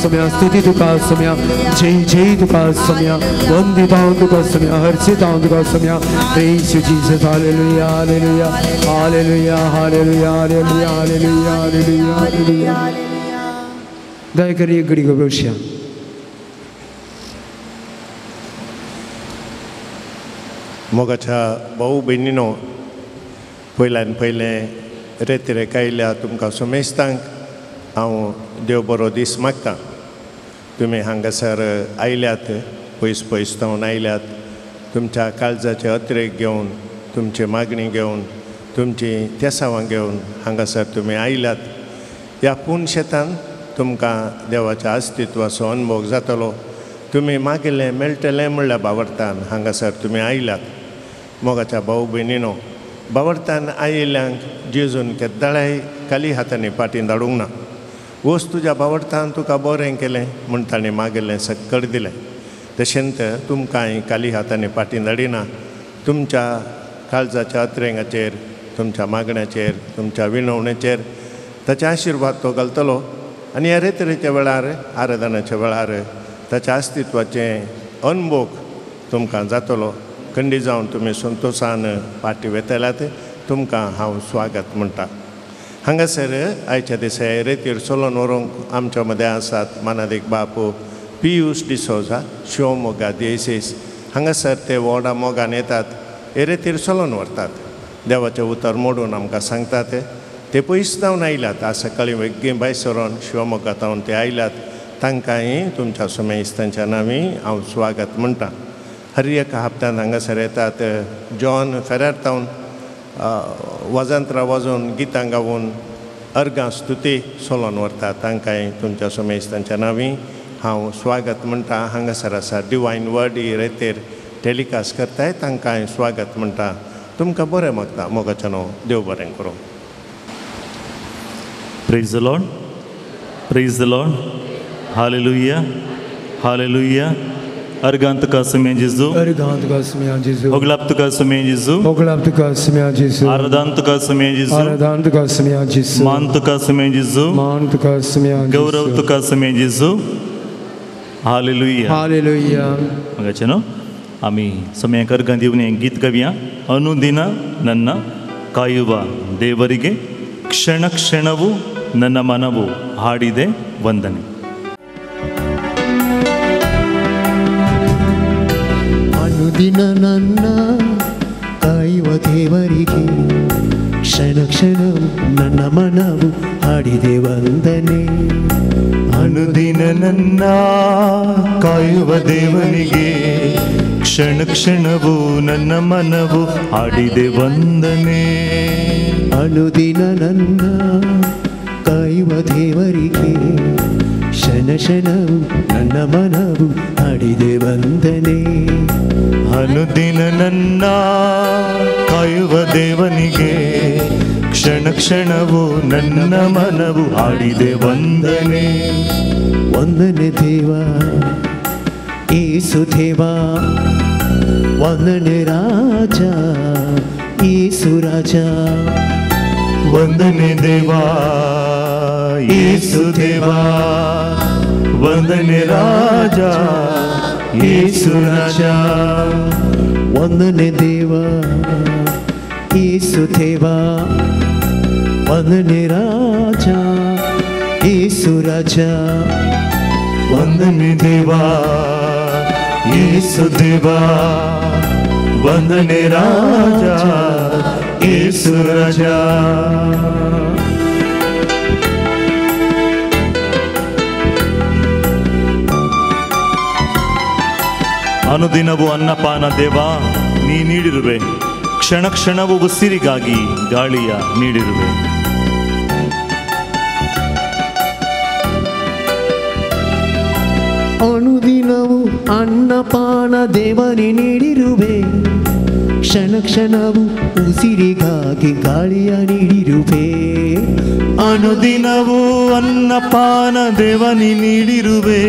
तुका स्तुति तुका जय जय तुका वंदिता तुका हर्षिता तुका praise you Jesus hallelujah hallelujah hallelujah hallelujah hallelujah hallelujah hallelujah hallelujah दया करिए घड़ी को बेशिया मोगाच्या भाऊ बहिणीनो पयल्यान पयले रेतीरे कायल्या तुमकां सुमेस्तांक हांव देव बरो दीस मागतां तुमी हांगासर आयल्यात पयस पयस सावन आयल्यात तुमच्या काळजाचे अत्रेक घेवन तुमची मागणी घेवन तुमची तेसावां घेवन हांगासर तुमी आयल्यात ह्या पूर्ण शेतान तुमकां देवाच्या अस्तित्वाचो अनुभव जातलो तुमी मागिल्लें मेळटलें म्हणल्यार बावरतान हांगासर तुमी आयल्यात मोगाच्या भाऊ भयणीनो बावरतान आयिल्ल्यांक जेजून केद्दाळाय खाली हातांनी पाटीन धाडूंक ना वस तुज्या बावरतान तुका बरें केलें म्हूण ताणें मागिल्लें सक्कड दिलें तशेंच तुमकांय खाली हातांनी पाटीन धाडिना तुमच्या काळजाच्या अत्रेंगाचेर तुमच्या मागण्याचेर तुमच्या विनवणेचेर ताचे आशिर्वाद तो घालतलो आनी ह्या रेतरेच्या वेळार आराधनाच्या वेळार ताच्या अस्तित्वाचें अनुभव तुमकां जातलो खंडी जावन तुमी संतोशान पाटी वेतल्यात तुमकां हांव स्वागत म्हणटा हांगासर आयच्या दिसा रेतीर चलोन व्हरूंक आमच्या मदें आसात मानादीक बापू पियूश डिसोजा शिवमोगा दिएसीस हांगासर ते व्हडा मोगान येतात हे रेतीर चलोन व्हरतात देवाचें उतर मोडून आमकां सांगतात ते पयस जावन आयल्यात आज सकाळीं वेग्गी भायर सरोन शिवमोगा तावन ते आयल्यात तांकांय तुमच्या सुमेस्तांच्या नांवी हांव स्वागत म्हणटा हर एका हप्त्यान हांगासर येतात जॉन फेरार तावन वाजंत्रां वाजोवन गितां गावून अर्गां स्तुती सोलोन व्हरतात तांकांय तुमच्या सुमेस्तांच्या नांवी हांव स्वागत म्हणटा हांगासर आसा डिवायन वर्ड ही रेतेर टॅलिकास्ट करताय तांकांय स्वागत म्हणटा तुमकां बरें मागता मोगाचें नांव देव बरें करूं Praise the Lord. Praise the Lord. Hallelujah. Hallelujah. Argant ka समय जिसु. Argant का समय जिसु. Oglapt का समय जिसु. Oglapt का समय जिसु. Ardant का समय जिसु. Ardant का समय जिसु. मांत का समय जिसु. मांत का समय जिसु. गौरवत का समय जिसु. Hallelujah. Hallelujah. मग चलो आम्ही समय कर गंधीवने गीत कविया अनुदिन नन्न कायुव देवरिगे क्षण क्षणवु ನನ್ನ ಮನವು ಹಾಡಿದೆ ವಂದನೆ ಅನುದಿನ ನನ್ನ ಕಾಯುವ ದೇವರಿಗೆ ಕ್ಷಣ ಕ್ಷಣವು ನನ್ನ ಮನವು ಹಾಡಿದೆ ವಂದನೆ ಅನುದಿನ ನನ್ನ ಕಾಯುವ ದೇವನಿಗೆ ಕ್ಷಣ ಕ್ಷಣವು ನನ್ನ ಮನವು ಹಾಡಿದೆ ವಂದನೆ ಅನುದಿನ ನನ್ನ ಕಾಯುವ ದೇವರಿಗೆ ಕ್ಷಣ ಕ್ಷಣವು ನನ್ನ ಮನವು ಹಾಡಿದೆ ವಂದನೆ ಅನುದಿನ ನನ್ನ ಕಾಯುವ ದೇವನಿಗೆ ಕ್ಷಣ ಕ್ಷಣವು ನನ್ನ ಮನವು ಹಾಡಿದೆ ವಂದನೆ ವಂದನೆ ದೇವ ಯೇಸು ದೇವ ವಂದನೆ ರಾಜ ಯೇಸು ರಾಜ ವಂದನೆ ದೇವಾ ಯೇಸು ದೇವಾ ವಂದನೆ ರಾಜ ಯೇಸು ರಾಜ ವಂದನೆ ದೇವ ಯೇಸು ದೇವ ವಂದನೆ ರಾಜ ಯೇಸು ರಾಜ ವಂದನೆ ದೇವಾ ಯೇಸು ದೇವಾ ವಂದನೆ ರಾಜ ಯೇಸು ರಾಜ ಅನುದಿನವೂ ಅನ್ನಪಾನ ದೇವಾ ನೀ ನೀಡಿರುವೆ ಕ್ಷಣ ಕ್ಷಣವೂ ಉಸಿರಿಗಾಗಿ ಗಾಳಿಯ ನೀಡಿರುವೆ ಅನುದಿನವೂ ಅನ್ನಪಾನ ದೇವನೇ ನೀಡಿರುವೆ ಕ್ಷಣ ಕ್ಷಣವು ಉಸಿರಿಗಾಗಿ ಗಾಳಿಯ ನೀಡಿರುವೆ ಅನುದಿನವೂ ಅನ್ನಪಾನ ದೇವನಿ ನೀಡಿರುವೆ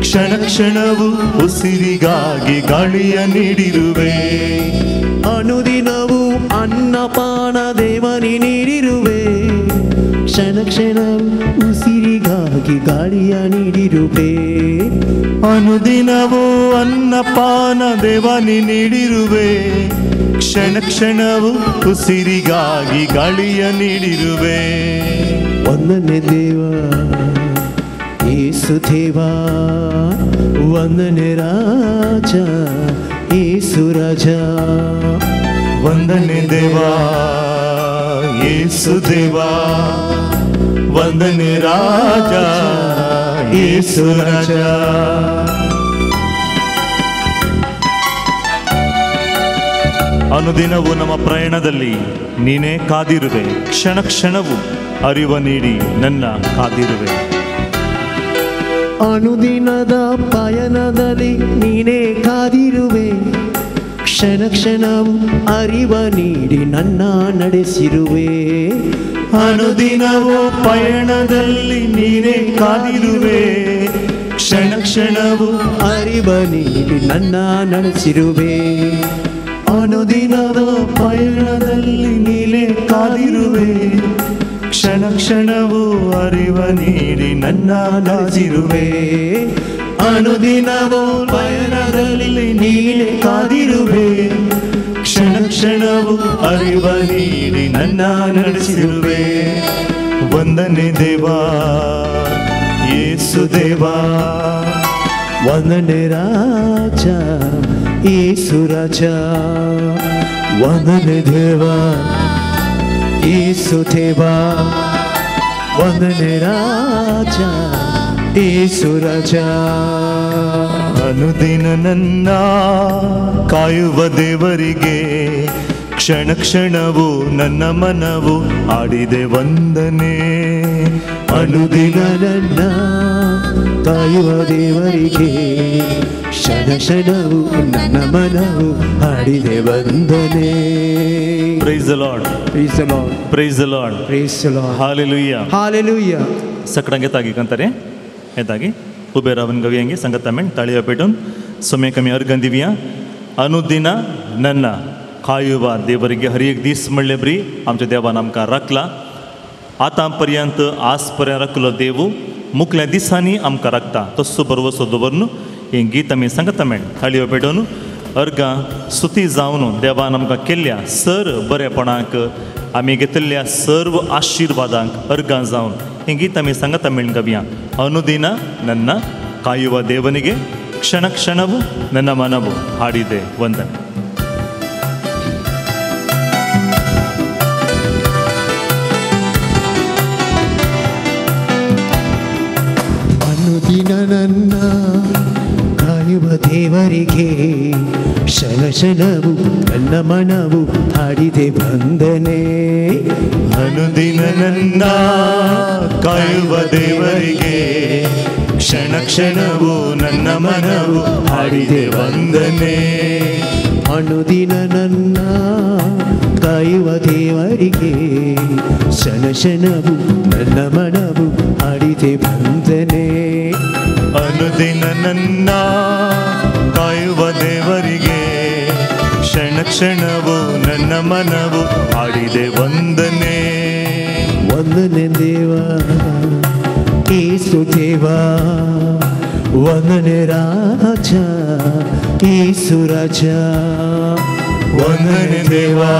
ಕ್ಷಣ ಕ್ಷಣವು ಉಸಿರಿಗಾಗಿ ಗಾಳಿಯ ನೀಡಿರುವೆ ಅನುದಿನವೂ ಅನ್ನಪಾನ ದೇವನೇ ನೀಡಿರುವೆ ಕ್ಷಣ ಕ್ಷಣವು ಉಸಿರಿಗಾಗಿ ಉಸಿರಿಗಾಗಿ ಗಾಳಿಯ ನೀಡಿರುವೆ. ಅನುದಿನವೂ ಅನ್ನಪಾನ ದೇವನಿ ನೀಡಿರುವೆ. ಕ್ಷಣ ಕ್ಷಣವು ಉಸಿರಿಗಾಗಿ ಗಾಳಿಯ ನೀಡಿರುವೆ. ವಂದನೆ ದೇವ ಯೇಸು ದೇವ, ವಂದನೆ ರಾಜ ಯೇಸು ರಾಜ. ವಂದನೆ ದೇವಾ ಯೇಸು ದೇವಾ, ವಂದನೆ ರಾಜ ಯೇಸು ರಾಜ. ಅನುದಿನವೂ ನಮ್ಮ ಪ್ರಯಾಣದಲ್ಲಿ ನೀನೇ ಕಾದಿರುವೆ. ಕ್ಷಣ ಕ್ಷಣವು ಅರಿವು ನೀಡಿ ನನ್ನ ಕಾದಿರುವೆ. ಅನುದಿನದ ಪಯಣದಲ್ಲಿ ನೀನೇ ಕಾದಿರುವೆ. ಕ್ಷಣ ಕ್ಷಣವು ಅರಿವ ನೀಡಿ ನನ್ನ ನಡೆಸಿರುವೆ. ಅನುದಿನವೂ ಪಯಣದಲ್ಲಿ ನೀನೇ ಕಾದಿರುವೆ. ಕ್ಷಣ ಕ್ಷಣವು ಅರಿವ ನೀಡಿ ನನ್ನ ನಡೆಸಿರುವೆ. ಅನುದಿನದ ಪಯಣದಲ್ಲಿ ನೀನೇ ಕಾದಿರುವೆ. ಕ್ಷಣ ಕ್ಷಣವು ಅರಿವ ನೀಡಿ ನನ್ನ ನಡೆಸಿರುವೆ. ಅನುದಿನವೂ ಪಯಣದಲ್ಲಿ ನೀನೇ ಕಾದಿರುವೆ. ಕ್ಷಣ ಕ್ಷಣವು ಅರಿವ ನೀಡಿ ನನ್ನ ನಡೆಸಿರುವೆ. ವಂದನೆ ದೇವಾ ಯೇಸು ದೇವಾ, ವಂದನೆ ರಾಜ ಯೇಸು ರಾಜ. ವಂದನೆ ದೇವ ಯೇಸು ದೇವ, ವಂದನೆ ರಾಜ ಯೇಸು ರಾಜ. ಅನುದಿನ ನನ್ನ ಕಾಯುವ ದೇವರಿಗೆ ಕ್ಷಣ ಕ್ಷಣವು ನನ್ನ ಮನವು ಆಡಿದೆ ವಂದನೆ. ಅನುದಿನ ನನ್ನ ಕಾಯುವ ದೇವರಿಗೆ ಕ್ಷಣ ಕ್ಷಣವು ನನ್ನ ಮನವು ಹಾಡಿದೆ ವಂದನೆ. Praise the lord, Praise the Lord. Praise the lord, Praise the Lord. Hallelujah. Hallelujah. ಸಕಡಂಗೆ ಕಂತಾರೆ हेतागी उबे रावन गवियांगे संगतमें ताळिया पेटून समय कमी अर्गंदिव्या. अनुदिन नन्न कायुवा देवरिगे हर एक दीस म्हणले बरी आमच्या देवान आमकां राखला. आतां पर्यंत आज पर्यंत राखलो देवू मुखल्या दिसांनी आमकां राखता. तस्सो बरोवसो दवरून हें गीत आमी संगतमें ताळियो पेटोवन अर्गां स्तुती जावन देवान आमकां केल्ल्या सर बरेपणाक आमी घेतिल्ल्या सर्व आशिर्वादांक अर्गां जावन हें गीत आमी संगतमें गव्या. ಅನುದಿನ ನನ್ನ ಕಾಯುವ ದೇವನಿಗೆ ಕ್ಷಣ ಕ್ಷಣವು ನನ್ನ ಮನವು ಹಾಡಿದೆ ವಂದನೆ. ಅನುದಿನ ನನ್ನ ಕಾಯುವ ದೇವರಿಗೆ ಕ್ಷಣ ಕ್ಷಣವು ನನ್ನ ಮನವು ಹಾಡಿದೆ ವಂದನೆ. ಅನುದಿನ ನನ್ನ ಕಾಯುವ ದೇವರಿಗೆ ಕ್ಷಣ ಕ್ಷಣವು ನನ್ನ ಮನವು ಹಾಡಿದೆ ವಂದನೆ. ಅನುದಿನ ನನ್ನ ಕಾಯುವ ದೇವರಿಗೆ ಕ್ಷಣ ಕ್ಷಣವು ನನ್ನ ಮನವು ಹಾಡಿದೆ ವಂದನೆ. ಅನುದಿನ ನನ್ನ ಕಾಯುವ ದೇವರಿಗೆ ಕ್ಷಣ ಕ್ಷಣವು ನನ್ನ ಮನವು ಹಾಡಿದೆ ವಂದನೆ. ವಂದನೆ ದೇವ ಯೇಸು ದೇವ, ವಂದನೆ ರಾಜ ಯೇಸು ರಾಜ. ವಂದನೆ ದೇವಾ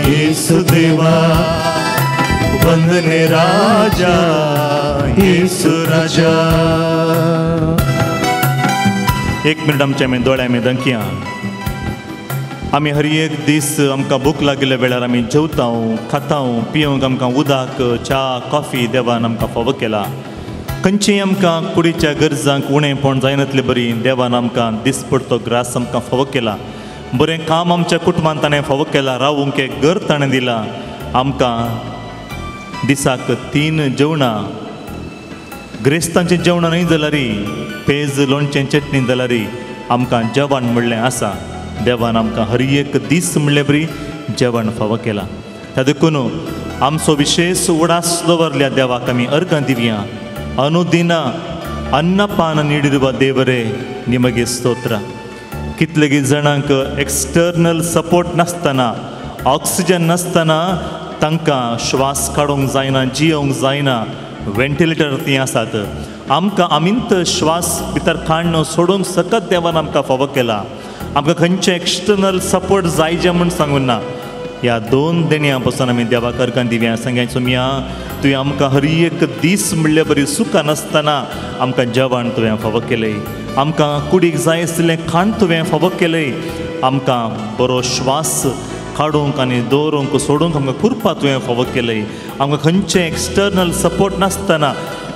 ಯೇಸು ದೇವಾ, ವಂದನೆ ರಾಜ ಯೇಸು ರಾಜ. एक मिनट आमच्या आमी दोळ्या आमी दंकिया. आमी हर एक दीस आमकां भूक लागिल्ल्या वेळार आमी जेवता खाता पिवंक आमकां उदक च्या कॉफी देवान आमकां फावो केला. खंयचीय आमकां कुडीच्या गरजांक उणेंपण जायनातले बरी देवान आमकां दिसपडतो ग्रास आमकां फावो केला. बरें काम आमच्या कुटुंबांत ताणें फावो केला. रावूंक एक घर ताणें दिला. आमकां दिसाक 3 जेवणां, ग्रेस्तांचें जेवण न्हय जाल्यार पेज लोणचें चटणी जाल्यार आमकां जेवण म्हणलें आसा. देवान आमकां हर एक दीस म्हणले बरी जेवण फावो केला. त्या देखून आमचो विशेष उडास दवरल्या देवाक आमी अर्गां दिवया. अनुदिन अन्नपान ನೀಡಿರುವ ದೇವರೇ ನಿಮಗೆ ಸ್ತೋತ್ರ. कितलेगी जाणांक एक्सटर्नल सपोर्ट नासतना ऑक्सिजन नासतना तांकां श्वास काडूंक जायना, जियोंक जायना. वेंटिलेटर ती आसात आमकां आमींत श्वास भितर काडून सोडूंक सकत देवान आमकां फावो केला आमकां खंयचे एक्सटर्नल सपोर्ट जायचे म्हूण सांगून ना ह्या 2 देणयां पासून आमी देवाक अर्गां दिव्या सांगया सोमया तुवें आमकां हर एक दीस म्हणल्यार बरी सुखां नासतना आमकां जेवण तुवें फावो केलें आमकां कुडीक जाय आसलें खाण तुवें फावो केलें आमकां बरो श्वास काडूंक आनी दवरूंक सोडूंक आमकां कुरपा तुवें फावो केलें आमकां खंयचें एक्सटर्नल सपोर्ट नासतना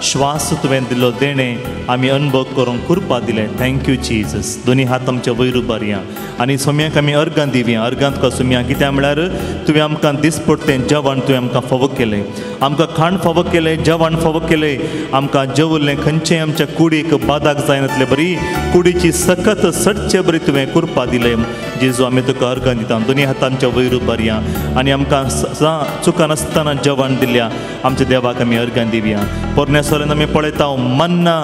श्वास तुवें दिल्लो देणें आमी अनुभव करूंक कुरपा दिलें थँक्यू जीजस दोनी हात आमच्या वयर उबारया आनी सोम्याक आमी अर्गां दिवया अर्गां तुका सोम्या कित्याक म्हळ्यार तुवें आमकां दिसपट्टें जेवण तुवें आमकां फावो केलें आमकां खाण फावो केलें जेवण फावो केलें आमकां जेवल्लें खंयचें आमच्या कुडीक बादाक जायनातलें बरी कुडीची सकत सडचे बरी तुवें कुरपा दिलें जेजू आमी तुका अर्गां दिता दोनी हात आमच्या वयर उबारया आनी आमकां चुका नासतना जेवण दिल्या आमच्या देवाक आमी अर्गां दिवया पोरण्या सोरेन आमी पळयता मन्ना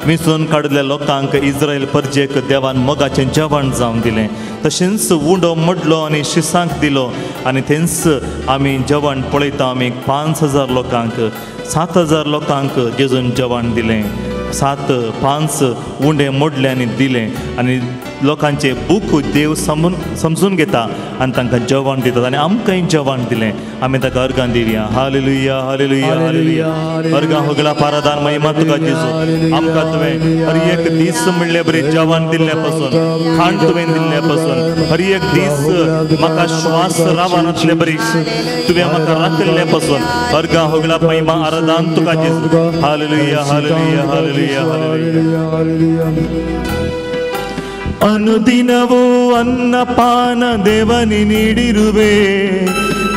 विंचून काडिल्ल्या लोकांक इस्रायल परजेक देवान मोगाचें जेवण जावन दिलें तशेंच उंडो मोडलो आनी शिसांक दिलो आनी थंयच आमी जेवण पळयता आमी 5,000 लोकांक 7,000 लोकांक जेजून जेवण दिलें 7-5 उंडे मोडले आनी दिले आनी लोकांचे बूक देव समजून घेता आनी तांकां जेवण दितात आनी आमकांय जेवण दिलें आमी ताका अर्गां दिवया हालेलुया हालेलुया हालेलुया अर्गां होगळा पारादान महिमा तुका जेजू आमकां तुवें हर एक दीस म्हणले बरी जेवण दिल्ले पासून खाण तुवें दिल्ले पासून हर एक दीस म्हाका श्वास रावनातले बरी तुवें म्हाका राखले पासून अर्गां होगळा महिमा आराधन तुका Jezu hallelujah hallelujah hallelujah hallelujah ಅನುದಿನವೂ ಅನ್ನಪಾನ ದೇವನಿ ನೀಡಿರುವೆ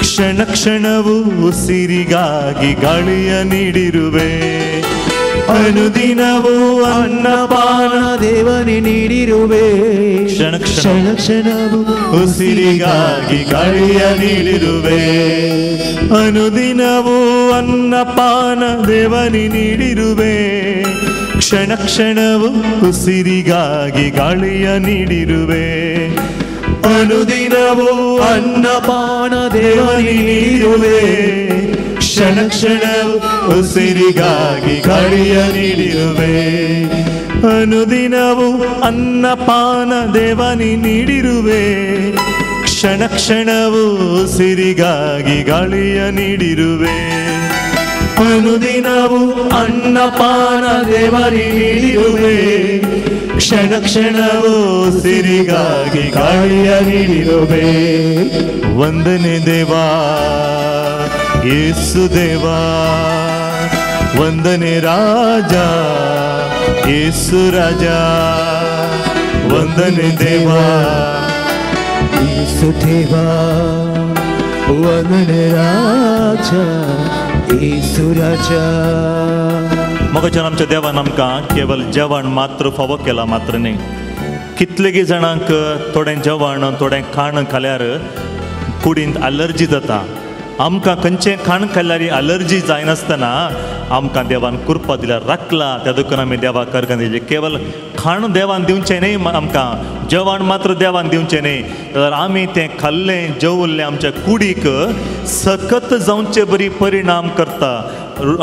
ಕ್ಷಣ ಕ್ಷಣವೂ ಉಸಿರಿಗಾಗಿ ಗಾಳಿಯ ನೀಡಿರುವೆ ಅನುದಿನವೂ ಅನ್ನಪಾನ ದೇವನಿ ನೀಡಿರುವೆ ಕ್ಷಣ ಕ್ಷಣ ಕ್ಷಣವೂ ಉಸಿರಿಗಾಗಿ ಗಾಳಿಯ ನೀಡಿರುವೆ ಅನುದಿನವೂ ಅನ್ನಪಾನ ದೇವನಿ ನೀಡಿರುವೆ ಕ್ಷಣ ಕ್ಷಣವೂ ಉಸಿರಿಗಾಗಿ ಗಾಳಿಯ ನೀಡಿರುವೆ ಅನುದಿನವೂ ಅನ್ನಪಾನ ದೇವನಿ ನೀಡಿರುವೆ ಕ್ಷಣ ಕ್ಷಣವೂ ಉಸಿರಿಗಾಗಿ ಗಾಳಿಯ ನೀಡಿರುವೆ ಅನುದಿನವೂ ಅನ್ನಪಾನ ದೇವನಿ ನೀಡಿರುವೆ ಕ್ಷಣ ಕ್ಷಣವೂ ಉಸಿರಿಗಾಗಿ ಗಾಳಿಯ ನೀಡಿರುವೆ ಅನುದಿನವೂ ಅನ್ನಪಾನ ದೇವನಿ ನೀಡಿರುವೆ ಕ್ಷಣ ಕ್ಷಣವೂ ಉಸಿರಿಗಾಗಿ ಗಾಳಿಯ ನೀಡಿರುವೆ ವಂದನೆ ದೇವಾ ಯೇಸು ದೇವಾ ವಂದನೆ ರಾಜ ಯೇಸು ರಾಜ ವಂದನೆ ದೇವಾ ಯೇಸು ದೇವಾ ವಂದನೆ ರಾಜ येसु राजा मोगाच्यान आमच्या देवान आमकां केवल जेवण मात्र फावो केला मात्र न्ही कितलेगी जाणांक थोडें जेवण थोडें खाण खाल्यार कुडींत अलर्जी जाता आमकां खंयचें खाण खाल्ल्यार अलर्जी जायनासतना आमकां देवान कुरपा दिल्यार राखला त्या देखून आमी देवाक अर्गां दिवचें केवल खाण देवान दिवचें न्ही आमकां जेवण मात्र देवान दिवचें न्ही जाल्यार आमी तें खाल्लें जेवल्लें आमच्या कुडीक सकत जावचे बरी परिणाम करता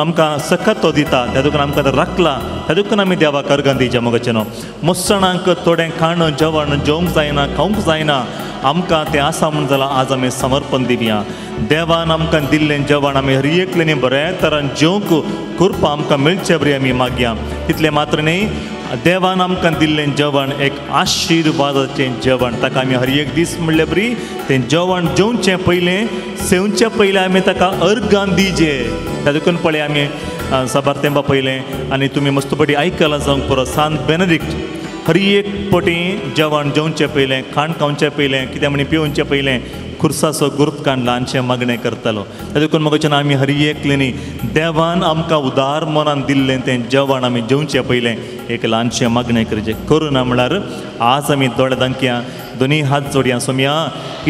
आमकां सकत तो दिता त्या देखून आमकां तो राखला त्या देखून आमी देवाक अर्गां दिवचें मोगाचें न्हू मुसणांक थोडें खाण जेवण जेवंक जायना खावंक जायना आमकां तें आसा म्हूण जाल्यार आज आमी समर्पण दिवया देवान आमकां दिल्लें जेवण आमी हर एकलें बरे तरान जेवंक कुरपा आमकां मेळचें बरी आमी मागया तितलें मात्र न्ही देवान आमकां दिल्लें जेवण एक आशिर्वादाचें जेवण ताका आमी हर एक दीस म्हणलें बरी तें जेवण जेवचें पयलें सेवचे पयलें आमी ताका अर्गां दिवचें त्या देखून पळय आमी साबार तेंपा पयलें आनी तुमी मस्तपटी आयकलां जावंक पुरो सान बेनेडिक्ट हर एक पटी जेवण जेवचे पयलें खाण खावचे पयलें कितें म्हणी पिवचे पयलें खुर्साचो गुरुतकांड ल्हानशें मागणें करतालो त्या देखून मोगाच्यान आमी हर एकलेनी देवान आमकां उदार मनान दिल्लें तें जेवण आमी जेवचे पयलें एक ल्हानशें मागणें करचें करून म्हळ्यार आज आमी दोळे धांकया दोनी हात जोडया सोम्या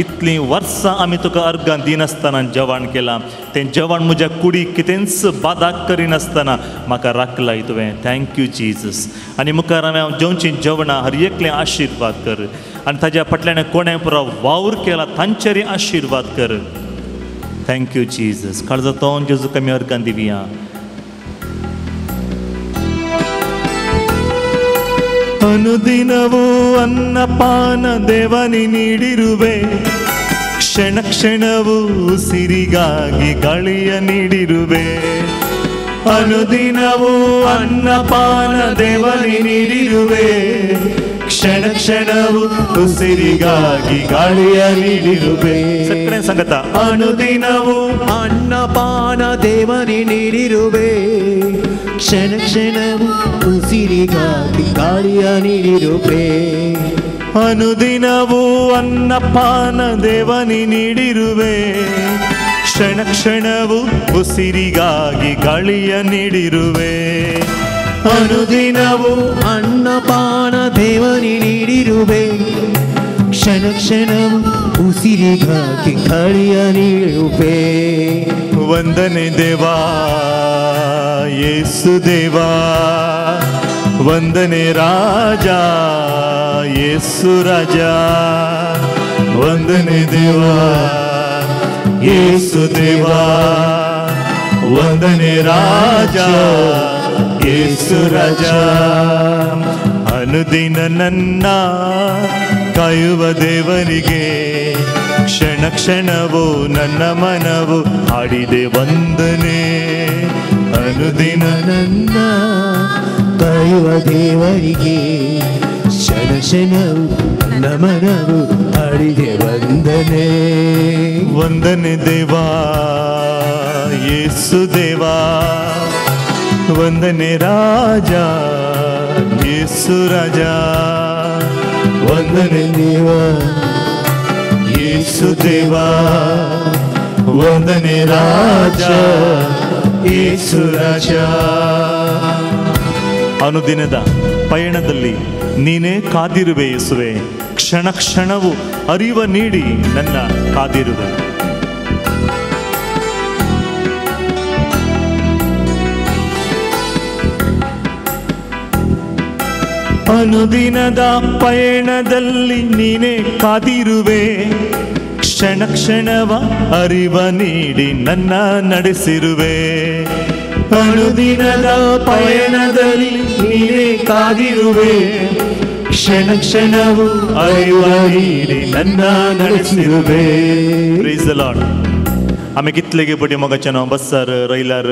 इतलीं वर्सां आमी तुका अर्गां दिनासतना जेवण केलां तें जेवण म्हज्या कुडीक कितेंच बादाक करिनासतना म्हाका राखलाय तुवें थँक्यू जीजस आनी मुखार हांव जेवचीं जेवणां हर एकलें आशिर्वाद कर आनी ताज्या फाटल्यान कोणें पुरो वावर केला तांचेरय आशिर्वाद कर थँक्यू जीजस काळजांतल्यान जेजूक आमी अर्गां दिवया ಅನುದಿನವೂ ಅನ್ನಪಾನ ದೇವನಿ ನೀಡಿರುವೆ, ಕ್ಷಣ ಕ್ಷಣವೂ ಉಸಿರಿಗಾಗಿ ಗಾಳಿಯ ನೀಡಿರುವೆ. ಅನುದಿನವೂ ಅನ್ನಪಾನ ದೇವನಿ ನೀಡಿರುವೆ, ಕ್ಷಣ ಕ್ಷಣವೂ ಉಸಿರಿಗಾಗಿ ಗಾಳಿಯ ನೀಡಿರುವೆ. ಸಕ್ಕರೆ ಸಂಗತ. ಅನುದಿನವೂ ಅನ್ನಪಾನ ದೇವನಿ ನೀಡಿರುವೆ, ಕ್ಷಣ ಕ್ಷಣವೂ ಉಸಿರಿಗಾಗಿ ಗಾಳಿಯ ನೀಡಿರುವೆ. ಅನುದಿನವೂ ಅನ್ನಪಾನ ದೇವನಿ ನೀಡಿರುವೆ, ಕ್ಷಣ ಕ್ಷಣವೂ ಉಸಿರಿಗಾಗಿ ಗಾಳಿಯ ನೀಡಿರುವೆ. ಅನುದಿನವೂ ಅನ್ನಪಾನ ದೇವನಿ ನೀಡಿರುವೆ, ಕ್ಷಣ ಕ್ಷಣವೂ ಉಸಿರಿಗಾಗಿ ಗಾಳಿಯ ನೀಡಿರುವೆ. ವಂದನೆ ದೇವಾ ಯೇಸು ದೇವಾ, ವಂದನೆ ರಾಜ ಯೇಸು ರಾಜ, ವಂದನೆ ದೇವಾ ಯೇಸು ದೇವಾ, ವಂದನೆ ರಾಜ ಯೇಸು ರಾಜ. ಅನುದಿನ ನನ್ನ ಕಾಯುವ ದೇವರಿಗೆ ಕ್ಷಣ ಕ್ಷಣವೂ ನನ್ನ ಮನವು ಹಾಡಿದೆ ವಂದನೆ. ಅನುದಿನ ನನ್ನ ಕಾಯುವ ದೇವರಿಗೆ ಕ್ಷಣ ಕ್ಷಣವೂ ನಮನವು ಹಾಡಿದೆ ವಂದನೆ. ವಂದನೆ ದೇವಾ ಯೇಸು ದೇವಾ, ವಂದನೆ ರಾಜ ಯೇಸು ರಾಜ, ವಂದನೆ ದೇವಾ ಯೇಸು ದೇವಾ, ವಂದನೆ ರಾಜ ಯೇಸು ರಾಜ. ಅನುದಿನದ ಪಯಣದಲ್ಲಿ ನೀನೇ ಕಾದಿರುವೆ ಯೇಸುವೆ, ಕ್ಷಣ ಕ್ಷಣವೂ ಅರಿವ ನೀಡಿ ನನ್ನ ಕಾದಿರುವೆ. ಅನುದಿನದ ಪಯಣದಲ್ಲಿ ನೀನೇ ಕಾದಿರುವೆ, ಕ್ಷಣ ಕ್ಷಣವ ಅರಿವ ನೀಡಿ ನನ್ನ ನಡೆಸಿರುವೆ. ಅನುದಿನದ ಪಯಣದಲ್ಲಿ ನೀನೇ ಕಾದಿರುವೆ, ಕ್ಷಣ ಕ್ಷಣವು ಅರಿವ ನೀಡಿ ನನ್ನ ನಡೆಸಿರುವೆ. Praise the lord. आम्ही कितले पटी मोगाच्यान बसार रयलार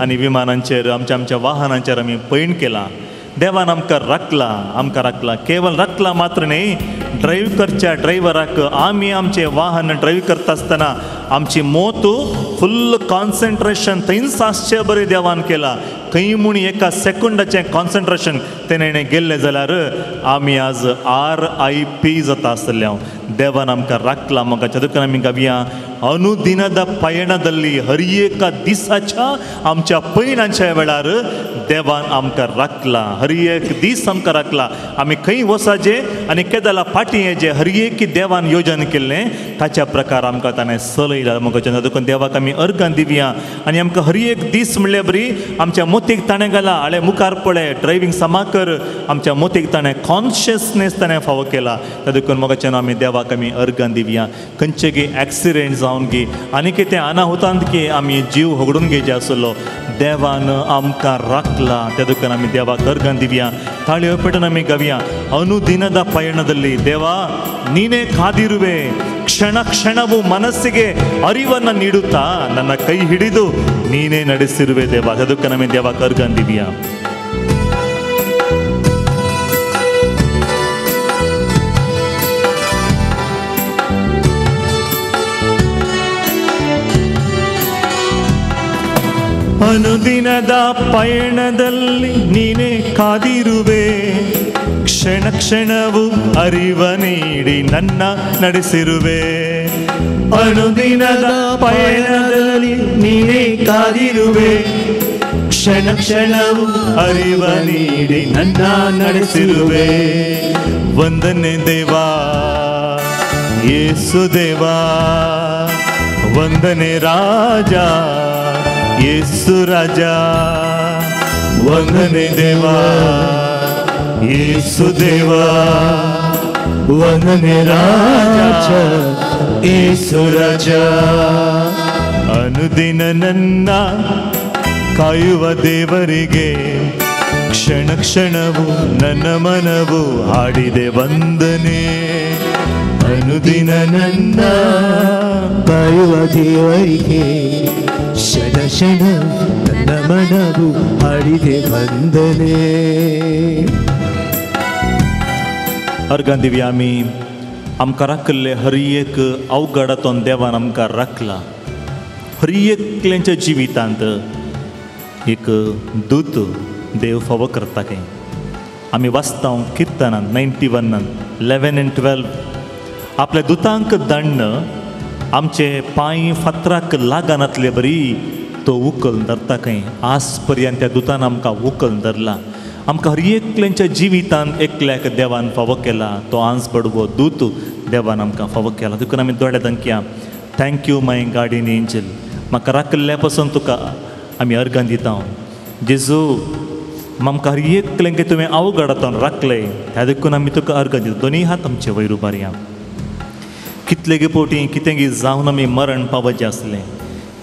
आनी विमानांचेर आमच्या वाहनांचेर आमी पैण केला. देवान आमकां राखला केवळ राखला मात्र न्ही, ड्रायव्ह करच्या ड्रायव्हराक आमी आमचें वाहन ड्रायव्ह करता आसतना आमची मोत फुल्ल कॉन्सन्ट्रेशन थंयच आसचें बरें देवान केला. खंय म्हूण एका सेकंडाचें कॉन्सन्ट्रेशन तेणें गेल्लें जाल्यार आमी आज RIP जाता आसतले. देवान आमकां राखला मोगाच्या देखून आमी गावया अनुदिनದ ಪಯಣದಲ್ಲಿ हरएक दिसाच्या आमच्या पैणांच्या वेळार देवान आमकां राखला. हरएक दीस आमकां राखला. आमी खंय वसाचे आनी केदाला फाटी जे हरएक देवान योजन केल्लें ताच्या प्रकार आमकां ताणें चलयला. मोगाच्या देखून देवाक आमी अर्गां दिवया आनी आमकां हरएक दीस म्हणले बरी आमच्या मोतीक ताणें घाला. आळे मुखार पळय ड्रायव्हिंग समाकर आमच्या मोतीक ताणें कॉन्शियसनेस ताणें फावो केला. त्या देखून मोगाच्यान आमी देवाक आमी अर्गां दिवया. खंयचे गी एक्सिडेंट जावन गी आनी कितें अनाहुतांत की आमी जीव होगडून घेवचे आसलो, देवान आमकां राखला. त्या देखून आमी देवाक अर्गां दिवया. ताळयो पेटून आमी गावया ಅನುದಿನದ ಪಯಣದಲ್ಲಿ ದೇವಾ ನೀನೇ ಕಾದಿರುವೆ, ಕ್ಷಣ ಕ್ಷಣವೂ ಮನಸ್ಸಿಗೆ ಅರಿವನ್ನು ನೀಡುತ್ತಾ ನನ್ನ ಕೈ ಹಿಡಿದು ನೀನೇ ನಡೆಸಿರುವೆ ದೇವ. ಅದಕ್ಕೆ ನಮಗೆ ದೇವ ಕರ್ಗಂದಿವ್ಯಾ. ಅನುದಿನದ ಪಯಣದಲ್ಲಿ ನೀನೇ ಕಾದಿರುವೆ, ಕ್ಷಣ ಕ್ಷಣವೂ ಅರಿವ ನೀಡಿ ನನ್ನ ನಡೆಸಿರುವೆ. ಅನುದಿನದ ಪಯಣದಲ್ಲಿ ನೀನೇ ಕಾದಿರುವೆ, ಕ್ಷಣ ಕ್ಷಣವೂ ಅರಿವ ನೀಡಿ ನನ್ನ ನಡೆಸಿರುವೆ. ವಂದನೆ ದೇವಾ ಯೇಸು ದೇವಾ, ವಂದನೆ ರಾಜ ಯೇಸು ರಾಜ, ವಂದನೆ ದೇವಾ ಯೇಸು ದೇವಾ, ವಂದನೆ ರಾಜ ಯೇಸು ರಾಜ. ಅನುದಿನ ನನ್ನ ಕಾಯುವ ದೇವರಿಗೆ ಕ್ಷಣ ಕ್ಷಣವು ನನ್ನ ಮನವು ಹಾಡಿದೆ ವಂದನೆ ಅನುದಿನ ನನ್ನ ಕಾಯುವ ದೇವರಿಗೆ ಕ್ಷಣ ಕ್ಷಣ ನನ್ನ ಮನವು ಹಾಡಿದೆ ವಂದನೆ. अर्गां दिवया आमी आमकां राखले हर एक अवघडांतून देवान आमकां राखला. हर एकल्याच्या जिवितांत एक दूत देव फावो करता काय. आमी वाचता किर्तनांत 91 11 and 12 आपल्या दुतांक धाडन आमचे पांय फातराक लागनातले बरी तो उखल धरता काय. आज पर्यंत त्या दुतान आमकां उखल धरला. आमकां हर एकल्याच्या जिवितांत एकल्याक देवान फावो केला. तो आज बडवो दूत देवान आमकां फावो केला. देखून आमी दोळे धंक्या thank you my guardian angel. म्हाका राखल्या पासून तुका आमी अर्गां दिता. जेजू आमकां हर एकल्यांक तुवें अवघडांतून राखले ह्या देखून आमी तुका अर्गां दिता. दोनी हात आमचे वयर उबारया. कितले गे पोटी कितें गे जावन आमी मरण पावचें आसलें.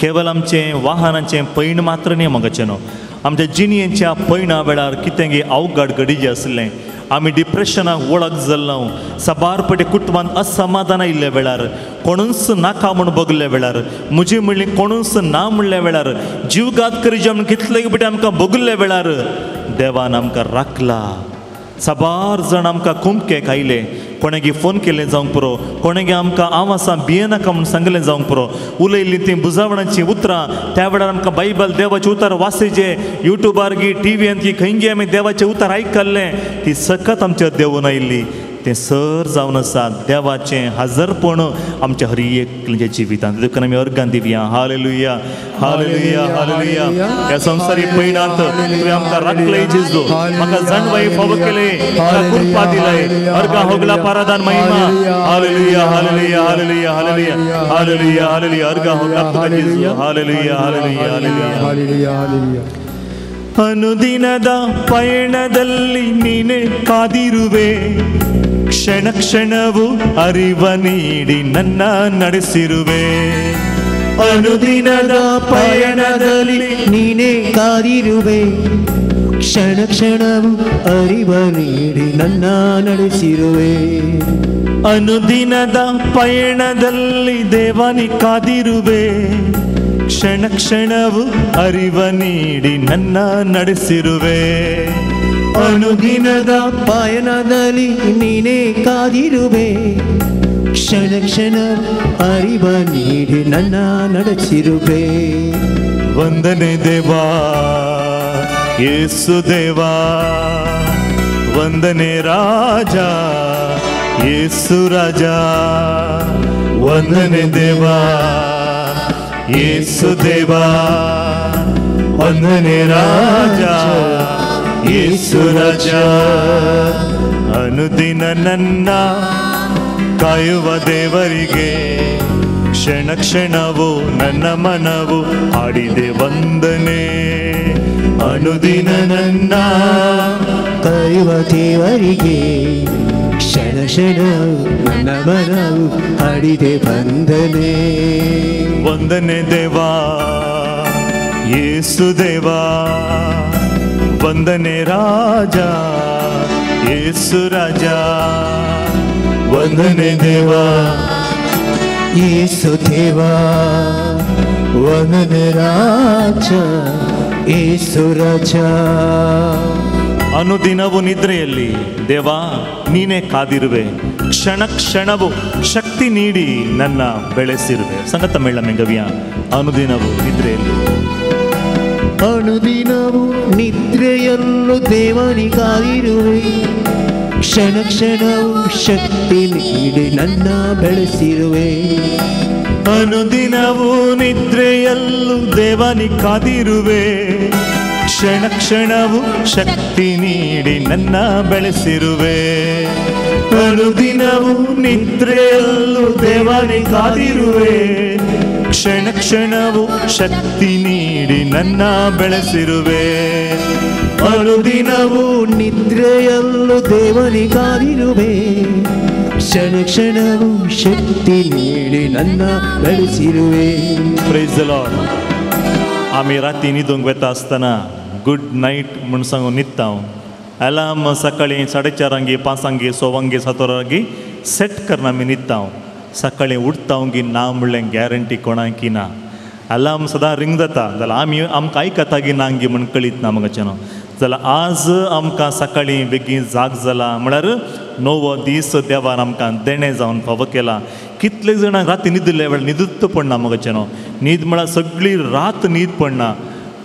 केवल आमचें वाहनाचें पैण मात्र न्ही मोगाचें न्हू. आमच्या जिणयेच्या पैणा वेळार कितें गे अवघड घडीचें आसलें. आमी डिप्रेशनाक वळख जाल्लो. सबारपटे कुटुंबांत असमाधान आयिल्ल्या वेळार कोणूच नाका म्हूण बगल्या वेळार म्हजी म्हणली कोणूच ना म्हणल्या वेळार जीवघात करी जेवण कितले बटे आमकां बगल्या वेळार देवान आमकां राखला. सबार जाण आमकां कुमकेक आयले. कोणागे फोन केले जावंक पुरो. कोणागे आमकां हांव आसा भियेनाका म्हूण सांगलें जावंक पुरो. उलयलीं तीं बुजावणाचीं उतरां. त्या वेळार आमकां बायबल देवाचें उतर वाचयचे. युट्यूबार गी टीव्हींत गी खंय गी आमी देवाचें उतर आयकल्लें. ती सकत आमचेर देवून आयिल्ली. तें सर जावन आसा देवाचें हजरपण आमच्या हर एकल्याच्या जिवितांत. देखून आमी अर्गां दिवया. Hallelujah hallelujah hallelujah. ह्या संवसारी पैणांत तुवें आमकां राखलें जेजू. म्हाका जाणवाई फावो केले. म्हाका कृपा दिलाय. अर्गां होगला पारादान महिमा. हालेलुया हालेलुया हालेलुया हालेलुया हालेलुया हालेलुया. अर्गां होगला तुका Jezu. Hallelujah hallelujah hallelujah hallelujah हालेलुया. ಅನುದಿನದ ಪಯಣದಲ್ಲಿ ನೀನೆ ಕಾದಿರುವೆ. ಕ್ಷಣ ಕ್ಷಣವು ಅರಿವ ನೀಡಿ ನನ್ನ ನಡೆಸಿರುವೆ. ಅನುದಿನದ ಪಯಣದಲ್ಲಿ ನೀನೇ ಕಾದಿರುವೆ. ಕ್ಷಣ ಕ್ಷಣವು ಅರಿವ ನೀಡಿ ನನ್ನ ನಡೆಸಿರುವೆ. ಅನುದಿನದ ಪಯಣದಲ್ಲಿ ದೇವನಿ ಕಾದಿರುವೆ. ಕ್ಷಣ ಕ್ಷಣವು ಅರಿವ ನೀಡಿ ನನ್ನ ನಡೆಸಿರುವೆ. ಅನುದಿನದ ಪಯಣದಲ್ಲಿ ನೀನೇ ಕಾದಿರುವೆ. ಕ್ಷಣ ಕ್ಷಣ ಅರಿವ ನೀಡಿ ನನ್ನ ನಡೆಸಿರುವೆ. ವಂದನೆ ದೇವಾ ಯೇಸು ದೇವಾ. ವಂದನೆ ರಾಜ ಯೇಸು ರಾಜ. ವಂದನೆ ದೇವಾ ಯೇಸು ದೇವಾ. ವಂದನೆ ರಾಜ ಯೇಸು ರಾಜ. ಅನುದಿನ ನನ್ನ ಕಾಯುವ ದೇವರಿಗೆ ಕ್ಷಣ ಕ್ಷಣವು ನನ್ನ ಮನವು ಹಾಡಿದೆ ವಂದನೆ. ಅನುದಿನ ನನ್ನ ಕಾಯುವ ದೇವರಿಗೆ ಕ್ಷಣ ಕ್ಷಣ ನನ್ನ ಮನವು ಹಾಡಿದೆ ವಂದನೆ. ವಂದನೆ ದೇವಾ ಯೇಸು ದೇವಾ. ವಂದನೆ ರಾಜ ಯೇಸು ರಾಜ. ವಂದನೆ ದೇವಾ ಯೇಸು ದೇವಾ. ವಂದನೆ ರಾಜ ಯೇಸು ರಾಜ. ಅನುದಿನವು ನಿದ್ರೆಯಲ್ಲಿ ದೇವಾ ನೀನೇ ಕಾದಿರುವೆ. ಕ್ಷಣ ಕ್ಷಣವು ಶಕ್ತಿ ನೀಡಿ ನನ್ನ ಬೆಳೆಸಿರುವೆ. ಸಂಗತ ಮೇಳ ಮೆಂಗವ್ಯ. ಅನುದಿನವು ನಿದ್ರೆಯಲ್ಲಿ. ಅನುದಿನವು ನಿದ್ರೆಯಲ್ಲೂ ದೇವನಿ ಕಾದಿರುವೆ. ಕ್ಷಣ ಕ್ಷಣವು ಶಕ್ತಿ ನೀಡಿ ನನ್ನ ಬೆಳೆಸಿರುವೆ. ಅನುದಿನವು ನಿದ್ರೆಯಲ್ಲೂ ದೇವನಿ ಕಾದಿರುವೆ. ಕ್ಷಣ ಕ್ಷಣವು ಶಕ್ತಿ ನೀಡಿ ನನ್ನ ಬೆಳೆಸಿರುವೆ. ಅನುದಿನವು ನಿದ್ರೆಯಲ್ಲೂ ದೇವನಿ ಕಾದಿರುವೆ. ಕ್ಷಣ ಕ್ಷಣವು ಶಕ್ತಿ ನೀಡಿ ನನ್ನ ಬೆಳೆಸಿರುವೆ. ಅನುದಿನವು ನಿದ್ರೆಯಲ್ಲೂ ದೇವನಿ ಕಾದಿರುವೆ. ಕ್ಷಣ ಕ್ಷಣವು ಶಕ್ತಿ ನೀಡಿ ನನ್ನ ಬೆಳೆಸಿರುವೆ. Praise the Lord. आम्ही राती न्हिदूंक वेता आसतना गुड नाईट म्हूण सांगून न्हिदता हांव. अलार्म सकाळीं 4:30 5 6 7 सेट करून आमी न्हिदता हांव. सकाळीं उठता हांव की ना म्हणलें गॅरंटी कोणाकी ना. अलार्म सदां रिंग जाता जाल्यार आमी आमकां आयकता की ना गी म्हूण कळीत ना म्हाका न्हू. जाल्यार आज आमकां सकाळीं बेगीन जाग जाला म्हळ्यार नवो दीस देवान आमकां देणें जावन फावो केला. कितले जाणांक राती न्हिदले वेळार न्हिदूच पडना म्हाका न्हू. न्हीद म्हळ्यार सगळी रात न्हीद पडना.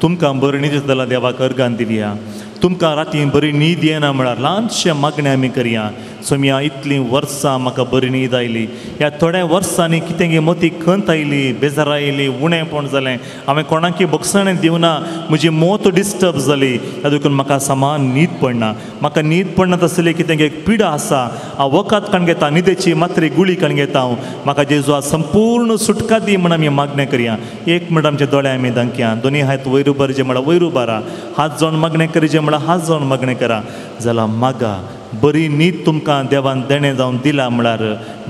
तुमकां बरी न्हीद जाल्यार देवाक अर्गान दिवया. तुमकां राती बरी न्हीद येना म्हळ्यार ल्हानशें मागणें आमी करया. सोम्या इतलीं वर्सां म्हाका बरी न्हीद आयली. ह्या थोड्या वर्सांनी कितें गे मोती खंत आयली, बेजार आयली, उणेंपण जालें, हांवें कोणाकी बक्षणें दिवना, म्हजी मोत डिस्टर्ब जाली, ह्या देखून म्हाका समान न्हीद पडना. म्हाका न्हीद पडना तसलें कितें गे पिडा आसा, हांव वखद काण घेता, न्हिदेची मात्री गुळी काण घेता हांव. म्हाका जेजू आज संपूर्ण सुटका दी म्हण आमी मागणें करया. 1 मिनट आमचे दोळे आमी धांकया. दोनी हात वयर उबारचे म्हळ्यार वयर उबारा. हात जावन मागणें करचें म्हळ्यार हात जावन मागणें करा. जाल्यार मागा बरी न्हीद तुमकां देवान देणें जावन दिला म्हळ्यार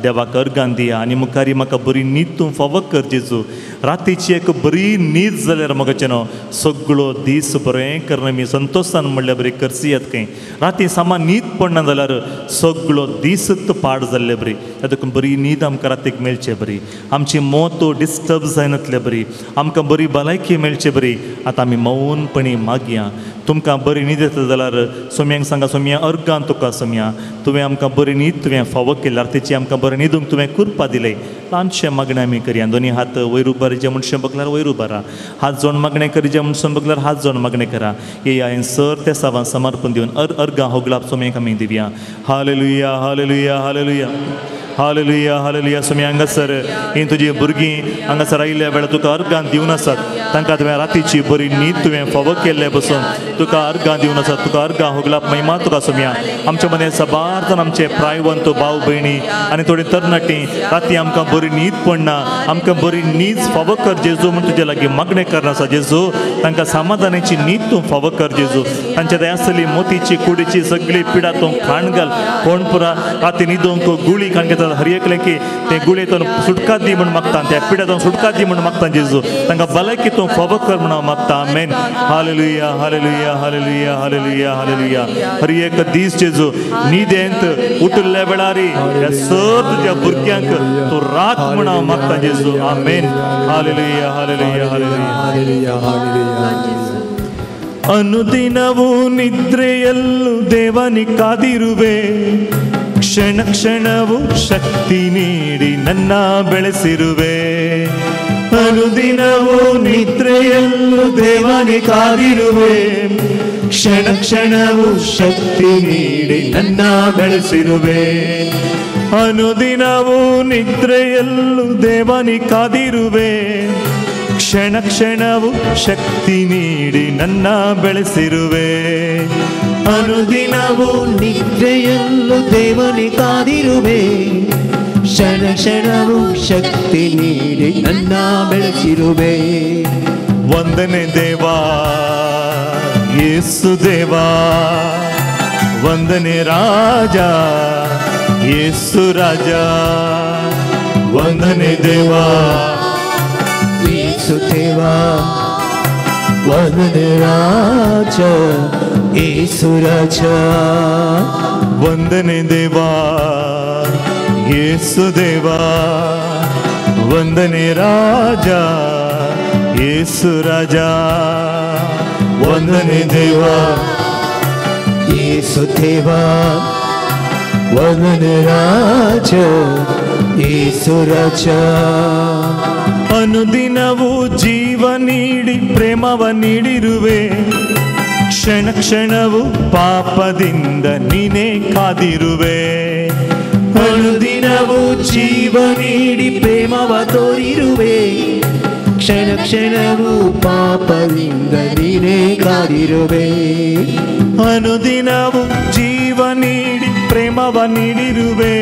देवाक अर्गान दिया. आनी मुखारी म्हाका बरी न्हीद तूं फावो कर जेजू. रातीची एक बरी न्हीद जाल्यार म्हाका न्हू सगळो दीस बरें करना आमी संतोशान म्हणल्यार बरी करसी येत खंय. राती सामान न्हीद पडना जाल्यार सगळो दीसच पाड जाल्ले बरी. देखून बरी न्हीद आमकां रातीक मेळचे बरी. आमची मोत डिस्टर्ब जायनातले बरी. आमकां बरी भलायकी मेळचे बरी. आतां आमी मौनपणी मागया. तुमकां बरी न्हीद येता जाल्यार सोम्यांक सांगा, सोम्या अर्गान तुका सोम्या तुवें आमकां बरी न्हीद तुवें फावो केली. रातीची आमकां बरी न्हिदूंक तुवें कृपा दिले. ल्हानशें मागणें आमी करया. दोनी हात वयर उबारचे म्हणशें बगल्यार वयर उबारा. हात जोड मागणें करचें म्हणून बगल्यार हात जोड मागणें करा. ये हांवें सर त्या सावां समर्पण दिवन अर्गां होगलाप सोम्यांक आमी दिवया. Hallelujah hallelujah hallelujah hallelujah hallelujah. सोम्या हांगासर ही तुजी भुरगीं हांगासर आयिल्ल्या वेळार तुका अर्गां दिवन आसात. तांकां तुवें रातीची बरी न्हीद तुवें फावो केल्ले बसून तुका अर्गां दिवन आसात. तुका अर्गां होगलाप महिमा तुका सोम्या. आमच्या मदें सबार आमचे प्रायवंत भाव भयणी आनी थोडी तरणाटी राती आमकां बरी न्हीद पडना. आमकां बरी न्हीद फावो कर जेजू म्हूण तुजे लागीं मागणें करना आसा. जेजू तांकां समाधानाची न्हीद तूं फावो कर जेजू. तांच्या दयासली मोतीची कुडीची सगळी पिडा तूं खाण घाल. कोण पुरा राती न्हिदूंक गुळी खाण घेता हर एकलें की ते गुळयेतून सुटका दी म्हूण मागता. त्या पिड्यातून सुटका दी म्हूण मागता जेजू. तांकां भलायकी तूं फावो कर म्हूण हांव मागता. आमेन. हालेलुया हालेलुया हालेलुया हालेलुया हालेलुया. हर एक दीस जेजू न्हिदेंत उठिल्ल्या वेळार ह्या सर तुज्या भुरग्यांक तूं राख म्हूण हांव मागता जेजू. आमेन. हालेलुया हालेलुया हालेलुया हालेलुया. ಅನುದಿನವೂ ನಿದ್ರೆಯಲ್ಲೂ ದೇವನಿ ಕಾದಿರುವೆ. ಕ್ಷಣ ಕ್ಷಣವೂ ಶಕ್ತಿ ನೀಡಿ ನನ್ನ ಬೆಳೆಸಿರುವೆ. ಅನುದಿನವೂ ನಿದ್ರೆಯಲ್ಲೂ ದೇವನಿ ಕಾದಿರುವೆ. ಕ್ಷಣ ಕ್ಷಣವೂ ಶಕ್ತಿ ನೀಡಿ ನನ್ನ ಬೆಳೆಸಿರುವೆ. ಅನುದಿನವೂ ನಿದ್ರೆಯಲ್ಲೂ ದೇವನಿ ಕಾದಿರುವೆ. ಕ್ಷಣ ಕ್ಷಣವೂ ಶಕ್ತಿ ನೀಡಿ ನನ್ನ ಬೆಳೆಸಿರುವೆ. ಅನುದಿನವೂ ನಿದ್ರೆಯಲ್ಲೂ ದೇವನಿ ಕಾದಿರುವೆ. ಕ್ಷಣ ಕ್ಷಣವೂ ಶಕ್ತಿ ನೀಡಿ ನನ್ನ ಬೆಳೆಸಿರುವೆ. ವಂದನೆ ದೇವಾ ಯೇಸು ದೇವಾ. ವಂದನೆ ರಾಜ ಯೇಸು ರಾಜ. ವಂದನೆ ದೇವಾ ಯೇಸು ದೇವಾ. ವಂದನೆ ರಾಜ ಯೇಸು ರಾಜ. ವಂದನೆ ದೇವಾ ಯೇಸು ದೇವಾ. ವಂದನೆ ರಾಜ ಯೇಸು ರಾಜ. ವಂದನೆ ದೇವಾ ಯೇಸು ದೇವಾ. ವಂದನೆ ರಾಜ ಯೇಸು ರಾಜ. ಅನುದಿನವೂ ಜೀವ ನೀಡಿ ಪ್ರೇಮವ ನೀಡಿರುವೆ. ಕ್ಷಣ ಕ್ಷಣವೂ ಪಾಪದಿಂದ ನೀನೇ ಕಾದಿರುವೆ. ಅನುದಿನವೂ ಜೀವ ನೀಡಿ ಪ್ರೇಮವ ತೋರಿರುವೆ. ಕ್ಷಣ ಕ್ಷಣವೂ ಪಾಪದಿಂದ ನೀನೇ ಕಾದಿರುವೆ. ಅನುದಿನವೂ ಜೀವ ನೀಡಿ ಪ್ರೇಮವ ನೀಡಿರುವೆ.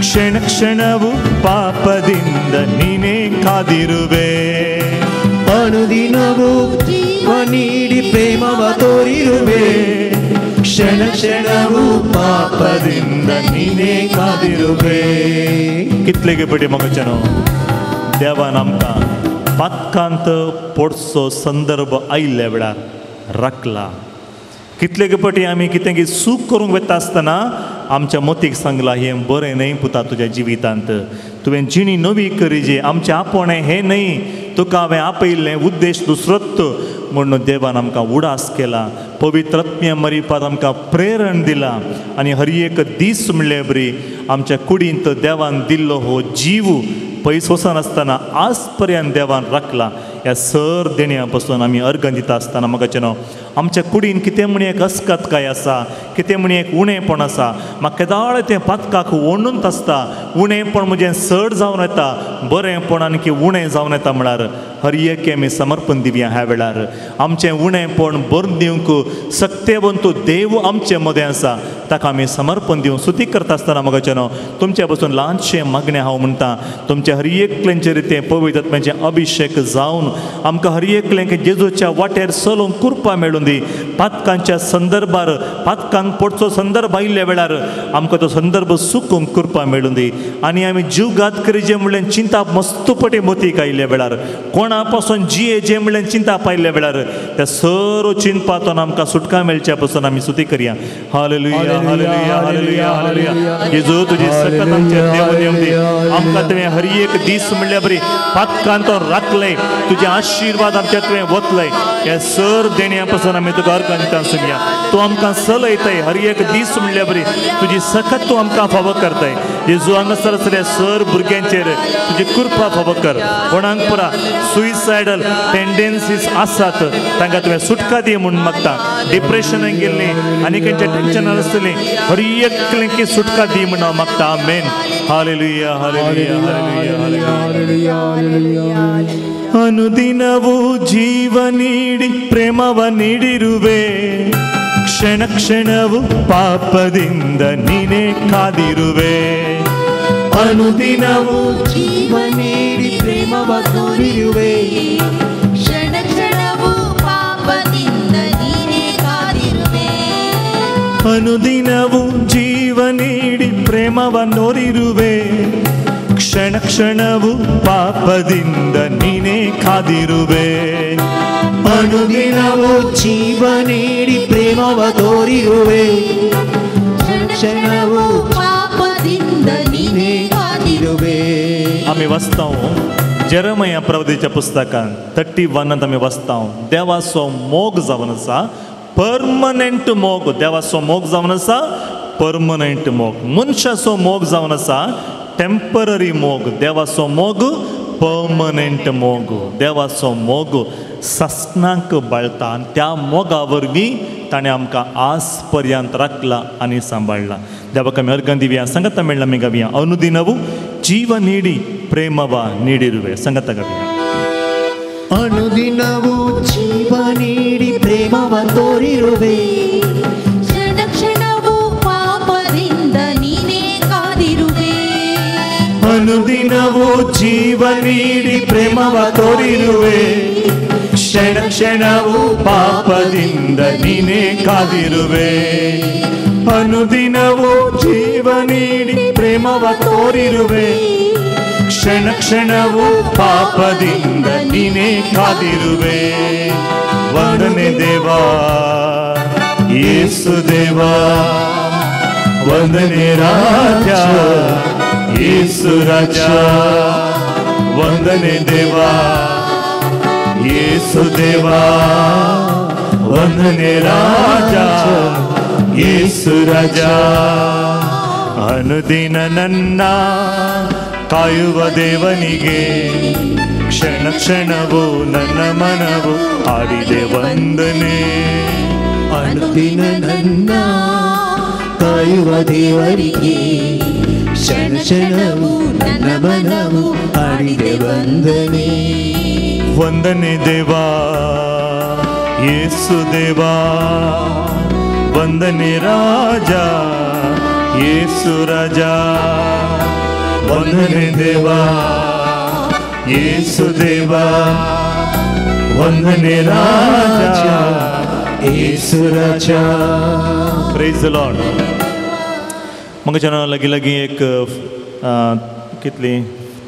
ಕ್ಷಣ ಕ್ಷಣವೂ ಪಾಪದಿಂದ ನೀನೇ ಕಾದಿರುವೆ. ಅನುದಿನವೂ ಜೀವ ನೀಡಿ ಪ್ರೇಮವ ತೋರಿರುವೆ. ಕ್ಷಣ ಕ್ಷಣವೂ ಪಾಪದಿಂದ ನೀನೇ ಕಾದಿರುವೆ. कितलेगे पटी म्हाका देवान आमकां पातकांत पडचो संदर्भ आयिल्ल्या वेळार राखला. कितले पटी आमी कितें सूख करूंक वता आसतना आमच्या मतीक सांगला हें बरें न्हय पुता तुज्या जिवितांत. तुवें जिणी नवी करीजे. आमचें आपोणें हें न्हय, तुका हांवें आपयिल्लें उद्देश दुसरोच म्हणून देवान आमकां उडास केला. पवित्र आत्म्या मरिपात आमकां प्रेरण दिला. आनी हर एक दीस म्हणले बरी आमच्या कुडींत देवान दिल्लो हो जीव पयस वचनासतना आज पर्यंत देवान राखला. ह्या सर देण्या पासून आमी अर्घ दिता आसतना म्हाका जेन्ना आमच्या कुडीन कितें म्हणी एक अस्कतकाय आसा, कितें म्हणी एक उणेंपण आसा, म्हाका केदाळ तें पातकाक ओडूनच आसता. उणेंपण म्हजें चड जावन येता, बरेंपण आनी उणें जावन येता म्हळ्यार हर एक आमी समर्पण दिवया. ह्या वेळार आमचें उणेंपण भरून दिवंक सक्तेवंत देव आमचे मदें आसा, ताका आमी समर्पण दिवंक स्तुती करता आसतना म्हाका जेन्ना तुमच्या पासून ल्हानशें मागणें हांव म्हणटा. तुमच्या हर एकल्यांचे रितीन पवित्र आत्म्याचें अभिशेक जावन आमकां हर एकल्यांक जेजूच्या वाटेर चलूंक कृपा मेळून दी. पातकांच्या संदर्भार पातकांक पडचो संदर्भ आयिल्ल्या वेळार आमकां तो संदर्भ सुकूंक कृपा मेळून दी. आनी आमी जीवघात करीजे म्हणल्यार चिंता मस्तपटी मतीक आयिल्ल्या वेळार, कोणा पासून जियेजे म्हणल्यार चिंता पायिल्ल्या वेळार त्या सर्व चिंतांतून आमकां सुटका मेळच्या पासून आमी स्तुती करया. हालेलुया हालेलुया हालेलुया हालेलुया. जेजू तुजी सकत आमचेर देव नेम दी. आमकां तुवें हर एक दीस म्हणल्या बरी पातकांतून राखले, तुजे आशिर्वाद आमच्या तुवें वतले. ह्या सर देण्या पासून आमी तुका अर्घ दिता आसुया. तूं आमकां चलयताय हर एक दीस म्हणल्या बरी तुजी सकत तूं आमकां फावो करताय. जेजू हांगासर आसलेल्या सर भुरग्यांचेर तुजी कृपा फावो कर. कोणाक पुरा सुइसायडल टेंडेन्सीज आसात तांकां तुवें सुटका दी म्हणून मागता. डिप्रेशनाक गेल्ली आनी खंयच्या टेन्शनान आसतली हर एकल्यांकी सुटका दी म्हणून हांव मागता. आमेन. हालेलुया हालेलुया हालेलुया हालेलुया. ಅನುದಿನವೂ ಜೀವ ನೀಡಿ ಪ್ರೇಮವ ನೀಡಿರುವೆ, ಕ್ಷಣ ಕ್ಷಣವು ಪಾಪದಿಂದ ನೀನೇ ಕಾದಿರುವೆ. ಅನುದಿನವೂ ಜೀವ ನೀಡಿ ಪ್ರೇಮವ ತೋರಿರುವೆ, ಕ್ಷಣ ಕ್ಷಣವು ಪಾಪದಿಂದ ನೀನೇ ಕಾದಿರುವೆ. ಅನುದಿನವೂ ಜೀವ ನೀಡಿ ಪ್ರೇಮವ ನೋರಿರುವೆ, ಕ್ಷಣ ಕ್ಷಣವು ಪಾಪದಿಂದ ನೀನೇ ಕಾದಿರುವೆ. ಅನುದಿನವೂ ಜೀವ ನೀಡಿ ಪ್ರೇಮವ ತೋರಿರುವೆ, ಕ್ಷಣ ಕ್ಷಣವು ಪಾಪದಿಂದ ನೀನೇ ಕಾದಿರುವೆ. आम्ही वाचता जेरमया प्रवक्त्याच्या पुस्तकान 31 आम्ही वाचता. देवाचो मोग जावन आसा परमनंट मोग. देवाचो मोग जावन आसा परमनंट मोग. मनशाचो मोग जावन आसा टेम्पररी मोग. देवाचो मोग परमनंट मोग. देवाचो मोग सस्नाक बाळता आनी त्या मोगा वरवीं ताणें आमकां आज पर्यंत राखला आनी सांबाळला. देवाक आमी अर्घ दिवया. संगत मेळ्ळा आमी गावया. अनुदिनवू ಜೀವ ನೀಡಿ ಪ್ರೇಮವ ನೀಡಿರುವೆ. ಸಂಗತ ಗವಿಯ. ಅನುದಿನವೂ ಜೀವ ನೀಡಿ ಪ್ರೇಮವ ತೋರಿರುವೆ, ಕ್ಷಣ ಕ್ಷಣವು ಪಾಪದಿಂದ ನೀನೇ ಕಾದಿರುವೆ. ಅನುದಿನವೂ ಜೀವ ನೀಡಿ ಪ್ರೇಮವ ತೋರಿರುವೆ, ಕ್ಷಣ ಕ್ಷಣವು ಪಾಪದಿಂದ ನೀನೇ ಕಾದಿರುವೆ. ಅನುದಿನವೂ ಜೀವ ನೀಡಿ ಪ್ರೇಮವ ತೋರಿರುವೆ, ಕ್ಷಣ ಕ್ಷಣವು ಪಾಪದಿಂದ ನೀನೇ ಕಾದಿರುವೆ. ವಂದನೆ ದೇವಾ ಯೇಸು ದೇವಾ, ವಂದನೆ ರಾಜ ಯೇಸು ರಾಜ, ವಂದನೆ ದೇವಾ ಯೇಸು ದೇವಾ, ವಂದನೆ ರಾಜ ಯೇಸು ರಾಜ. ಅನುದಿನ ನನ್ನ ಕಾಯುವ ದೇವನಿಗೆ ಕ್ಷಣ ಕ್ಷಣವು ನನ್ನ ಮನವು ಹಾಡಿದೆ ವಂದನೆ. ಅನುದಿನ ನನ್ನ ಕಾಯುವ ದೇವರಿಗೆ ಕ್ಷಣ ಕ್ಷಣವು ನನ್ನ ಮನವು ಹಾಡಿದೆ ವಂದನೆ. ವಂದನೆ ದೇವಾ ಯೇಸು ದೇವಾ, ವಂದನೆ ರಾಜ ಯೇಸು ರಾಜ, ವಂದನೆ ದೇವಾ ಯೇಸು ದೇವಾ, ವಂದನೆ ರಾಜ ಯೇಸु ರಾಜ. Praise the lord. म्हाका जेन्ना लागीं लागीं एक कितली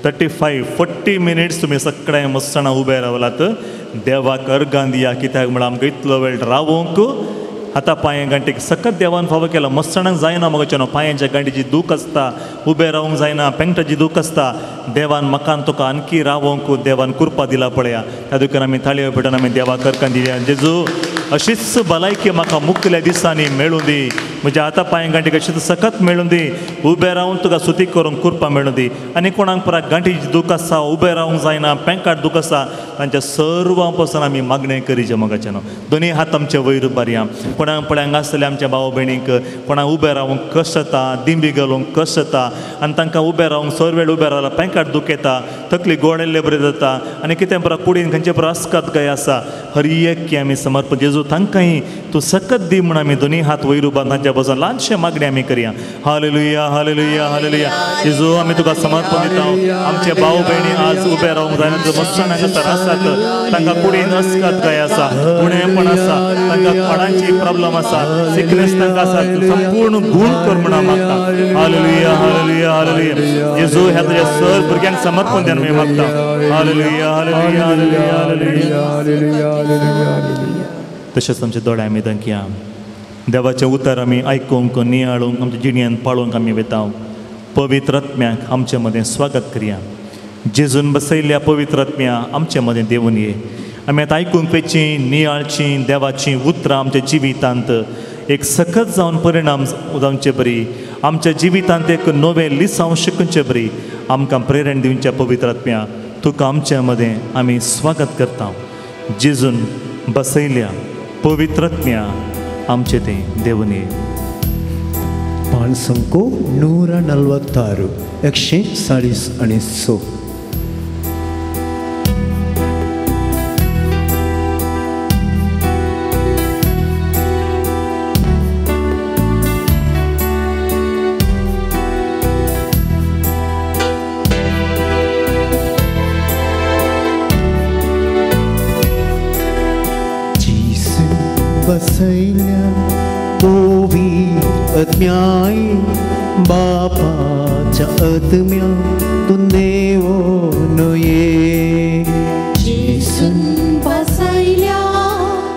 35-40 मिनिट्स तुम्ही सगळे मस्तना उबे रावलात देवाक अर्गां दिया कित्याक म्हळ्यार आमकां इतलो वेळ रावोंक आतां पांय गांठीक सकत देवान फावो केला मस्ताणाक जायना म्हाका न्हू पांयाच्या गांठीची दूख आसता उबे रावंक जायना पेंगटाची दूख आसता देवान म्हाका तुका आणखी रावोंक देवान कृपा दिला पळया त्या देखून आमी ताळयो पेटोवन आमी देवाक अर्गां दिया जेजू अशीच भलायकी म्हाका मुखल्या दिसांनी मेळूं दी म्हज्या आतां पांय गांठीक अशीच सकत मेळूं दी उबे रावन तुका सुती करूंक कृपा मेळूं दी आनी कोणाक पराक गांठीची दूख आसा उबे रावंक जायना पेंकाट दूख आसा तांच्या सर्वां पासून आमी मागणें करीचे मोगाचें न्हू दोनी हात आमचे वयर उबारया कोणाक पळयांक आसतले आमच्या भाव भयणीक कोणाक उबे रावंक कश्ट येता दिंबी घालूंक कश्ट येता आनी तांकां उबे रावंक सर वेळ उबे रावल्यार पेंकाट दूख येता तकली गोडेल्ले बरें जाता आनी कितें पराक कुडीन खंयचे पराक अस्कात काय आसा हर एक की आमी समर्पण जेजू तांकांय तूं सकत दी म्हण आमी दोनी हात वयर उबारून तांच्या बसून ल्हानशें मागणी आमी करया हालेलुया हालेलुया हालेलुया जेजू आमी तुका समर्पण दिता आमचे भाव भयणी आज उबे रावंक जायना मस्ताणाक तर आसात तांकां कुडीन अस्कात काय आसा उणेपण आसा तांकां कोणाची प्रॉब्लम आसा सिकनेस तांकां आसा संपूर्ण गूण कर म्हण मागता हालेलुया हालेलुया हालेलुया जेजू ह्या तुज्या सर भुरग्यांक समर्पण दी आमी मागता हालेलुया हालेलुया हालेलुया हालेलुया तशेंच आमचे दोळे आमी दाखया देवाचें उतर आमी आयकूंक नियाळूंक आमच्या जिणेंत पाळूंक आमी वेता पवित्र आत्म्याक आमचे मदें स्वागत करया जेजून बसयल्ल्या पवित्र आत्म्या आमचे मदें देवून ये आमी आतां आयकूंक पेची नियाळची देवाची उतरां आमच्या जिवितांत एक सकत जावन परिणाम जावचे बरी आमच्या जिवितांत एक नवें लिसांव शिकूंचे बरी आमकां प्रेरण दिवच्या पवित्र आत्म्या तुका आमच्या मदें आमी स्वागत करता जेजून बसयल्या पवित्र आत्म्या आमचे ते देवून ये पान संको 146 140 आणि 100 बसयल्या पवित्र आत्म्याय बापाच्या आत्म्या तू देवून ये जेसून बसयल्या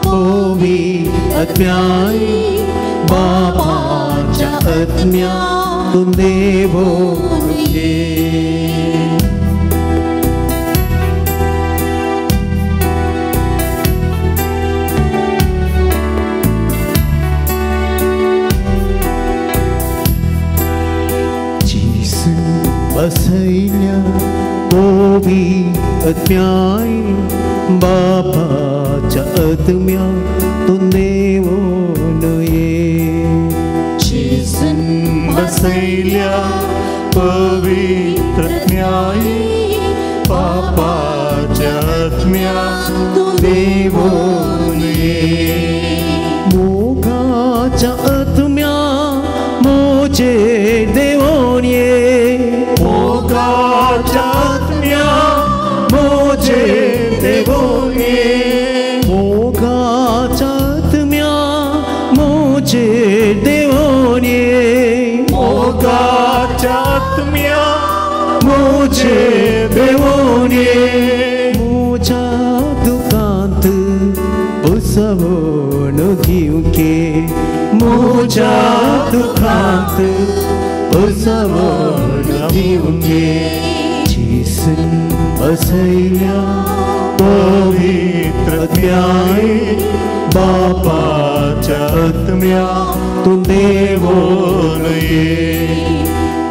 पवित्र आत्म्याय बापाच्या आत्म्या तू देवून ये बसयल्या पवित्र आत्म्याय बापाच्या आत्म्या तू देवून ये जेसून बसयल्या पवित्र आत्म्याय बापाच्या आत्म्या तू देवून ये मोगाच्या आत्म्या मोजे देवून ये मोगाच्या आत्म्या मोजे देवून ये मोगाच्या आत्म्या मोजे देवून ये मोगाच्या आत्म्या मोजे देवून ये मोजा दुकांत उसवून दिवके मोजा दुकांत उसवून दिवके जेसून बसयल्या पवित्र आत्म्याय बापाच्या आत्म्या तू देवून ये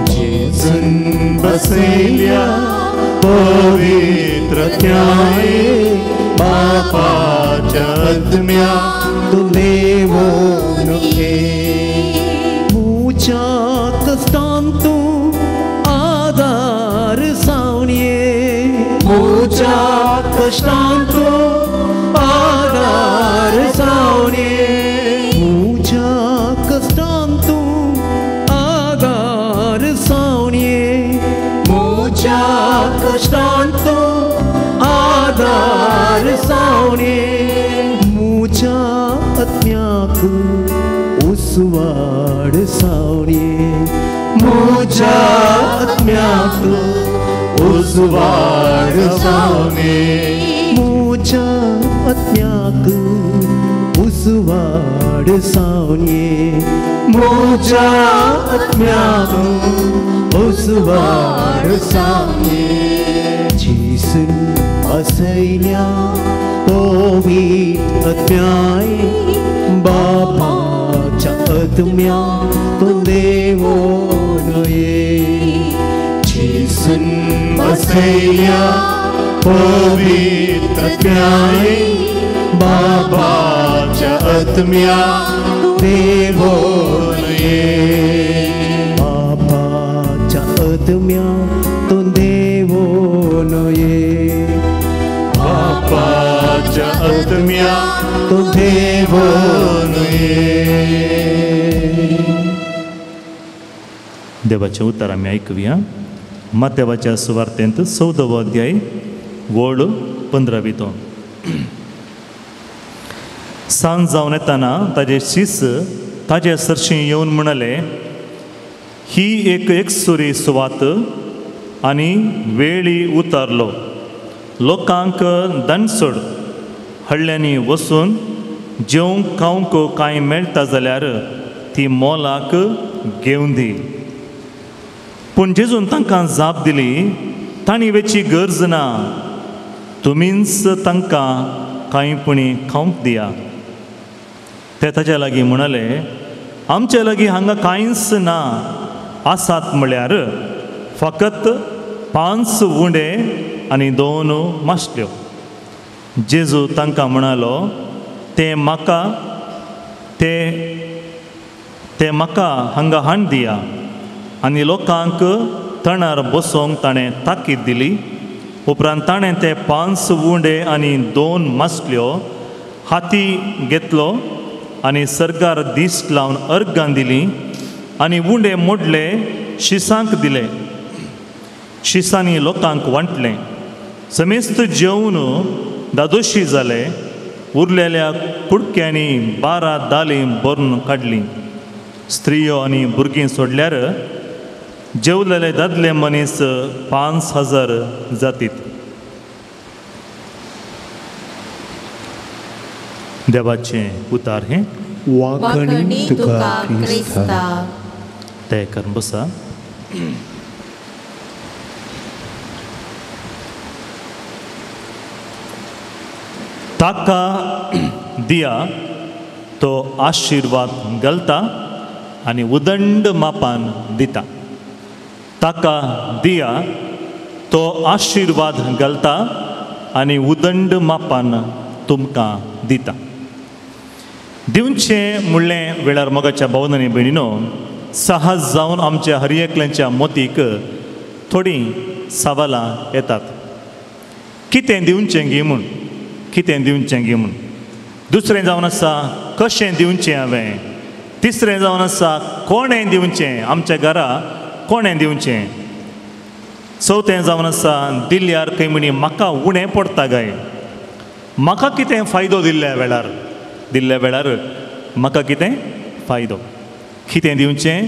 जेसून बसयल्या पवित्र आत्म्याय बापाच्या आत्म्या तू देवून ये मुझ्या कष्टांत तू आधार सावन ये मुझ्या कष्टांत तू आधार सावन ये मुझ्या कष्टांत तू आधार सावन ये मुझ्या कष्टांत तू आधार सावन ये मुझ्या आत्म्याक उसवाड सावन ये मुझ्या आत्म्याक उसवाड जावने मोच्या आत्म्याक उसवाड जावने मोच्या आत्म्याक उसवाड जावने जेसून बसयल्या पवित्र आत्म्याय बापाच्या आत्म्यातून देवोन ये जेसून बसयल्या पवित्र आत्म्याय बापाच्या आत्म्यात देवोन ये बापाच्या आत्म्यातून देवोन ये बापाच्या आत्म्यातून देवोन ये देवाचे उतर आम्ही ऐकूया मत्तेवाच्या सुवार्तेंत 14वा अध्याय वड 15वीतो सांज जावन येताना ताजे शिस ताजे सरशी येवन म्हणले ही एक सुरी सुवात आनी वेळी उतारलो लोकांक दणसोड हळ्यांनी वचून जेवंक खावंक कांय मेळटा जाल्यार ती मोलाक घेवन दी पूण जेजून तांकां जाप दिली तांणी वेची गरज ना तुमीच तांकां कांयपणी खावंक दिया ते ताच्या लागीं म्हणले आमचे लागीं हांगा कांयच ना आसात म्हळ्यार फकत 5 उंडे आनी 2 माशल्यो जेजू तांकां म्हणालो ते म्हाका हांगा हाड दिया आनी लोकांक तणार बसोंक ताणें ताकीद दिली उपरांत ताणें ते 5 उंडे आनी 2 माशल्यो हाती घेतलो आनी सरकार दीस लावन अर्गां दिली आनी उंडे मोडले शिसांक दिले शिसांनी लोकांक वांटले समेस्त जेवून दादोशी जाले उरलेल्या कुडक्यांनी 12 दालीं भरून काडलीं स्त्रियो आनी भुरगीं सोडल्यार जेवलेले दादले मनीस 5000 जातीत देवाचे उतार हे वाखणी तुका क्रिस्ता ते करून बसा ताका दिया तो आशीर्वाद घालता आनी उदंड मापान दिता ताका दिया तो आशीर्वाद घालता आनी उदंड मापान तुमकां दिता दिवचें म्हणलें वेळार मोगाच्या भावनांनी भयणीनो सहज जावन आमच्या हर एकल्याच्या मोतीक थोडीं सवालां येतात कितें दिवचें गी म्हूण कितें दिवचें गी म्हूण दुसरें जावन आसा कशें दिवचें हांवें तिसरें जावन आसा कोणें दिवचें आमच्या घरा कोणें दिवचें चवथें जावन आसा दिल्यार खंय म्हणी म्हाका उणें पडटा गाय म्हाका कितें फायदो दिल्ल्या वेळार म्हाका कितें फायदो कितें दिवचें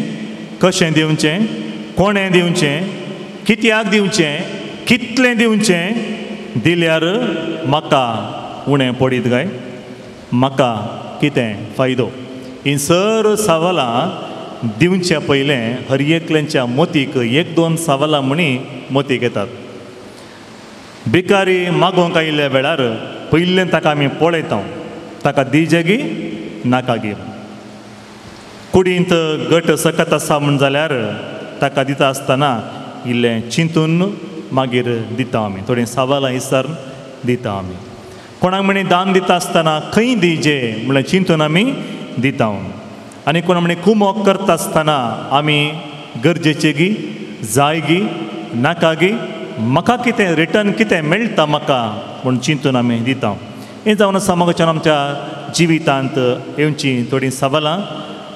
कशें दिवचें कोणें दिवचें कित्याक दिवचें कितलें दिवचें दिल्यार म्हाका उणें पडीत गाय म्हाका कितें फायदो ही सर सवालां दिवच्या पयलें हर एकल्याच्या मोतीक 1-2 सवालां म्हणी मोतीक येतात भिकारी मागोवंक आयिल्ल्या वेळार पयलें ताका आमी पळयता ताका दिजे गी नाका गी कुडींत गट सकत आसा म्हण जाल्यार ताका दिता आसतना इल्लें चिंतून मागीर दिता आमी थोडीं सवालां विचारून दिता आमी कोणाक म्हणी दान दिता आसतना खंय दिजे म्हळ्यार चिंतून आमी दिता आनी कोण म्हणे कुमोक करता आसतना आमी गरजेचे गी जाय गी नाका गी म्हाका कितें रिटर्न कितें मेळटा म्हाका म्हूण चिंतून आमी दिता हें जावन आसा मोगाच्यान आमच्या जिवितांत येवचीं थोडीं सवालां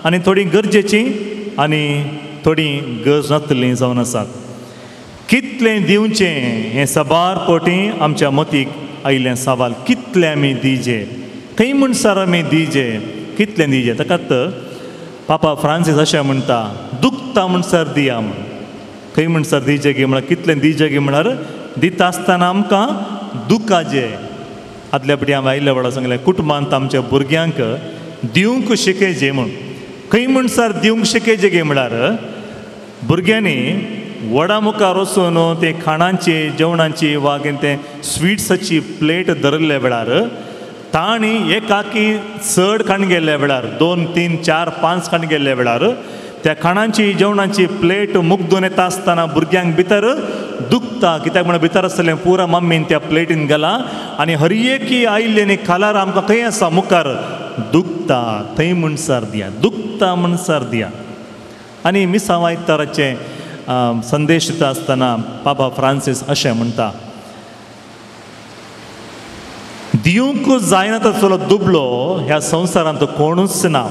आनी थोडीं गरजेचीं आनी थोडीं गरज नासतलीं जावन आसात कितलें दिवचें हें सबार पोटी आमच्या मतीक आयिल्लें सवाल कितलें आमी दिजे खंय म्हणसर आमी दिजे कितलें दिजे ताकाच पापा फ्रांसीस अशें म्हणटा दुखता म्हणसर दिया म्हण खंय म्हणसर दिजे गे म्हळ्यार कितलें दिजे गे म्हळ्यार दिता आसतना आमकां दुखाचें आदल्या फाटी हांव आयिल्ल्या वेळार सांगलें कुटुंबांत आमच्या भुरग्यांक दिवंक शिकयचें म्हूण खंय म्हणसर दिवंक शिकयचें गे म्हळ्यार भुरग्यांनी वडा मुखार वचून ते खाणांची जेवणाची वा ते स्विट्साची प्लेट धरल्ल्या वेळार तांणी एकाकी चड खाण गेल्ल्या वेळार 2, 3, 4, 5 खाण गेल्ल्या वेळार त्या खाणांची जेवणाची प्लेट मुग्दून येता आसतना भुरग्यांक भितर दुखता कित्याक म्हणून भितर आसतलें पुरा मम्मीन त्या प्लेटीन घाला आनी हर एकी आयिल्ली आनी खाल्यार आमकां खंय आसा मुखार दुखता थंय म्हणसर दिया दुखता म्हणसर दिया. आनी मिसांव आयताराचे संदेश दिता आसतना पापा फ्रांसीस अशें म्हणटा दिवंक जायना तसलो दुबळो ह्या संवसारांत कोणूच ना.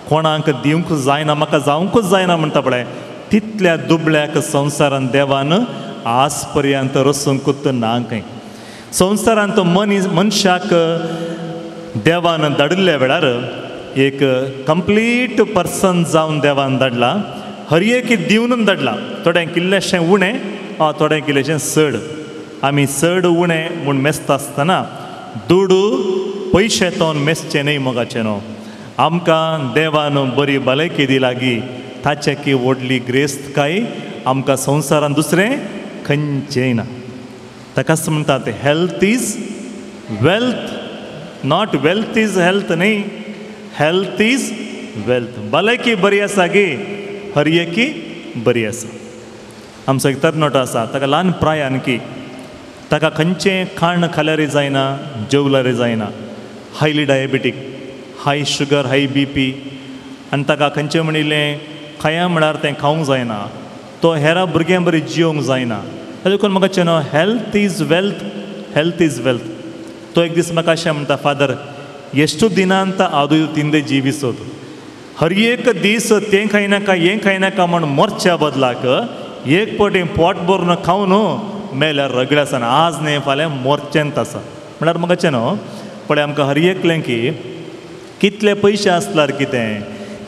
कोणाक दिवंक जायना म्हाका जावंकूच जायना म्हणटा पळय तितल्या दुबळ्याक संवसारांत देवान आज पर्यंत रसूंकूच ना खंय. संवसारांत मनशाक देवान धाडिल्ल्या वेळार एक कंप्लीट पर्सन जावन देवान धाडला. हर एक दिवन धाडला. थोड्यांक इल्लेशें उणें थोड्यांक इल्लेशें चड. आमी चड उणें म्हूण मेजता आसतना दुडू पयशे तोन मेजचें न्हय मोगाचें न्हू. आमकां देवान बरी भलायकी दी लागी ताचे की व्हडली ग्रेस्त काय आमकां संवसारांत दुसरें खंयचेंय ना. ताकाच म्हणटात health is wealth. Not wealth is health न्ही हेल्थ इज वेल्थ. भलायकी बरी आसा गे हर एकी बरी आसा. आमचो एक तरणाटो आसा ताका ल्हान प्रायान की ताका खंयचें खाण खाल्यारय जायना जेवल्यारय जायना. हायली डायबेटीक हाय शुगर हाय BP आनी ताका खंयचें म्हणिल्लें खाया म्हळ्यार तें खावंक जायना. तो हेरां भुरग्यां बरी जियोंक जायना. ताजे देखून म्हाका चिनो health is wealth health is wealth. तो एक दीस म्हाका अशें म्हणटा फादर ಎಷ್ಟು ದಿನ ಅಂತ ಅದು ತಿಂದೆ ಜೀವಿಸೋದು हर एक दीस तें खायनाका हें खायनाका म्हण मोरच्या बदलाक एक पटी पोट भरून खावन मेल्यार रगडे आसा आज न्ही फाल्यां मोरचेंत आसा. म्हळ्यार म्हाका न्हू पळय आमकां हर एकलें की कितले पयशे आसल्यार कितें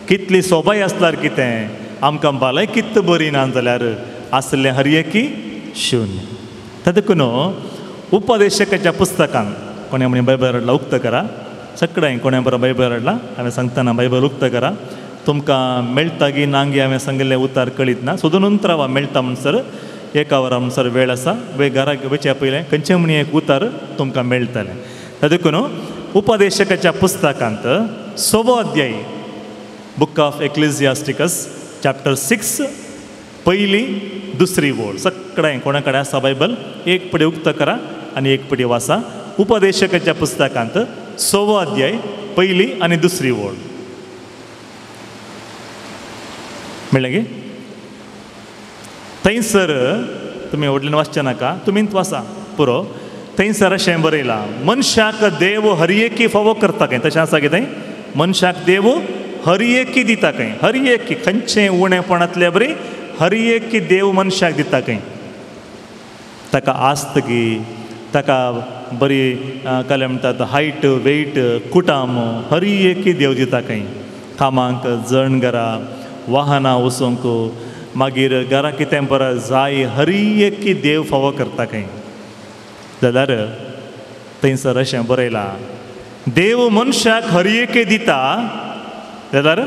कितली सोबाय आसल्यार कितें आमकां भलायकीच बरी ना जाल्यार आसलें हर एकी शुन्य. तातूंत उपदेशकाच्या पुस्तकान कोणें म्हणे बायबल हाडला उक्त करा सगळें कोणें बरो बायबल हाडला हांवें सांगतना बायबल उक्त करा तुमकां मेळटा की नांगी हांवें सांगिल्लें उतार कळीत ना सोदून रावा मेळटा म्हणसर एका वरा म्हणसर वेळ आसा घराक वयच्या पयलें खंयचें म्हणी एक उतार तुमकां मेळटलें. तातूंत उपदेशकाच्या पुस्तकांत 6वो अध्याय बुक ऑफ एक्लेसियास्टिकस चॅप्टर 6 पहिली दुसरी ओळ सगळें कोणा कडेन आसा बायबल एक पडी उक्त करा आनी एक पडी वाचा. उपदेशकाच्या पुस्तकांत 6वो अध्याय पहिली आनी दुसरी ओळ मेळ्ळें गे. थंयसर तुमी व्हडल्यान वाचचे नाका तुमीच वाचा पुरो. थंयसर अशें बरयलां मनशाक देव हर एकी फावो करता खंय तशें आसा कितें मनशाक देव हर एकी दिता खंय हर एकी खंयचें उणेपणांतले बरी हर एकी देव मनशाक दिता खंय. ताका आसतगी ताका बरी काय म्हणटात हायट वेट कुटाम हर एकी देव दिता खंय. कामांक जण घरा वाहनां वचोंक मागीर घरा कितें बरें जाय हर एकी देव फावो करता खंय. जाल्यार थंयसर अशें बरयलां देव मनशाक हर एकी दिता जाल्यार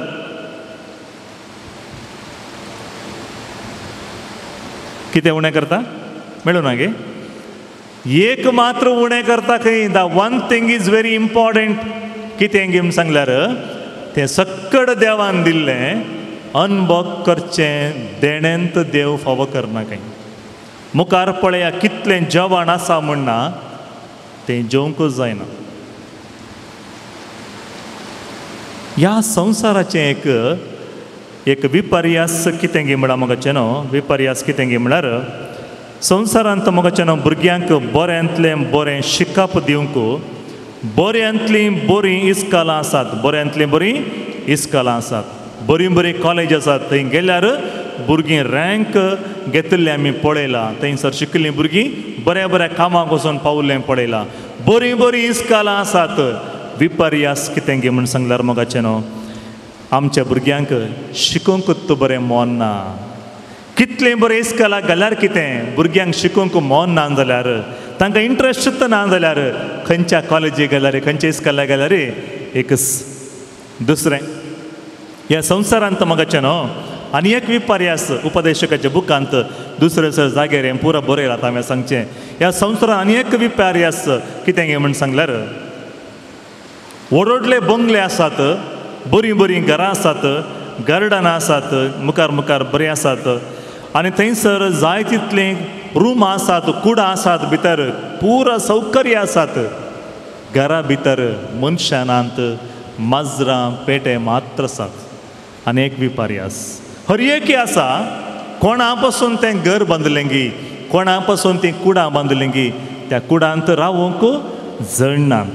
कितें उणें करता मेळूं ना गे. एक मात्र उणें करता खंय the one thing is very important कितें गे म्हूण सांगल्यार तें सक्कड देवान दिल्लें अनभोग करचें देणेंत देव फावो करना खंय. मुखार पळया कितलें जेवण आसा म्हणना तें जेवंकूच जायना. ह्या संवसाराचें एक विपर्यास कितें गे म्हळ्यार म्हाका न्हू विपर्यास कितें गे म्हळ्यार संवसारांत म्हाका न्हू भुरग्यांक बऱ्यांतलें बरें शिकप दिवंक बऱ्यांतलीं बरीं इस्कॉलां आसात बऱ्यांतलीं बरीं इस्कॉलां आसात बरीं बरीं कॉलेज आसात. थंय गेल्यार भुरगीं रँक घेतिल्लें आमी पळयलां. थंयसर शिकिल्लीं भुरगीं बऱ्या बऱ्या कामाक वचून पावल्लें पळयलां. बरीं बरीं इस्कॉलां आसात. विपर्यास कितें गे म्हूण सांगल्यार मोगाचें न्हू आमच्या भुरग्यांक शिकोवंकूच बरें मोन ना. कितलें बरें इस्कॉलाक घाल्यार कितें भुरग्यांक शिकोवंक मोन ना जाल्यार तांकां इंट्रस्ट ना जाल्यार खंयच्या कॉलेजीक गेल्यार खंयच्या इस्कॉलाक गेल्यार एक दुसरें ह्या संवसारांत मगाचे न्हू आनी एक विपर्यास उपदेशकाच्या बुकांत दुसरे जाग्यार हें पुरो बरयलां हांवें सांगचें ह्या संवसारांत आनी एक विपर्यास कितें गे म्हण सांगल्यार व्हडले बंगले आसात बरीं बरीं घरां आसात गार्डनां आसात मुखार मुखार बरें आसात आनी थंयसर जाय तितलें रूम आसात कुडां आसात भितर पुरो सौकर्य आसात घरा भितर मनशां नात माजरां पेटे मात्र आसात आनी एक विपर्यास हर एक आसा कोणा पासून तें घर बांदलें गी कोणा पासून तीं कुडां बांदलीं गी त्या कुडांत रावूंक जळनात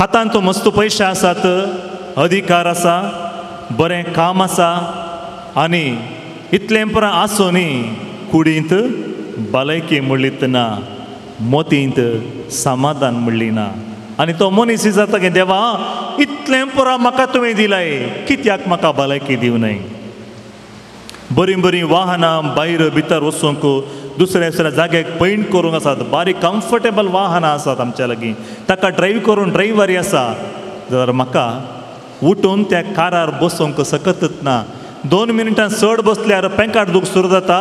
हातांत मस्त पयशे आसात अधिकार आसा बरें काम आसा आनी इतलें पुरो आसुनी कुडींत भलायकी म्हणलीत ना मोतींत समाधान म्हणली ना आनी तो मनीस जाता की देवा इतलें पुरो म्हाका तुवें दिलाय कित्याक म्हाका भलायकी दिवनय बरीं बरीं वाहनां भायर भितर वचूंक दुसऱ्या दुसऱ्या जाग्याक पैंट करूंक आसात बारीक कम्फर्टेबल वाहनां आसात आमच्या लागीं ताका ड्रायव्ह करून ड्रायव्हर आसा जाल्यार म्हाका उठून त्या कारार बसूंक सकतच ना 2 मिनटां चड बसल्यार पेंकाट दूख सुरू जाता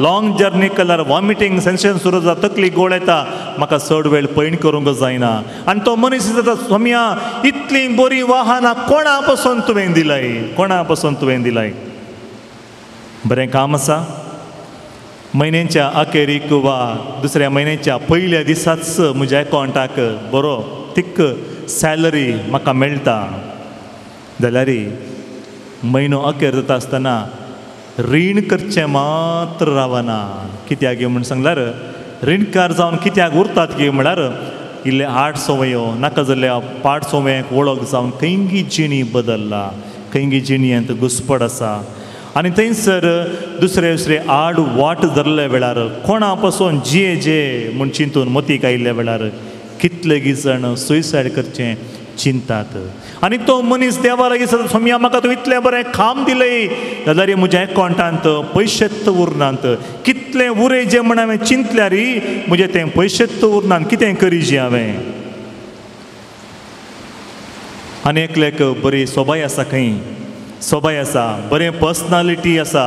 लॉंग जर्नी केल्यार वॉमिटींग सेन्सेशन सुरू जाता तकली गोळ येता म्हाका चड वेळ पैंट करूंक जायना आनी तो मनीस जाता सोम्या इतलीं बरीं वाहनां कोणा पासून तुवें दिलाय कोणा पासून तुवें दिलाय बरें काम आसा म्हयन्याच्या अखेरीक वा दुसऱ्या म्हयन्याच्या पयल्या दिसाच म्हज्या अकावंटाक बरो थिक्क सॅलरी म्हाका मेळटा जाल्यार म्हयनो अखेर जाता आसतना रीण करचें मात्र रावना कित्याक म्हूण सांगल्यार रीणकार जावन कित्याक उरतात की म्हळ्यार इल्ले आठ संवयो नाका जाल्ल्या पाड संवयांक वळख जावन खंयची जिणी बदलला खंयची जिणयेंत घुसपड आसा आनी थंयसर दुसरे दुसरे आड वाट धरले वेळार कोणा पासून जे म्हूण चिंतून मतीक आयिल्ल्या वेळार कितले जाण सुयसायड करचें चिंतात आनी तो मनीस देवा लागीं सोम्या म्हाका तूं इतलें बरें काम दिलें जाल्यार म्हज्या अकावंटांत पयशेच उरनात कितलें उरय जें म्हण हांवें चिंतल्यार म्हजें तें पयशेच उरनात कितें करी जें हांवें आनी एकल्याक बरी सोबाय आसा खंय सोबाय आसा बरें पर्सनालिटी आसा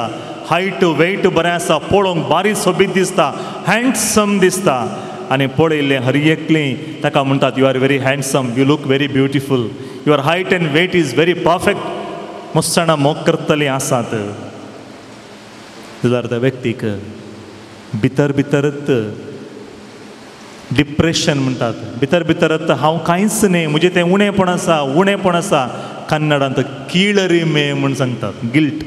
हायट वेट बरें आसा पळोवंक बारीक सोबीत दिसता हँडसम दिसता आनी पळयलें हर एकलें ताका म्हणटात you are very handsome you look very beautiful your height and weight is very perfect मस्त जाणां मोग करतलीं आसात जाल्यार त्या व्यक्तीक भितर भितरच डिप्रेशन म्हणटात भितर भितरच हांव कांयच न्ही म्हजें तें उणेंपण आसा कन्नडांत कीळरिमे म्हूण सांगतात गिल्ट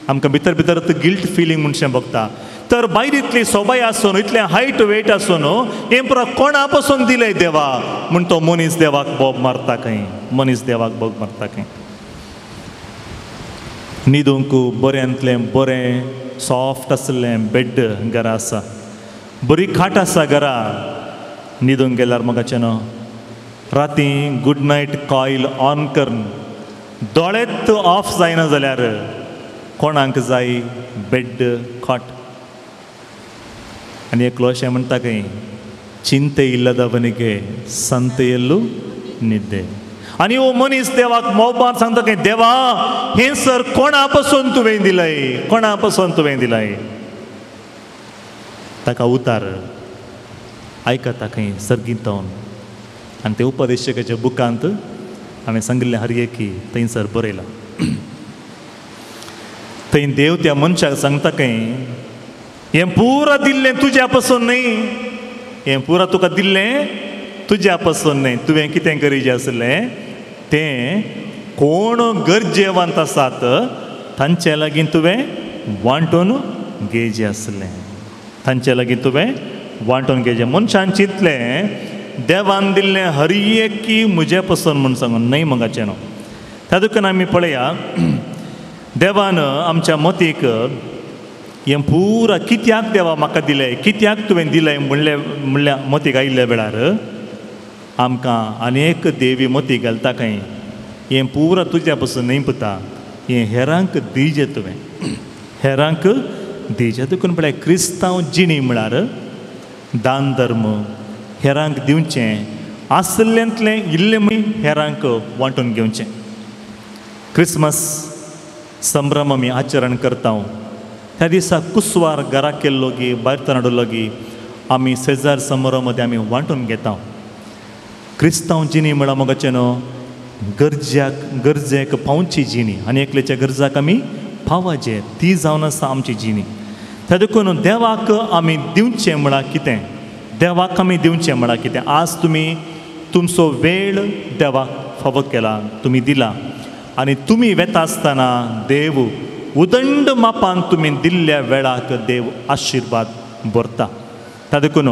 आमकां भितर भितरच गिल्ट फिलींग म्हणशें भोगता तर भायर इतली सोबाय आसून इतलें हायट वेट आसून हें पुरो कोणा पासून दिलें देवा म्हूण तो मनीस देवाक बोब मारता खंय मनीस देवाक बोब मारता खंय न्हिदूंक बऱ्यांतलें बरें सॉफ्ट आसलें बेड घरा आसा बरी खाट आसा घरा न्हिदूंक गेल्यार मोगाचें न्हू राती गूड नायट कॉयल ऑन करून दोळेच ऑफ जायना जाल्यार कोणाक जाय बेड खाट आनी एकलो अशें म्हणटा खंय चिंते इಲ್ಲದವನಿಗೆ ಸಂತೆಯಲ್ಲೂ ನಿದ್ದೆ आनी हो मनीस देवाक मोबार सांगता खंय देवा हें सर कोणा पासून तुवें दिलय ताका उतार आयकता खंय सर्गीतावन आनी ते उपदेशकाच्या बुकांत हांवें सांगिल्लें हर एकी थंयसर बरयलां थंय देव त्या मनशाक सांगता खंय हें पुरो दिल्लें तुज्या पासून न्ही हें पुरो तुका दिल्लें तुज्या पासून न्ही तुवें कितें करीचें आसलें तें कोण गरजेवंत आसात तांचे लागीं तुवें वांटून घेवचें आसलें तांचे लागीं तुवें वांटून घेवचें मनशान चिंतलें देवान दिल्लें हर एकी म्हजे पासून म्हूण सांगून न्ही मोगाचें न्हू तातूंत आमी पळया देवान आमच्या मतीक हें पुरो कित्याक देवा म्हाका दिलें कित्याक तुवें दिलें म्हणल्या मतीक आयिल्ल्या वेळार आमकां आनीक देवी मती घालता खंय हें पुरो तुज्या पासून न्ही पुता हें हेरांक दिजें तुवें हेरांक दिवचे देखून पळय क्रिस्तांव जिणी म्हळ्यार दान धर्म हेरांक दिवचें आसल्ल्यांतलें इल्लें हेरांक वांटून घेवचें. क्रिसमस संभ्रम आमी आचरण करता. त्या दिसा कुसवार घरा केल्लो गी भायर हाडलो गी आमी शेजार समोरा मदें आमी वांटून घेता. क्रिस्तांव जिणी म्हळ्यार मोगाचें न्हू गरजेक पावची जिणी आनी एकल्याच्या गरजाक आमी पावचे ती जावन आसा आमची जिणी. त्या देखून देवाक आमी दिवचें म्हळ्यार कितें देवाक आमी दिवचें म्हळ्यार कितें. आज तुमी तुमचो वेळ देवाक फावो केला तुमी दिला आनी तुमी वेता आसतना देव उदंड मापान तुमी दिल्ल्या वेळाक देव आशिर्वाद भरता. त्या देखून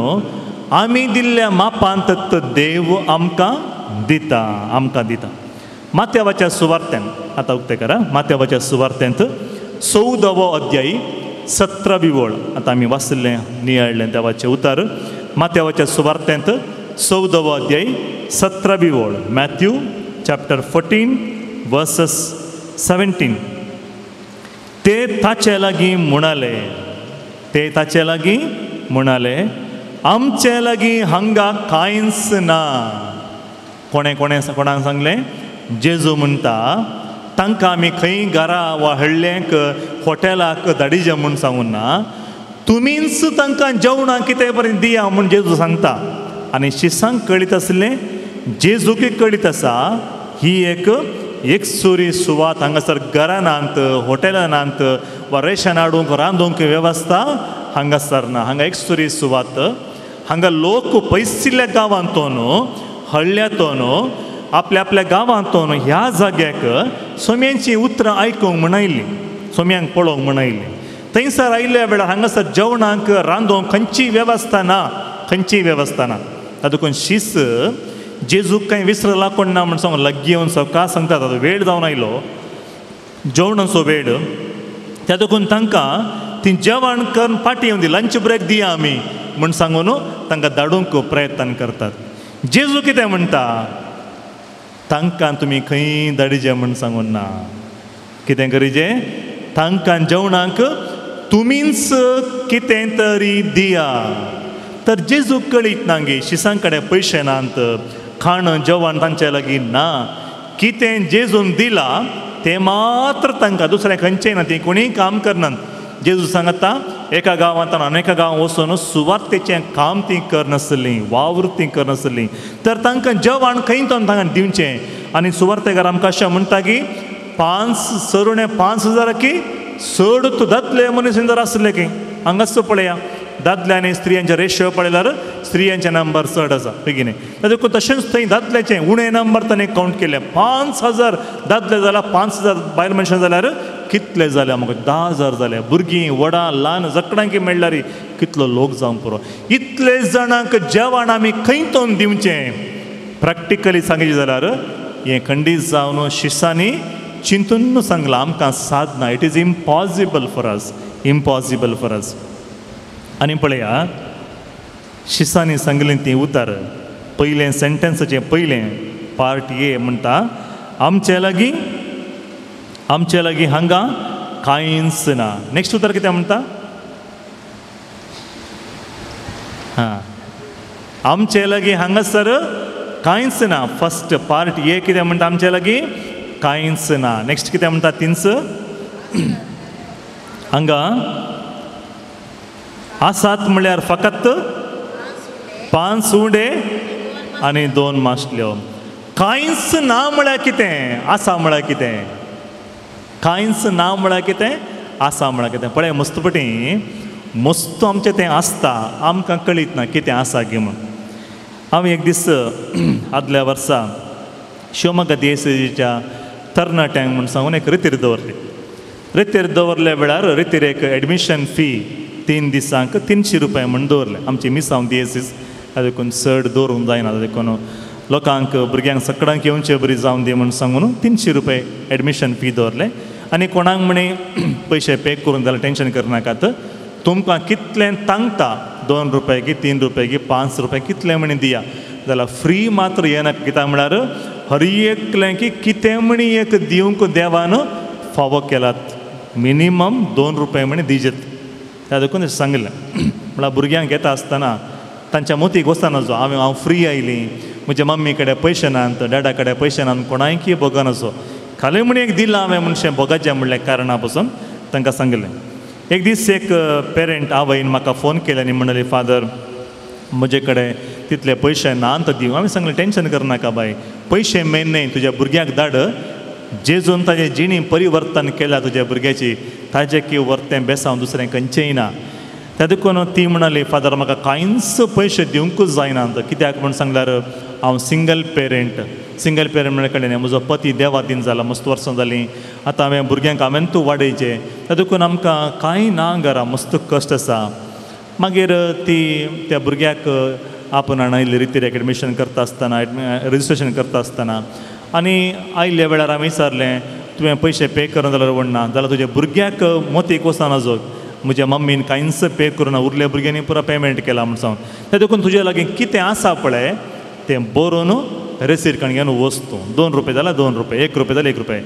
आमी दिल्ल्या मापांत देव आमकां दिता. माथेवाच्या सुवार्थेंत आतां उक्तें करा. माथेवाच्या सुवार्थेंत 14वो अध्याय 17वी ओळ आतां आमी वाचलें नियाळ्ळें देवाचें उतर. माथेवाच्या सुवार्थेंत 14वो अध्याय 17वी ओळ. Matthew chapter 14 versus 17. ते ताचे लागीं म्हणाले आमचे लागीं हांगा कांयच ना. कोणाक सांगलें जेजू म्हणटा तांकां आमी खंय घरा वा हळ्ळेंक हॉटेलाक धाडिचें म्हूण सांगून ना तुमीच तांकां जेवणाक कितें बरें दिया म्हूण जेजू सांगता. आनी शिसांक कळीत आसलें जेजूक कळीत आसा ही एक सुरी सुवात हांगासर घरांत हॉटेलांत वा रेशन हाडूंक रांदूंक वेवस्था हांगासर ना. हांगा एक सुरी सुवात. हांगा लोक पयसिल्ल्या गांवांतून हळ्ळ्यांतून आपल्या गांवांतून ह्या जाग्याक सोम्यांची उतरां आयकूंक म्हण आयिल्लीं सोम्यांक पळोवंक म्हण आयिल्लीं. थंयसर आयिल्ल्या वेळार हांगासर जेवणाक रांदूंक खंयची वेवस्था ना. तातूंत शीस जेजूक कांय विसरला कोण ना म्हण सांगून लागीं येवन सकाळ सांगतात वेळ जावन आयलो जेवणाचो वेळ. त्या देखून तांकां ती जेवण करून पाटी येवन दी लंच ब्रेक दिया आमी म्हण सांगून तांकां धाडूंक प्रयत्न करतात. जेजू कितें म्हणटा तांकां तुमी खंय धाडिचें म्हण सांगून ना. कितें करीचें तांकां जेवणाक तुमीच कितें तरी दिया. तर जेजू कळीत ना गे शिसां कडेन पयशे नात खाण जेवण तांचे लागीं ना. कितें जेजून दिलां तें मात्र तांकां दुसरें खंयचें ना. ती कोणीय काम करनात. जेजू सांगता एका गांवांतल्यान आनेका गांवां वचून सुवातेचें काम ती करनासलीं वावर ती करनासलीं. तर तांकां जेवण खंयतून तांकां दिवचें. आनी सुवार्थेकार आमकां अशें म्हणटा की 5,000 की चड तूं दादले मनीस जर आसले की हांगाच पळया दादले आनी स्त्रियांचे रेशो पळयल्यार स्त्रियांचे नंबर चड आसा बेगिने. देखून तशेंच थंय दादल्याचें उणें नंबर ताणें कावंट केले. 5,000 दादले जाल्यार 5,000 बायल मनशां जाल्यार कितले जाले म्हाका 10,000 जाले. भुरगीं व्हडां ल्हान जकडांकी मेळ्ळ्यार कितलो लोक जावंक पुरो. इतले जाणांक जेवण आमी खंयतून दिवचें. प्रॅक्टिकली सांगचें जाल्यार हें खंडीत जावन शिसांनी चिंतून सांगलां आमकां साधना. It is impossible for us. आनी पळया शिसांनी सांगलें ती उतर पयलें सेंटेन्साचें पयलें पार्ट ए म्हणटा आमचे लागीं हांगा कांयच ना. नेक्स्ट उतर कितें म्हणटा आमचे लागीं हांगासर कांयच ना. फर्स्ट पार्ट ए कितें म्हणटा आमचे लागीं कांयच ना. नेक्स्ट कितें म्हणटा तिन्स हांगा आसात म्हळ्यार फकत 5 उंडे आनी 2 माशल्यो. कांयच ना म्हळ्यार कितें आसा म्हळ्यार कितें. कांयच ना म्हळ्यार कितें आसा म्हळ्यार कितें. पळय मस्तपटी मस्त आमचें तें आसता आमकां कळीत ना कितें आसा गे म्हूण. हांव एक दीस आदल्या वर्सा शिवमोगा DSCच्या तरणाट्यांक म्हूण सांगून एक रितीर दवरली. रितीर दवरल्या वेळार रितीरेक एडमिशन फी 3 दिसांक 300 रुपया म्हूण दवरलें. आमची मिस हांव DSCs देखून चड दवरूंक जायना. देखून लोकांक भुरग्यांक सकाळांक येवचें बरी जावन दी म्हूण सांगून 300 रुपया एडमिशन फी दवरलें. आनी कोणाक म्हणे पयशे पे करून जाल्यार टेंशन करनाकात. तुमकां कितलें तांगता 2 रुपया की 3 रुपया की 5 रुपया कितलें म्हणे दिया जाल्यार फ्री मात्र येना. कित्याक म्हळ्यार हर एकलें की कितें म्हणी एक दिवंक देवान फावो केलात. मिनिमम 2 रुपये म्हणे दिजेत त्या देखून सांगलें म्हळ्यार भुरग्यांक घेता आसतना तांच्या मोतीक वचना जो हांव फ्री आयली म्हज्या मम्मी कडेन पयशे नात डॅडा कडेन पयशे नात कोणायकी बगनासो खाली म्हण एक दिला हांवें म्हणशें बोगाचें म्हणलें कारणा पासून तांकां सांगलें एक दीस एक पेरंट आवयन म्हाका फोन केले आनी म्हणलें फादर म्हजे कडेन तितले पयशे नात दिवं हांवें सांगलें टेंशन करनाका बाय पयशे मेन न्हय तुज्या भुरग्याक धाड जेजून ताजें जिणी परिवर्तन केल्या तुज्या भुरग्याची ताजें की व्हरतें बेसांव दुसरें खंयचेंय ना त्या देखून ती म्हणली फादर म्हाका कांयच पयशे दिवंकूच जायना कित्याक म्हण सांगल्यार हांव सिंगल पेरंट म्हळ्या कडेन म्हजो पती देवा दिन जाला मस्त वर्सां जालीं आतां हांवें भुरग्यांक हांवें तूं वाडयचें त्या देखून आमकां कांय ना घरा मस्त कश्ट आसा मागीर ती त्या भुरग्याक आपूण हाडयल्ले रितीर एडमिशन करता आसतना रजिस्ट्रेशन करता आसतना आनी आयिल्ल्या वेळार हांवें विचारलें तुवें पयशे पे करून जाल्यार व्हडना जाल्यार तुज्या भुरग्याक मोतीक वचना जो म्हज्या मम्मीन कांयच पे करुना उरल्या भुरग्यांनी पुरो पेमेंट केला म्हण सांग त्या देखून तुजे लागीं कितें आसा पळय तें बरोवन रेसीट कणग्यान वस्तू 2 रुपये जाल्यार 2 रुपये 1 रुपये जाल्यार 1 रुपये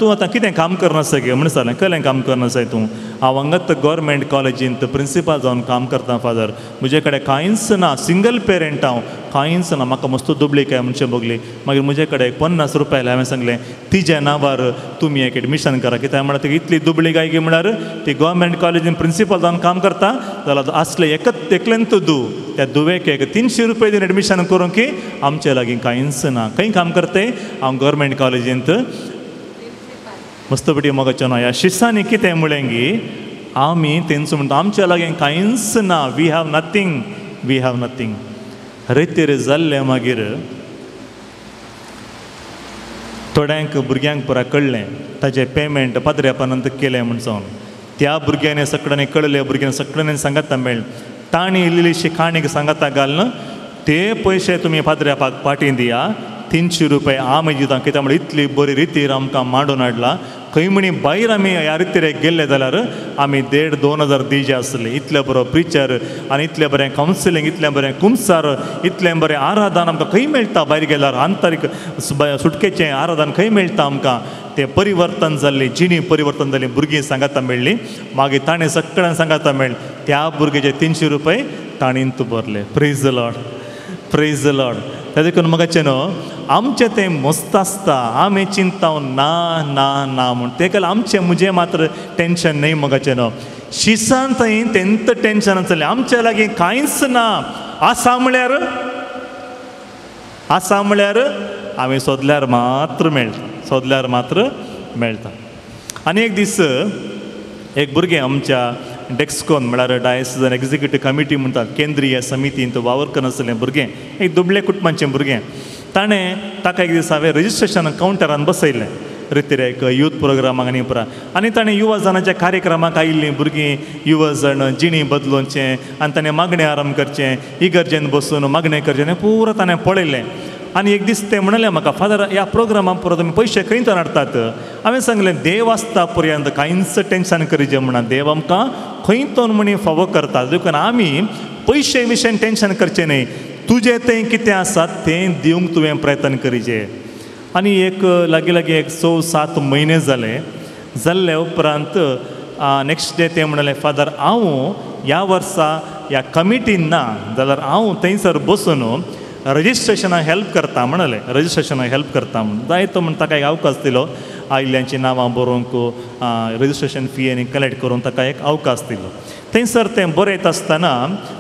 तूं आतां कितें काम करनासा गे म्हण सांगलें कसलें काम करनासाय तूं हांव हांगात गव्हर्मेंट कॉलेजींत प्रिंसिपल जावन काम करता फादर म्हजे कडेन कांयच ना सिंगल पेरंट हांव कांयच ना म्हाका मस्त दुबळी काय म्हणचें बगली मागीर म्हजे कडेन 50 रुपया हांवें सांगलें तिज्या नांवार तुमी एक एडमिशन करा कित्याक म्हळ्यार ती इतली दुबळी गाय गे म्हळ्यार ती गव्हर्मेंट कॉलेजीन प्रिंसिपल जावन काम करता जाल्यार असले एकलेंत त्या दुवेक 300 रुपये दिवन एडमिशन करूं की आमचे लागीं कांयच ना खंय काम करते हांव गव्हर्मेंट कॉलेजींत मस्तपटी मोगाचें न्हय ह्या शिसांनी कितें म्हळें गी आमी तेंचो म्हणटा आमच्या लागीं कांयच ना वी हॅव नथींग रेतीर जाल्लें मागीर थोड्यांक भुरग्यांक पुरा कळ्ळें ताजें पेमेंट पाद्र्यापणांत केलें म्हण जावन त्या भुरग्यांनी सगळ्यांनी कळले भुरग्यांनी सगळ्यांनी सांगाता मेळ ताणी इल्लीशी काणीक सांगाता घालून ते पयशे तुमी पाद्र्यापाक पाटी दिया 300 रुपये आमी दिता कित्याक म्हळ्यार इतली बरी रितीर आमकां मांडून हाडला खंय म्हणी भायर आमी ह्या रितीर गेल्ले जाल्यार आमी 1,500-2,000 दिवचे आसले इतले बरो प्रिचर आनी इतलें बरें कावन्सिलींग इतलें बरें कुंसार इतलें बरें आराधन आमकां खंय मेळटा भायर गेल्यार आंतरीक सुटकेचें आराधन खंय मेळटा आमकां तें परिवर्तन जाल्लें जिणी परिवर्तन जाल्लीं भुरगीं सांगाता मेळ्ळीं मागीर ताणें सगळ्यांक सांगाता मेळ त्या भुरग्याचे 300 रुपये ताणींत भरले प्रेज द लॉर्ड त्या देखून म्हाकाचें न्हू आमचें तें मस्त आसता आमी चिंताव ना म्हूण तेका आमचें म्हजें मात्र टेंशन न्हय म्हाकाचें न्हू शिसान थंय तेंत टेंशन चल्लें आमच्या लागीं कांयच ना आसा म्हळ्यार आमी सोदल्यार मात्र मेळटा आनी एक दीस एक भुरगें आमच्या डेक्सकॉन म्हळ्यार डायसिजन एग्जिक्युटीव कमिटी म्हणटात केंद्रीय समितींत वावर करनासलें भुरगें एक दुबळे कुटुंबाचें भुरगें ताणें ताका एक दीस हांवें रजिस्ट्रेशन कावंटरान बसयलें रितीर एक यूथ प्रोग्रामाक आनी पुरा आनी ताणें युवा जनाच्या कार्यक्रमाक आयिल्लीं भुरगीं युवा जण जिणी बदलोवचें आनी ताणें मागणें आरंभ करचें इगर्जेन बसून मागणें करचें हें पुरो ताणें पळयलें आनी एक दीस तें म्हणलें म्हाका फादर ह्या प्रोग्रामाक परत तुमी पयशे खंयच्यान हाडटात हांवें सांगलें देव आसता पर्यंत कांयच टेंशन करिचें म्हणा देव आमकां खंयतोन म्हणी फावो करता देखून आमी पयशे विशयी टेंशन करचें न्हय तुजें तें कितें आसा तें दिवंक तुवें प्रयत्न करिचें आनी एक लागीं एक 6-7 म्हयने जाल्ले उपरांत नेक्स्ट डे तें म्हणलें फादर हांव ह्या वर्सा ह्या कमिटीन ना जाल्यार हांव थंयसर बसून रजिस्ट्रेशनाक हेल्प करता म्हणलें म्हणून जायतो म्हण ताका एक अवकाश दिलो आयिल्ल्यांची नांवां बरोवंक रजिस्ट्रेशन फी आनी कलेक्ट करून ताका एक अवकाश दिलो थंयसर तें बरयता आसतना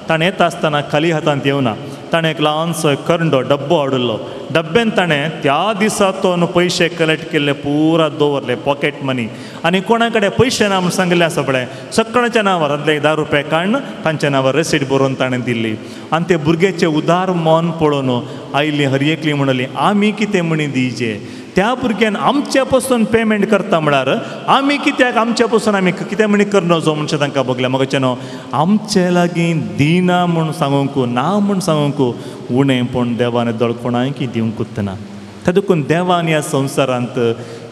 ताणें येता आसतना खाली हातांत येवना ताणें एक ल्हानसो डब्बो हाडिल्लो डब्यान ताणें त्या दिसातून पयशे कलेक्ट केल्ले पुरा दवरले पॉकेट मनी आनी कोणा कडेन पयशे ना म्हूण सांगलें आसा पळय सगळ्यांच्या नांवार 10 रुपया काडून तांच्या नांवार रेसीट बरोवन ताणें दिल्ली आनी ते भुरग्याचें उदार मन पळोवन आयिल्लीं हरयेकलीं म्हणली आमी कितें म्हणी दिवचें त्या भुरग्यान आमच्या पासून पेमेंट करता म्हळ्यार आमी कित्याक आमच्या पासून आमी कितें म्हणी करनो जो म्हणचे तांकां बगलें म्हाका न्हू आमचे लागीं दिना म्हूण सांगूंक ना म्हूण सांगूंक उणें पूण देवान दळकोणांक दिवंकूच ना त्या देखून देवान ह्या संवसारांत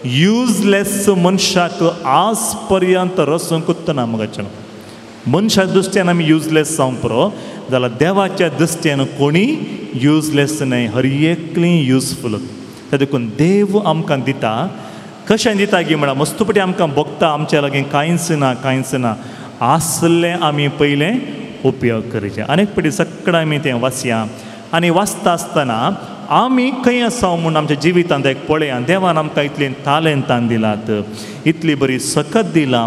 युजलेस मनशाक आज पर्यंत रसूंकूच ना म्हाका मनशा दृश्ट्यान आमी युजलेस जावंक पुरो जाल्यार देवाच्या दृश्ट्यान कोणी युजलेस न्हय हर एकलीं युजफूल त्या देखून देव आमकां दिता कशें दिता गी म्हळ्यार मस्तपटी आमकां भोगता आमच्या लागीं कांयच ना आसलें आमी पयलें उपयोग करचें. अनेक फावटी सगळें आमी तें वाचया आनी वाचता आसतना आमी खंय आसा म्हूण आमच्या जिवितांत एक पळया. देवान आमकां इतलीं तालंतां दिलात, इतली बरी सकत दिला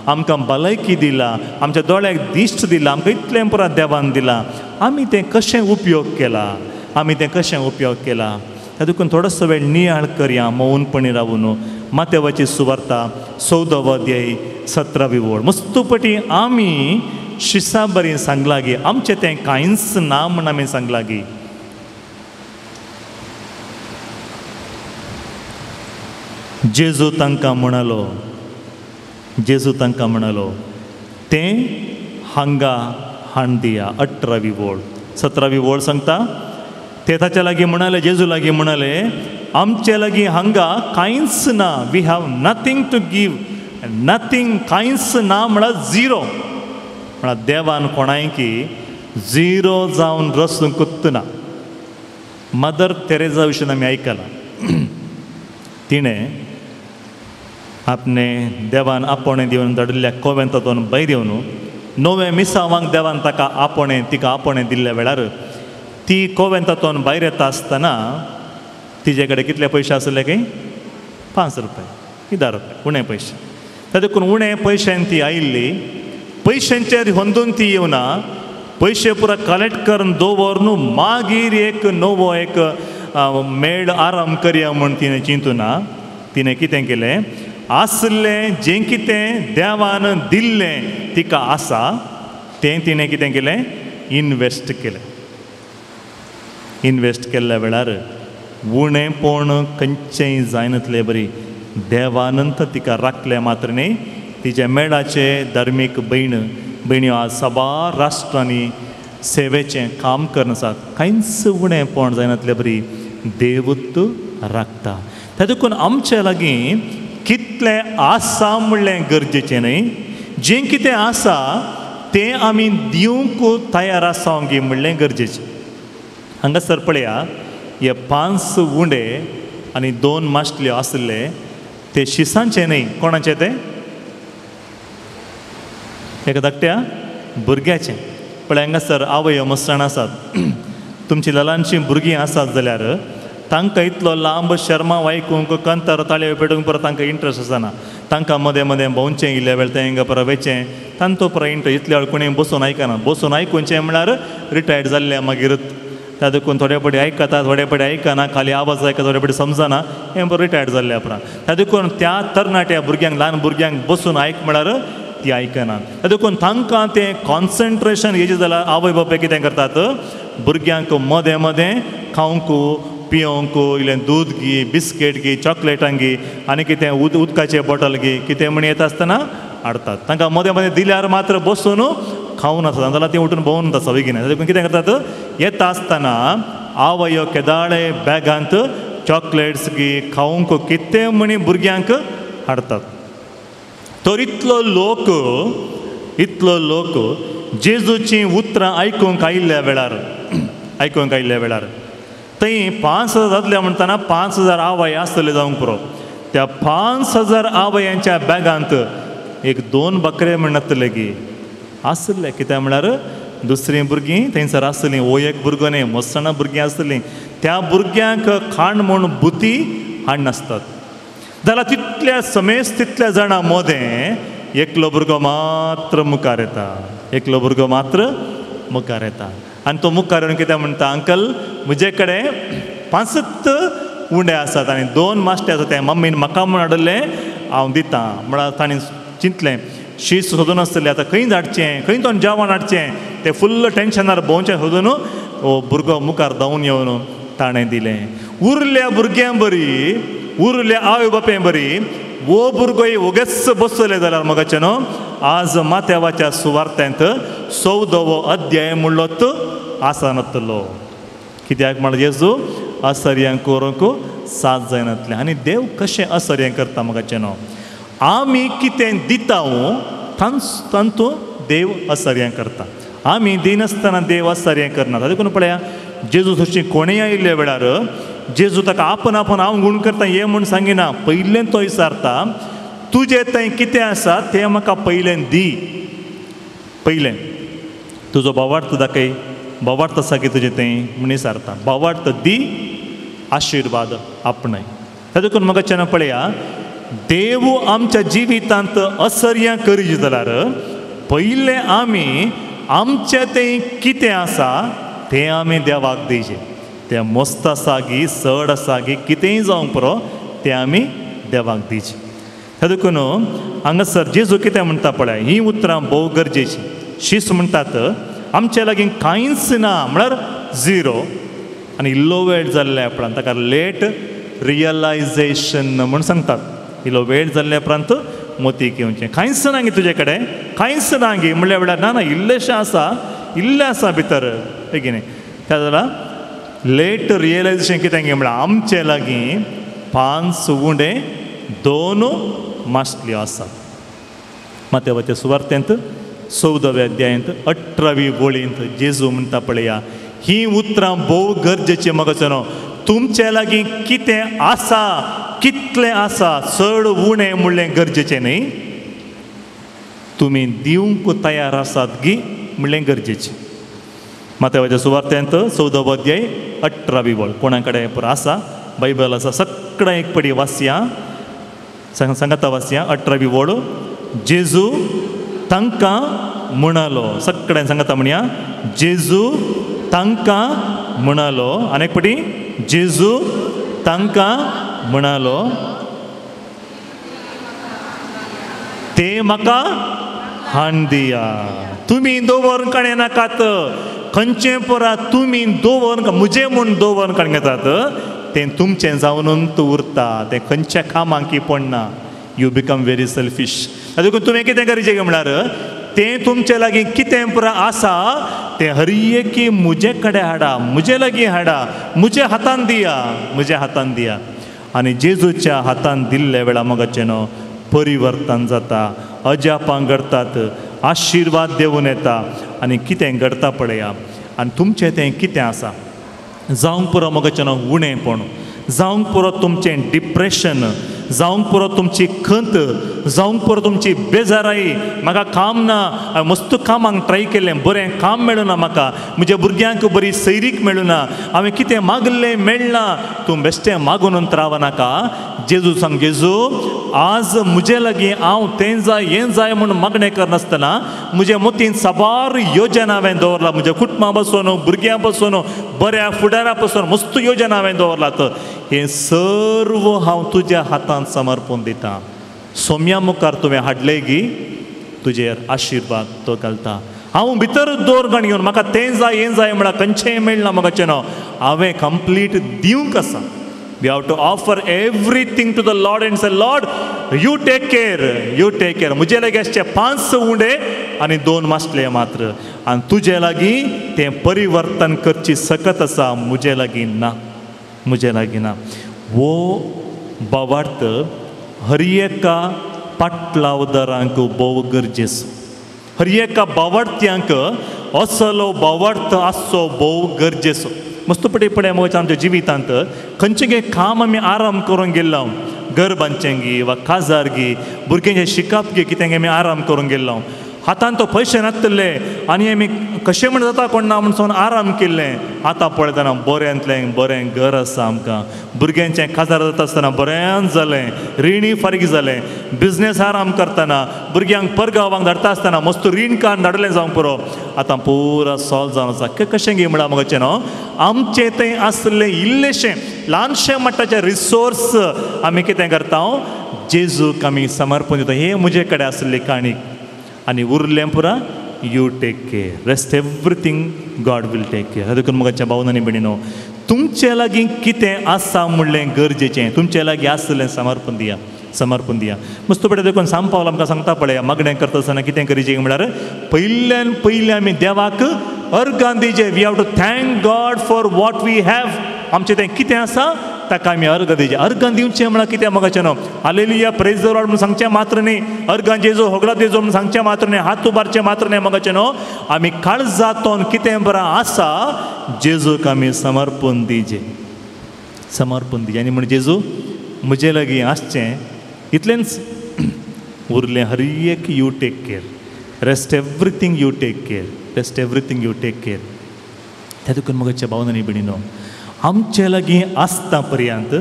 आमकां भलायकी दिला, आमच्या दोळ्याक दिश्ट दिला, आमकां इतलें पुराय देवान दिलां. आमी तें कशें उपयोग केला, तातूंत थोडोसो वेळ नियाळ करया मौनपणी रावून. मातेवाची सुवार्ता 14 अध्याय 17 ओळ. मस्तपटी आमी शिसा बरी सांगला गी आमचें तें कांयच ना म्हण आमी सांगला गी. जेजू तांकां म्हणलो तें हांगा हाण दिया. 18वी ओळ. 17वी ओळ सांगता ते ताच्या लागीं म्हणाले, जेजू लागीं म्हणाले, आमचे लागीं हांगा कांयच ना. We have nothing to give, nothing, कांयच ना म्हळ्यार झिरो. म्हळ्यार देवान कोणायकी झिरो जावन रसूंकूच ना. मदर तेरेजा विशीं आमी आयकलां. तिणें आपणे देवान आपोणें दिवन धाडिल्ल्या कोवें तातूंत भायर येवन 9 मिसावांक देवान तिका आपोणें दिल्ल्या वेळार ती कोवें तातूंत भायर येता आसतना तिजे कडेन कितले पयशे आसले काय? 5 रुपया, 10 रुपया, उणे पयशे. तातूंत उणे पयशांनी ती आयिल्ली. पयशांचेर होंदून ती येवना, पयशे पुरो कलेक्ट करून दवरून मागीर एक नवो एक मेळ आराम करया म्हूण तिणें चिंतूना. तिणें कितें केलें, आसलें जें कितें देवान दिल्लें तिका आसा तें तिणें कितें केलें, इनवेस्ट केलें. इनवेस्ट केल्ल्या वेळार उणेंपण खंयचेंय जायनातलें बरी. देवानंत तिका राखलें मात्र न्ही. तिच्या मेळाचे धार्मीक भयण्यो आज साबार राष्ट्रांनी सेवेचें काम करन आसात. कांयच उणेंपण जायनातलें बरी. देवूच राखता. तातूंत आमच्या लागीं कितलें आसा म्हणलें गरजेचें न्ही. जें कितें आसा तें आमी दिवंक तयार आसांक म्हणलें गरजेचें. हांगासर पळया, हे 5 उंडे आनी 2 माशल्यो आसले ते शिसांचे न्ही. कोणाचे ते? एका धाकट्या भुरग्याचें. पळय हांगासर आवय मसण आसात. तुमची ल्हानशीं भुरगीं आसात जाल्यार तांकां इतलो लांब शर्मा आयकूंक, कंतर ताळयो पेटोवंक परत तांकां इंट्रस्ट आसना. तांकां मदें मदें भोंवचें, इल्ले वेळ तेंकां परत वेचें, तांचो परत इंट्रस्ट. इतले वेळ कोणें बसून आयकना. बसून आयकूचें म्हळ्यार रिटायर्ड जाल्ले मागीर. तातूंत थोडे फावटी आयकता, थोडे फावटी आयकना, खाली आवाज आयकता, थोडे फावटी समजना, हें बरें रिटायर्ड जाल्ले उपरांत. तातूंत त्या तरणाट्या भुरग्यांक, ल्हान भुरग्यांक बसून आयक म्हळ्यार ती आयकना. तातूंत तांकां तें कॉन्सन्ट्रेशन हेजें जाल्यार आवय बापाय कितें करतात, भुरग्यांक मदें मदें खावंक, पियोंक, इल्लें दूद घे, बिस्केट घे, चॉकलेटां घे, आनी कितें उदकाचें बॉटल घे, कितें म्हण येता आसतना हाडटात. तांकां मदें मदें दिल्यार मात्र बसून खावून आसता, जाल्यार ती उठून भोंवून वता बेगीन. तातूंत कितें करतात, येता आसतना आवयो केदाळे बॅगांत चॉकलेट्स घे, खावंक कितें म्हणी भुरग्यांक हाडटात. तर इतलो लोक जेजूची उतरां आयकूंक आयिल्ल्या वेळार थंय 5,000 जातले म्हणटाना 5,000 आवय आसतले जावंक पुरो. त्या 5,000 आवयांच्या बॅगांत एक 2 बकरे म्हणतले गे आसले. कित्याक म्हळ्यार दुसरीं भुरगीं थंयसर आसलीं. हो एक भुरगो न्ही, मसणां भुरगीं आसलीं. त्या भुरग्यांक खाण म्हूण बुती हाड नासतात. जाल्यार तितल्या जाणां मदें एकलो भुरगो मात्र मुखार येता. आनी तो मुखार येवन कितें म्हणटा, अंकल म्हजे कडेन 5 उंडे आसात आनी 2 माश्टे आसात, ते मम्मीन म्हाका म्हूण हाडले, हांव दितां. म्हळ्यार ताणें चिंतलें, शीस सोदून आसतलें, आतां खंय धाडचें, खंय तो जेवण हाडचें, तें फुल्ल टेंशनार भोंवचें सोदून हो भुरगो मुखार धांवून येवन ताणें दिलें. उरल्या भुरग्यां बरी, उरल्या आवय बापाय बरी, वो भुरगोय वोगेच बसले जाल्यार मोगाचें न्हू. आज मातेवाच्या सुवार्तेंत 14वो अध्याय म्हणलोत आसनातलो. कित्याक म्हळ्यार जेजू असर्यांक करूंक साथ जायनातलें. आनी देव कशें असर्यां करता मोगाचें न्हू. आमी कितें दिता तांतू देव असर्यां करता. आमी दिनासतना देव असर्यां करना. ताका लागून पळया, जेजू थंयची कोणेंय आयिल्ल्या वेळार जेजू ताका आपण हांव गूण करता हे म्हूण सांगिना. पयलें तो विचारता तुजें थंय कितें आसा तें म्हाका पयलें दी. पयलें तुजो भावार्थ दाखय, भावार्थ आसा की तुजें तें म्हूण विचारता. भावार्थ दी, आशिर्वाद आपणय. ताजे करून म्हाका चेना पळया, देव आमच्या जिवितांत असर्यां करीत जाल्यार पयलें आमी आमचें तें कितें आसा तें आमी देवाक दिवचें. तें मस्त आसा गी, चड आसा गी, कितेंय जावंक पुरो तें आमी देवाक दिवचें. ताजे करून हांगासर जेजू कितें म्हणटा पळय, हीं उतरां भोव गरजेचीं. शिस्त म्हणटात आमचे लागीं कांयच ना म्हळ्यार झिरो. आनी इल्लो वेळ जाल्ल्या उपरांत ताका लेट रियलायजेशन म्हूण सांगतात. इल्लो वेळ जाल्ल्या उपरांत मोतीक येवचें. कांयच ना गे तुजे कडेन, कांयच ना गे म्हणल्या वेळार ना इल्लेशें आसा, इल्लें आसा भितर बेगीन. त्या जाल्यार लेट रियलायजेशन कितें गे म्हळ्यार आमचे लागीं 5 उंडे 2 माशल्यो आसात. मातेवाच्या सुवार्थेंत 14व्या अध्यायांत 18वी वळींत जेजू म्हणटा पळया, हीं उतरां भोव गरजेचीं म्हाका न्हू. तुमचे लागीं कितें आसा, कितलें आसा, चड उणें म्हणलें गरजेचें न्ही. तुमी दिवंक तयार आसात गी म्हणलें गरजेचें. मातेवाच्या सुवार्थेंत 14वो अध्याय 18वी वळ. कोणा कडेन पुरो आसा बायबल आसा सगळें एक पडी वाचया, सांगाता वाचया. 18वी वळ. जेजू तांकां म्हणलो, सगळ्यांक सांगाता म्हणया, जेजू तांकां म्हणलो. आनी एक पटी, जेजू तांकां म्हणलो, ते म्हाका हाण दिया. तुमी दवरून काणे नाकात, खंयचें पुरा तुमी दवरून म्हजें म्हूण दवरून काण घेतात तें तुमचें जावनूच उरता. तें खंयच्या कामांकी पडना. You become very selfish. ताजे करून तुवें कितें करचें म्हळ्यार तें तुमचे लागीं कितें पुरा आसा तें हर एकी म्हजे कडेन हाडा, म्हजे लागीं हाडा, म्हज्या हातान दिया, म्हज्या हातान दिया. आनी जेजूच्या हातान दिल्ले वेळा मोगाचें न्हू परिवर्तन जाता. अजापां घडटात, आशिर्वाद देंवून येता आनी कितें घडटा पळया. आनी तुमचें तें कितें आसा, जावंक पुरो मोगाचें न्हू उणेंपण, जावंक पुरो तुमचें डिप्रेशन, जावंक पुरो तुमची खंत, जावंक पुरो तुमची बेजाराई. म्हाका काम ना, मस्त कामांक ट्राय केलें, बरें काम मेळुना म्हाका, म्हज्या भुरग्यांक बरी सैरीक मेळुना, हांवें कितें मागलें मेळना. तूं बेश्टें मागून राव नाका. जेजू सांग, जेजू आज म्हजे लागीं हांव तें जाय हें जाय म्हूण मागणें करनासतना म्हज्या मतीन साबार योजना हांवें दवरला. म्हज्या कुटुंबा पासून, भुरग्यां पासून, बऱ्या फुडारा पासून मस्त योजना हांवें दवरलात. हें सर्व हांव तुज्या हातांत समर्पण दितां. सोम्या मुखार तुवें हाडलें गी, तुजेर आशिर्वाद तो घालता. हांव भितर दवर घेवन म्हाका तें जाय हें जाय म्हळ्यार खंयचेंय मेळना म्हाकाचें न्हू. हांवें कंप्लीट दिवंक आसा. We have to offer everything to the Lord and say, Lord, you take care, you take care. मुझे लागीं अशें 5 उंडे आनी 2 माशले मात्र. आनी तुजे लागीं तें परिवर्तन करची सकत आसा, मुझे लागीं ना, मुझे लागीं ना. वो भावार्थ हर एका पाटलावदारांक भोव गरजेचो. हर एका भावार्थ्यांक असलो भावार्थ आसचो भोव गरजेचो. मस्त पडे पडे मग आमच्या जिवितांत खंयचें गे काम आमी आराम करूंक गेल्लो, घर बांदचें गी वा काजार गी, भुरग्यांचें शिकप गे, कितें आमी आराम करूंक गेल्लो. हातान तो पयशे नासतले आनी आमी कशें म्हण जाता कोण ना म्हणून आराम केल्लें. आतां पळयतना बऱ्यांतलें बरें घर आसा आमकां. भुरग्यांचें काजार जाता आसतना बरें जालें, रिणी फारीक जालें. बिजनेस आराम करतना भुरग्यांक परगांवांक धाडटा आसतना मस्त रीण काडून धाडलें जावंक पुरो. आतां पुरा सॉल्व जावन आसा. कशें गे म्हळ्यार मुगाचें न्हू, आमचें तें आसलें इल्लेशें ल्हानशें मट्टाचें रिसोर्स आमी कितें करता, जेजूक आमी समर्पण दिता. हें म्हजे कडेन आसली काणीक. आनी उरलें पुरा you take care. Rest everything God will take care. हाका लागून म्हज्या भावन आनी भयणीनो, तुमचे लागीं कितें आसा म्हणलें गरजेचें. तुमचे लागीं आसलें समर्पण दिया, समर्पण दिया. मस्त पडे देखून सांग पावला आमकां सांगता पळया, मागणें करता आसतना कितें करचें म्हळ्यार पयल्यान पयलीं आमी देवाक अर्गां दिवचें. We have to thank God for what we have. आमचें तें कितें आसा ताका आमी अर्घ दिवचें. अर्गां दिवचें म्हळ्यार कितें मोगाचें न्हू, हालेलुया प्रेज द लॉर्ड म्हणून सांगचें मात्र न्ही, अर्गां जेजू होगला जेजू म्हणून सांगचें मात्र न्ही, हात उबारचें मात्र न्ही मोगाचें न्हू. आमी काळजांतून कितें बरें आसा जेजूक आमी समर्पण दिवचें, समर्पण दी आनी म्हण जेजू म्हजे लागीं आसचें इतलेंच उरलें हर एक you take care rest everything you take care rest everything you take care त्या देखून म्हज्या भावनांनी भयणीनो आमचे लागीं आसता पर्यंत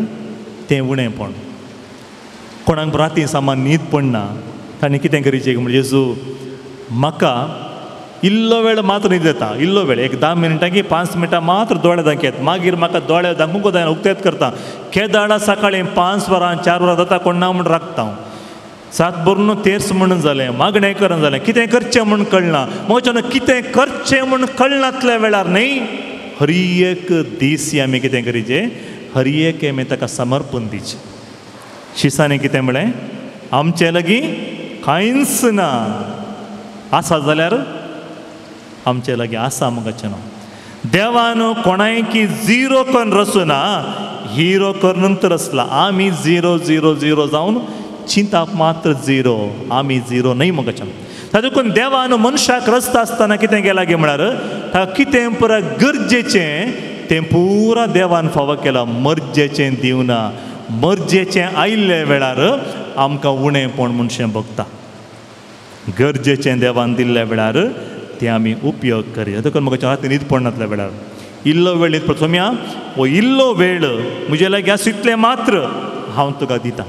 तें उणेंपण कोणाक राती सामान न्हीद पडना ताणें कितें करीचें म्हणजे जेजू म्हाका इल्लो वेळ मात्र न्हीद येता इल्लो वेळ एक 10 मिनटां की 5 मिनटां मात्र दोळे दाखयत मागीर म्हाका दोळे दाखोवंक जायना उक्तेत करता केदाळा सकाळीं 5 वरां 4 वरां जाता कोण ना म्हण राखता हांव 7 बरून तेर्स म्हणून जालें मागणें करून जालें कितें करचें म्हूण कळना म्हज्यान कितें करचें म्हूण कळनातल्या वेळार न्ही हर एक दीस आमी कितें करीचें हर एक आमी ताका समर्पण दिवचें शिसांनी कितें म्हळें आमचे लागीं कांयच ना आसा जाल्यार आमचे लागीं आसा मुगाचें ना देवान कोणाय की झिरो करून रचूना हिरो करून रचला आमी 000 जावन चिंताप मात्र 0 आमी 0 न्हय मुगाचें तातूंत देवान मनशाक रचता आसतना कितें केलां गे म्हळ्यार ताका कितें पुरा गरजेचें तें पुरा देवान फावो केलां मर्जेचें दिवना मर्जेचें आयिल्ले वेळार आमकां उणेंपण म्हणशें भोगता गरजेचें देवान दिल्ल्या वेळार तें आमी उपयोग करया देखून म्हाका राती न्हीद पडनातल्या वेळार इल्लो वेळ न्हीद पड सोम्या हो इल्लो वेळ म्हजे लागीं आसा इतलें मात्र हांव तुका दितां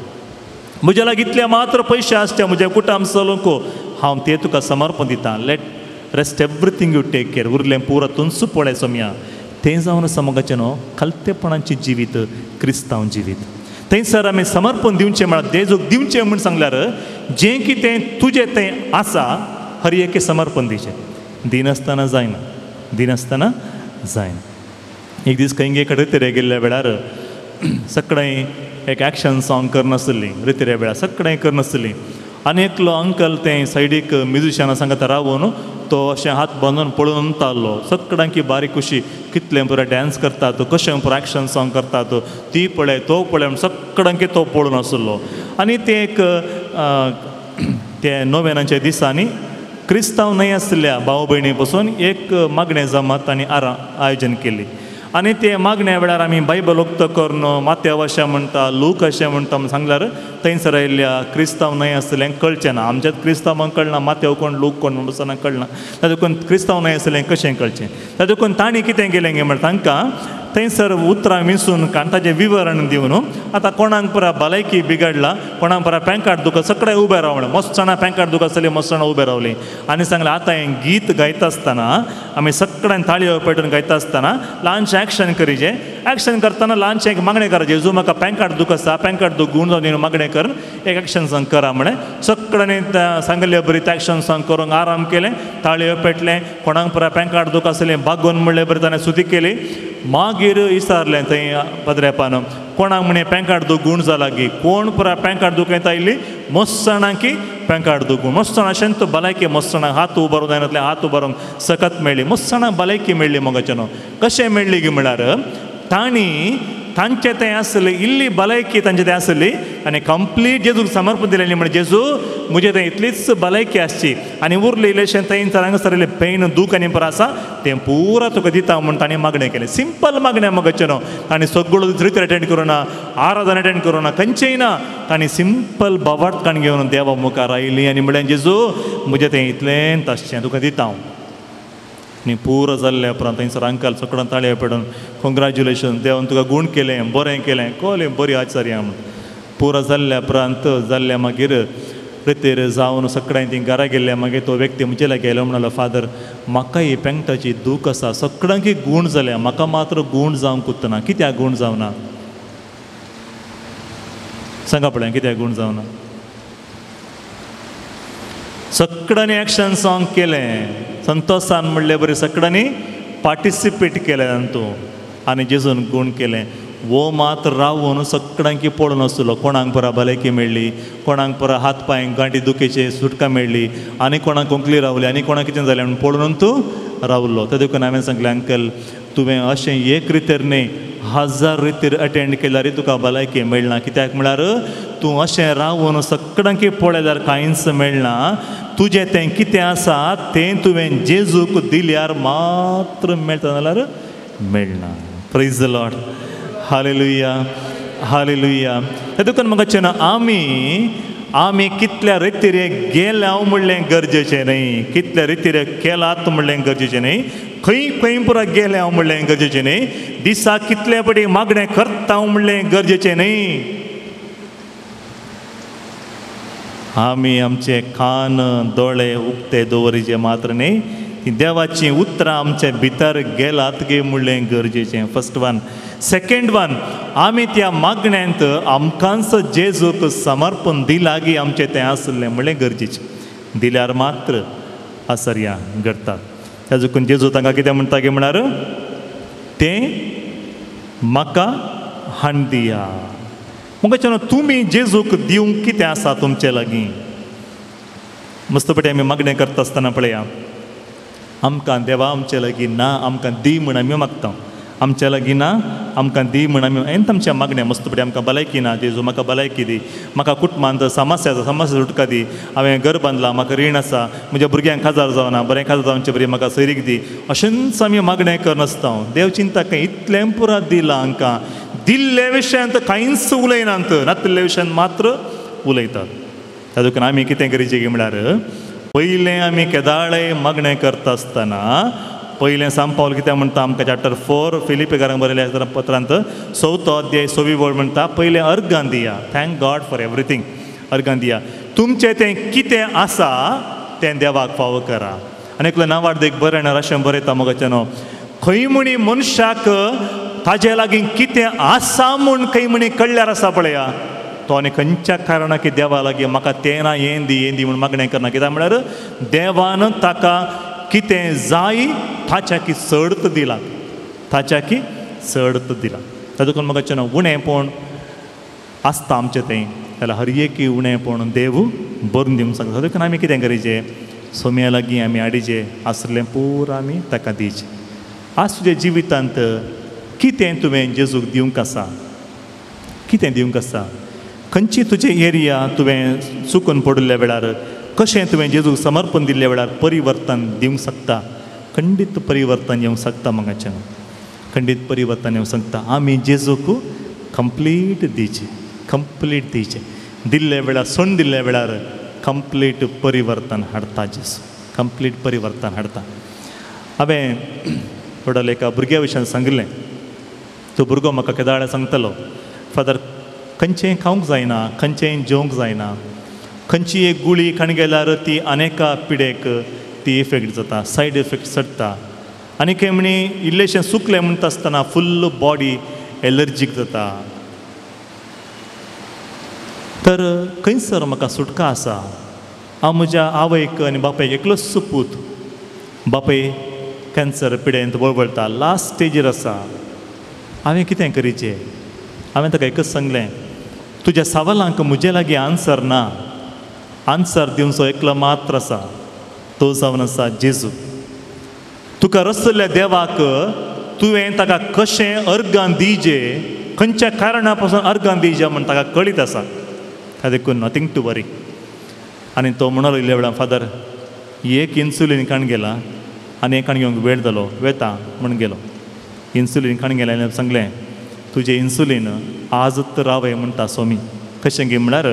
म्हजे लागीं इतले मात्र पयशे आसचे म्हजें कुटुंब चलोवंक हांव तें तुका समर्पण दितां let rest everything you take care उरलें पुरो तुमच पळय सोम्या तें जावन समोगाचें न्हू खालतेपणाचें जिवीत क्रिस्तांव जिवीत थंयसर आमी समर्पण दिवचें म्हळ्यार देजूक दिवचें म्हूण सांगल्यार जें कितें तुजें तें आसा हर एके समर्पण दिवचें दिनासतना जायना दिनासतना जायना एक दीस खंय एका रितीरे गेल्ल्या वेळार सकाळीं एक एक्शन सॉंग करनासली रितीरे वेळार सकाळीं करनासली आनी एकलो अंकल तें सायडीक म्युजिशियना सांगत रावून तो अशें हात बांदून पळोवन ताल्लो सकाळीं की बारीक कशी कितलें पुरो डॅन्स करतात कशें पुरो एक्शन सॉंग करतात ती पळय तो पळय म्हण सकाळीं की तो पळोवन आसलो आनी तें एक ते नोवेनाच्या दिसांनी क्रिस्तांव न्हय आसलेल्या भाव भयणी पसून एक मागणें जमात आनी आयोजन केली आनी ते मागण्या वेळार आमी बायबल उक्त करून मातेव अशें म्हणटा लूक अशें म्हणटा म्हण सांगल्यार थंयसर आयिल्ल्या क्रिस्तांव न्हय आसलेल्यांक कळचें ना आमच्याच क्रिस्तांवांक कळना मातेव कोण लूक कोण म्हणून वचना कळना तातूंत क्रिस्तांव न्हय आसलेल्यांक कशें कळचें तातूंत तांणी कितें केलें गे म्हळ्यार तांकां थंयसर उतरां विंचून ताचें विवरण दिवन आतां कोणाक पुरा भलायकी बिगडला कोणाक पुरा पॅनकार्ड दुखा सगळें उबें रावलें मस्त जाणां पॅनकार्ड दुखा आसलें मस्त जाणां उबें रावलीं आनी सांगलें आतां हें गीत गायता आसतना आमी सगळ्यांक ताळयो पेटोवन गायता आसतना ल्हानशें एक्शन करीचें एक्शन करतना ल्हानशें एक मागणें कराचें जेजू म्हाका पॅनकार्ड दुख आसा पॅनकार्ड दूख गुण जावन मागणें कर एक एक्शन सॉंग करा म्हळें सगळ्यांनी सांगलें बरी तें एक्शन सॉंग करूंक आराम केलें ताळयो पेटलें कोणाक पुरा पॅनकार्ड दुख आसलें बागोवन म्हणलें बरें ताणें सुदी केली मागीर विचारलें थंय पत्रेपान कोणाक म्हणे पॅनकार्ड दूख गुण जाला गी कोण पुरा पॅनकार्ड दूख येता आयिल्ली मस्त जाणां की पॅनकार्ड दूख गुण मस्त जाणां अशें तो भलायकी मस्त जाणां हात उबारूंक जायनातले हात उबारूंक सकत मेळ्ळी मस्त जाणां भलायकी मेळ्ळी मोगाचें न्हू कशें मेळ्ळी गी म्हळ्यार तांणी तांचें तें आसलें इल्ली भलायकी तांचें तें आसली आनी कंप्लीट जेजूक समर्पण दिलेलें म्हणजे जेजू म्हजें तें इतलीच भलायकी आसची आनी उरलें इल्लेशें थंय हांगासर इल्लें पेन दूख आनी पुरो आसा तें पुरा तुका दिता म्हूण ताणें मागणें केलें सिंपल मागणें मोगाचें न्हू ताणें सगळो रिती अटेंड करूना आराधना अटेंड करूना खंयचेंय ना ताणें सिंपल बाबार्थकाण घेवन देवा मुखार आयलीं आनी म्हळ्यार जेजू म्हजें तें इतलेंच आसचें तुका दिता हांव आनी पुरो जाल्ल्या उपरांत थंयसर अंकल सगळ्यांक ताळयो पेटोवन कॉंग्रॅच्युलेशन देवान तुका गूण केलें बरें केलें कोलें बरी आचार्या म्हूण पुरो जाल्ल्या उपरांत जाल्ल्या मागीर रितीर जावन सगळ्यांक ती घरा गेल्ल्या मागीर तो व्यक्ती म्हजे लागीं आयलो म्हणलो फादर म्हाका ही पॅन्टाची दूख आसा सगळ्यांक गूण जाल्या म्हाका मात्र गूण जावंक कुत्तना कित्याक गूण जावना सांगा पळय कित्याक गूण जावना सगळ्यांनी एक्शन सॉंग केलें संतोषान म्हणलें बरें सगळ्यांनी पार्टिसिपेट केलें तातूंत आनी जेजून गूण केलें वो मात रावून सगळ्यांक पळोवन आसलो कोणाक पुरा भलायकी मेळ्ळी कोणाक पुरा हात पांय गांठी दुखेची सुटका मेळ्ळी आनी कोणाक कोंकली रावली आनी कोणाक कितें जालें म्हणून पळोवन तूं रावलो ते देखून हांवें सांगलें अंकल तुवें अशें एक रितीर न्ही 1000 रितीर अटेंड केल्यार तुका भलायकी मेळना कित्याक म्हळ्यार तूं अशें रावून सगळ्यांक पळयल्यार कांयच मेळना तुजें तें कितें आसा तें तुवें जेजूक दिल्यार मात्र मेळटा नाल्यार मेळना praise the Lord hallelujah hallelujah. देखून म्हाका आमी कितल्या रितीरे गेल्या म्हणलें गरजेचें न्ही, कितल्या रितीरे केलात म्हणलें गरजेचें न्ही, खंय खंय पुरा गेले हांव म्हणलें गरजेचें न्ही, दिसा कितले पटी मागणें करता म्हणलें गरजेचें न्ही. आमी आमचे कान दोळे उक्ते दवरचे मात्र न्ही, ती देवाची उतरां आमच्या भितर गेलात गे म्हणलें गरजेचें. First one. सेकंड वन, आमी त्या मागण्यांत आमकांच जेजूक समर्पण दिलां गी आमचें तें आसलें म्हणलें गरजेचें. दिल्यार मात्र आसर्या घडटात. ताजून जेजू तांकां कितें म्हणटा गे म्हळ्यार, तें म्हाका हाण दिया. म्हाका तुमी जेजूक दिवंक कितें आसा तुमचे लागीं. मस्त पटी आमी मागणें करता आसतना पळया, आमकां देवा आमचे लागीं ना, आमकां दी म्हण आमी मागता. आमच्या लागीं ना, आमकां दी म्हण आमी येता आमच्या मागणें. मस्त पटी आमकां भलायकी ना, जेजू म्हाका भलायकी दी, म्हाका कुटुंबांत समस्या आसा, समस्या सुटका दी, हांवें घर बांदलां, म्हाका रीण आसा, म्हज्या भुरग्यांक काजार जावना, बरें काजार जावचे बरी म्हाका सैरीक दी, अशेंच आमी मागणें करनासता. देव चिंता काय इतलें पुरा दिलां आमकां. दिल्ले विशयांत कांयच उलयनात, नातले विशयांत मात्र उलयतात. तातूंत आमी कितें करचें गे म्हळ्यार, पयलें आमी केदाळे मागणें करता आसतना पयलें सांग पावल कितें म्हणटा आमकां चॅप्टर 4 फिलिपिकारांक बरयल्या पत्रांत 4थो अध्याय 6वी वळ म्हणटा, पयलें अर्गां दिया. Thank God for everything. अर्गां दिया. तुमचें तें कितें आसा तें देवाक फावो करा. आनी एकलो नांवार देख बरें अशें बरयता मोगाचें, खंय म्हणी मनशाक ताजे लागीं कितें आसा म्हूण खंय म्हणी कळ्ळ्यार आसा पळया, तो आनी खंयच्या कारणाक की देवा लागीं म्हाका तें ना, हें दी म्हूण मागणें करना. कित्याक म्हळ्यार देवान ताका कितें जाय ताच्या की सर्त दिला, ताच्या की सर्त दिला. तातूंत म्हाका उणेंपण आसता आमचें तें, जाल्यार हर एकी उणेंपण देव भरून दिवंक सांगता. तातूंत आमी कितें करचें, सोम्या लागीं आमी हाडिचें आसलें पुरो आमी ताका दिवचें. आज तुज्या जिवितांत कितें तुवें जेजूक दिवंक आसा, कितें दिवंक आसा, खंयची तुजें एरिया तुवें चुकून पडिल्ल्या वेळार, कशें तुवें जेजूक समर्पण दिल्ल्या वेळार परिवर्तन दिवंक शकता. खंडीत परिवर्तन येवंक शकता. म्हाकाचें खंडीत परिवर्तन येवंक शकता. आमी जेजूक कंप्लीट दिवचें, कंप्लीट दिवचें. दिल्ल्या वेळार, सण दिल्ल्या वेळार कंप्लीट परिवर्तन हाडटा जेजू, कंप्लीट परिवर्तन हाडटा. हांवें थोडो एका भुरग्या विशयान सांगिल्लें. तो भुरगो म्हाका केदाळे सांगतालो, फादर खंयचेंय खावंक जायना, खंयचेंय जेवंक जायना, खंयची एक गुळी खाण गेल्यार ती अनेका पिडेक ती इफेक्ट जाता, सायड इफेक्ट सडटा. आनी खंय म्हणी इल्लेशें सुकलें म्हणटा आसतना फुल्ल बॉडी एलर्जीक जाता. तर खंयसर म्हाका सुटका आसा. हांव म्हज्या आवयक आनी बापायक एकलोच पूत, बापाय कॅन्सर पिडेंत बळबळटा, लास्ट स्टेजीर आसा. हांवें कितें करीचें. हांवें ताका एकच सांगलें, तुज्या सवालांक म्हजे लागीं आन्सर ना, आन्सर दिवचो एकलो मात्र आसा, तो जावन आसा जेजू. तुका रचल्या देवाक तुवें ताका कशें अर्गां दिवचें, खंयच्या कारणा पासून अर्गां दिवचें म्हण ताका कळीत आसा. ताका देखून नथींग टू वरी. आनी तो म्हणलो इल्ल्या वेळार, फादर एक इन्सुलीन खाण गेला आनी एक खाण घेवंक वेळ जालो, वेता म्हण गेलो. इन्सुलीन खाण गेलें आनी सांगलें, तुजें इन्सुलीन आजच रावय म्हणटा सोमी. कशें गे म्हळ्यार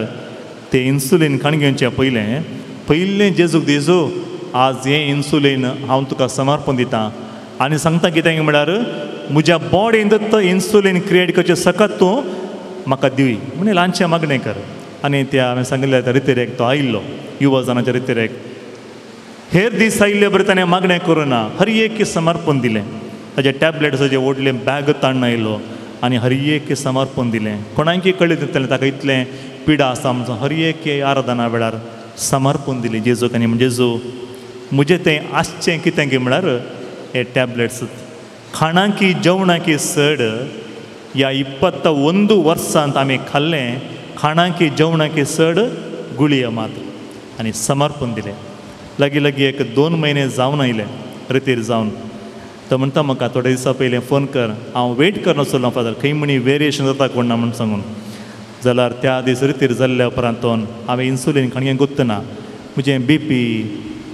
तें इन्सुलीन खाण घेवचे पयलें जेजूक जेजू आज हें इन्सुलीन हांव तुका समर्पण दितां. आनी सांगता कितें म्हळ्यार म्हज्या बॉडींत तो इन्सुलीन क्रिएट करचे सकत तूं म्हाका दिवय म्हणजे ल्हानशें मागणें कर. आनी त्या हांवें सांगिल्ल्या त्या रितीरेक तो आयिल्लो, युवजनाच्या रितीरेक. हेर दीस आयिल्ले बरें ताणें मागणें करूं ना, हर एक समर्पण दिलें. ताजे टॅबलेट्साचे व्हडले बॅग ताणून आयिल्लो आनी हर एक समर्पण दिलें. कोणाकय कळ्ळें दितलें ताका इतलें पिडा आसा म्हणून हर एक आराधना वेळार समर्पण दिलें जेजूक. आनी जेजू म्हजें तें आसचें कितें गे म्हळ्यार हे टॅबलेट्स खाणाकी जेवणाकी सड ह्या 21 वर्सांत आमी खाल्लें खाणाकी जेवणाकी सड गुळया मात्र आनी समर्पण दिलें. लागीं लागीं एक 2 म्हयने जावन आयले रितीर जावन. तो म्हणटा म्हाका थोडे दिसा पयलें फोन कर, हांव वेट करनासलो फादर, खंय म्हणी वेरिएशन जाता कोण ना म्हूण सांगून. जाल्यार त्या दीस रितीर जाल्ल्या उपरांत हांवें इन्सुलीन खाणें गुत्तना म्हजें BP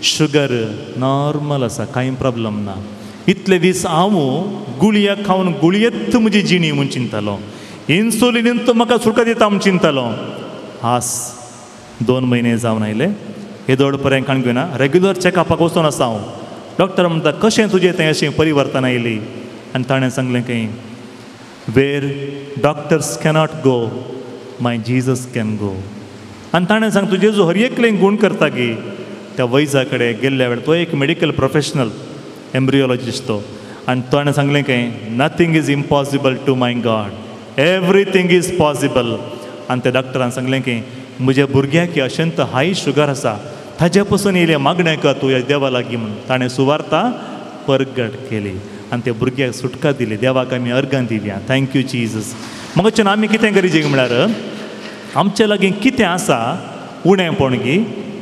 शुगर नॉर्मल आसा, कांय प्रॉब्लम ना. इतले दीस हांव गुळया खावन गुळयेत म्हजी जिणी म्हूण चिंततालो. इन्सुलिन तो म्हाका सुटका दिता म्हूण चिंततालो. आज 2 म्हयने जावन आयले. येदोड पर्यंत काण घेवना. रेग्युलर चॅकअपाक वचून आसा हांव. डॉक्टर म्हणटा कशें तुजें तें अशें परिवर्तन आयली. आनी ताणें सांगलें की where doctors cannot go my Jesus can go. आनी ताणें सांग तुजें जो हर एकलें गूण करता गी त्या वैजा कडेन गेल्ल्या वेळार तो एक मेडिकल प्रोफेशनल एम्ब्रियोलॉजिस्ट तो. आनी ताणें सांगलें की nothing is impossible to my God, everything is possible. आनी त्या डॉक्टरान सांगलें की म्हज्या भुरग्याक अशंत हाय शुगर आसा ताजे पसून येयलें मागणें कर तूं ह्या देवा लागीं म्हणून. ताणें सुवार्ता परगट केली आनी त्या भुरग्याक सुटका दिली. देवाक आमी अर्गां दिवया. Thank you Jesus. मगच्यान आमी कितें गरजेक म्हळ्यार आमच्या लागीं कितें आसा उणेंपण गी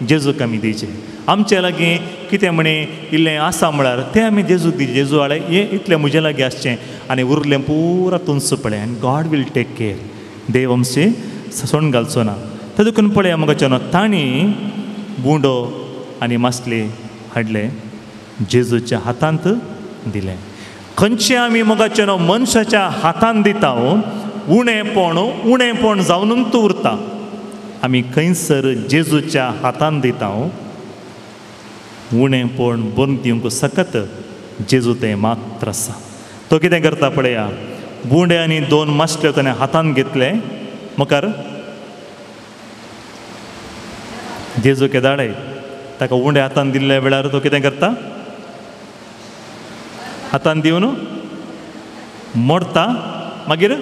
जेजूक आमी दिवचें. आमच्या लागीं कितें म्हणें इल्लें आसा म्हळ्यार तें आमी जेजूक दिवचें. जेजू आळे हें इतलें म्हज्या लागीं आसचें आनी उरलें पुरा तुंच पळय आनी गॉड वील टेक केअर. देव आमची सोण घालचो ना. तातूंत पळया मगच्यान तांणी बुंडो आनी मासले हाडले जेजूच्या हातांत दिलें. खंयचें आमी मोगाचें मनशाच्या हातान दिता उणेंपण जावनूच उरता. आमी खंयसर जेजूच्या हातान दिता उणेंपण बरोवन दिवंक सकत जेजू तें मात्र आसा. तो कितें करता पळया. बुंडे आनी 2 मासल्यो ताणें हातान घेतले. मुखार जेजू केदाळे ताका उंडे हातान दिल्ल्या वेळार तो कितें करता. हातान दिवन मोडता. मागीर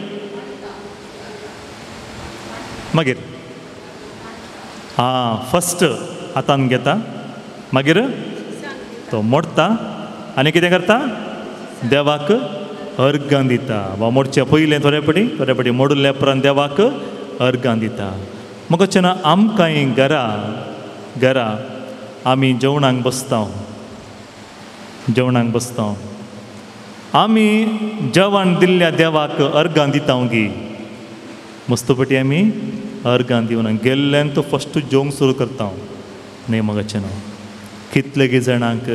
फस्ट हातान घेता. मागीर तो मोडता आनी कितें करता देवाक अर्गां दिता. वा मोडच्या पयलें थोडे पाटी मोडुल्ल्या उपरांत देवाक अर्गां दिता. मगच्यान आमकांय घरा आमी जेवणाक बसता. आमी जेवण दिल्ल्या देवाक अर्गां दिता गी. मस्तपटी आमी अर्गां दिवन गेल्ल्यान तो फस्ट जेवंक सुरू करता. न्ही मगच्यान कितले गे जाणांक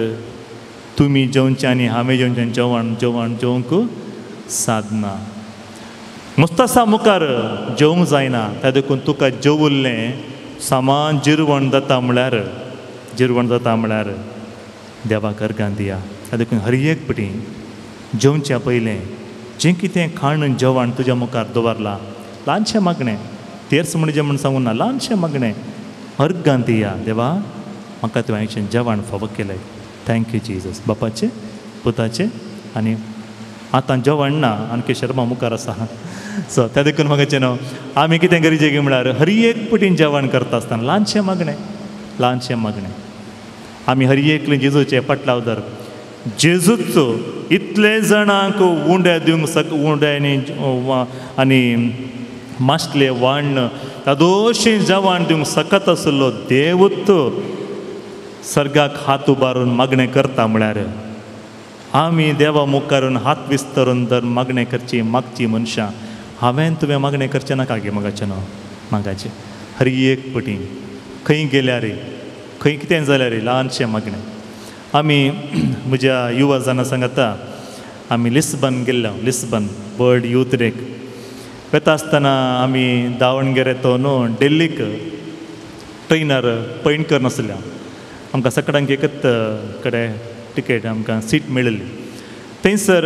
तुमी जेवचें आनी हांवें जेवचें जेवंक साधना. मस्त आसा मुखार जेवंक जायना. त्या देखून तुका जेवल्लें सामान जिरवण जाता म्हळ्यार देवाक अर्गां दिया. त्या देखून हर एक पटी जेवच्या पयलें जें कितें खाण जेवण तुज्या मुखार दवरलां ल्हानशें मागणें तेर्स म्हणजे म्हण सांगून ना. ल्हानशें मागणें अर्गां दिया. देवा म्हाका तुवें आयुश्यान जेवण फावो केलें. Thank you Jesus. बापाचें पुताचें आनी आतां जेवण ना आनी शर्मा मुखार आसा. सो त्या देखून म्हाका न्हू आमी कितें गरजेक म्हळ्यार हर एक पटीन जेवण करता आसतना ल्हानशें मागणें आमी हर एकलें जेजूचें पटलाव धर. जेजूचो इतले जाणांक उंडे दिवंक उंडे आनी मासले वाडण तादोशीं जेवण दिवंक सकत आसलो देवूच सर्गाक हात उबारून मागणें करता म्हळ्यार आमी देवा मुखारून हात विस्तरून धर मागणें मागची मनशां. हांवें तुवें मागणें करचें नाका गे मागाचें हर एक पटीन खंय गेल्यार खंय कितें जाल्यार ल्हानशें मागणें. आमी म्हज्या युवा जाणां सांगता आमी लिस्बन गेल्लो. लिस्बन वर्ल्ड यूथ डेक वता आसतना आमी दावणगेरे तो न्हू दिल्लीक ट्रेनर पैंडकर नासल्या. आमकां सकाळांक एकच कडेन टिकेट आमकां सीट मेळिल्ली. थंयसर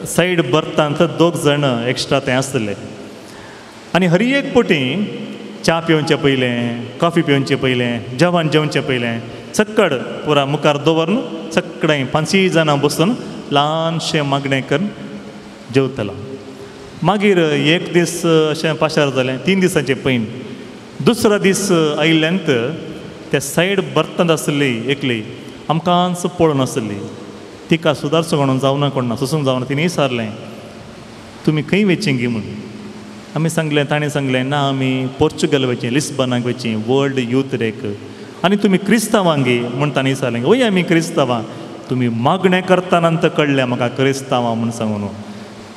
सायड बर्थांत 2 जाण एक्स्ट्रा थंय आसतले. आनी हर एक पटी च्या पिवचे पयलें कॉफी पिवचे पयलें जेवण जेवचे पयलें सक्कड पुरा मुखार दवरून सक्कडें 5 जाणां बसून ल्हानशें मागणें करून जेवतलो. मागीर एक दीस अशें पाशार जालें 3 दिसांचे पयन. दुसरो दीस आयिल्ल्यानंत त्या सायड बर्थांत आसली एकली आमकांच पळोवन आसली. तिका सुदारचो म्हणून जावना कोण ना सुसूंक जावना. तिणें विचारलें तुमी खंय वेचीं गी म्हूण. आमी सांगलें ताणें सांगलें ना आमी पोर्चुगल वयचीं लिस्बनाक वयचीं वर्ल्ड यूथ डेक. आनी तुमी क्रिस्तांवां गे म्हूण ताणें विचारलें. वय आमी क्रिस्तांवां. तुमी मागणें करतानंत कळ्ळें म्हाका क्रिस्तांवां म्हूण सांगून.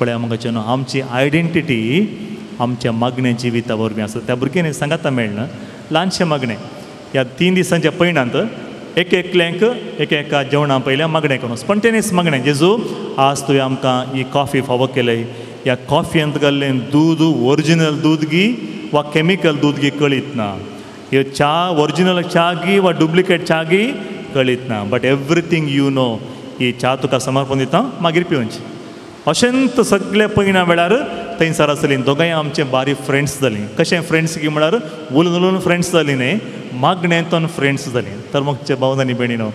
पळय म्हाका न्हू आमची आयडेंटिटी आमच्या मागणें जिविता वरवीं आसा. त्या भुरग्यांनी सांगाता मेळना ल्हानशें मागणें. ह्या 3 दिसांच्या पयणांत एक एकल्यांक एक एका जेवणा पयल्या मागणें करून स्पॉन्टेनियस मागणें जेजू आज तुवें आमकां ही कॉफी फावो केली ह्या कॉफयेंत घाल्लें दूद ओरिजिनल दूद गी वा केमिकल दूद गी कळीत ना ह्यो च्या ओरिजिनल च्या गी वा डुप्लिकेट च्या गी कळीत ना बट एवरीथींग यू नो ही च्या तुका समर्पण दिता मागीर पिवची अशेंत सगळे पयना वेळार थंयसर आसलीं दोगांय आमचे बारीक फ्रेंड्स जालीं कशें फ्रेंड्स की म्हळ्यार उलोवन उलोवन फ्रेंड्स जालीं न्ही मागण्यांतून फ्रेंड्स जालीं तर मग भावनांनी भयणीनो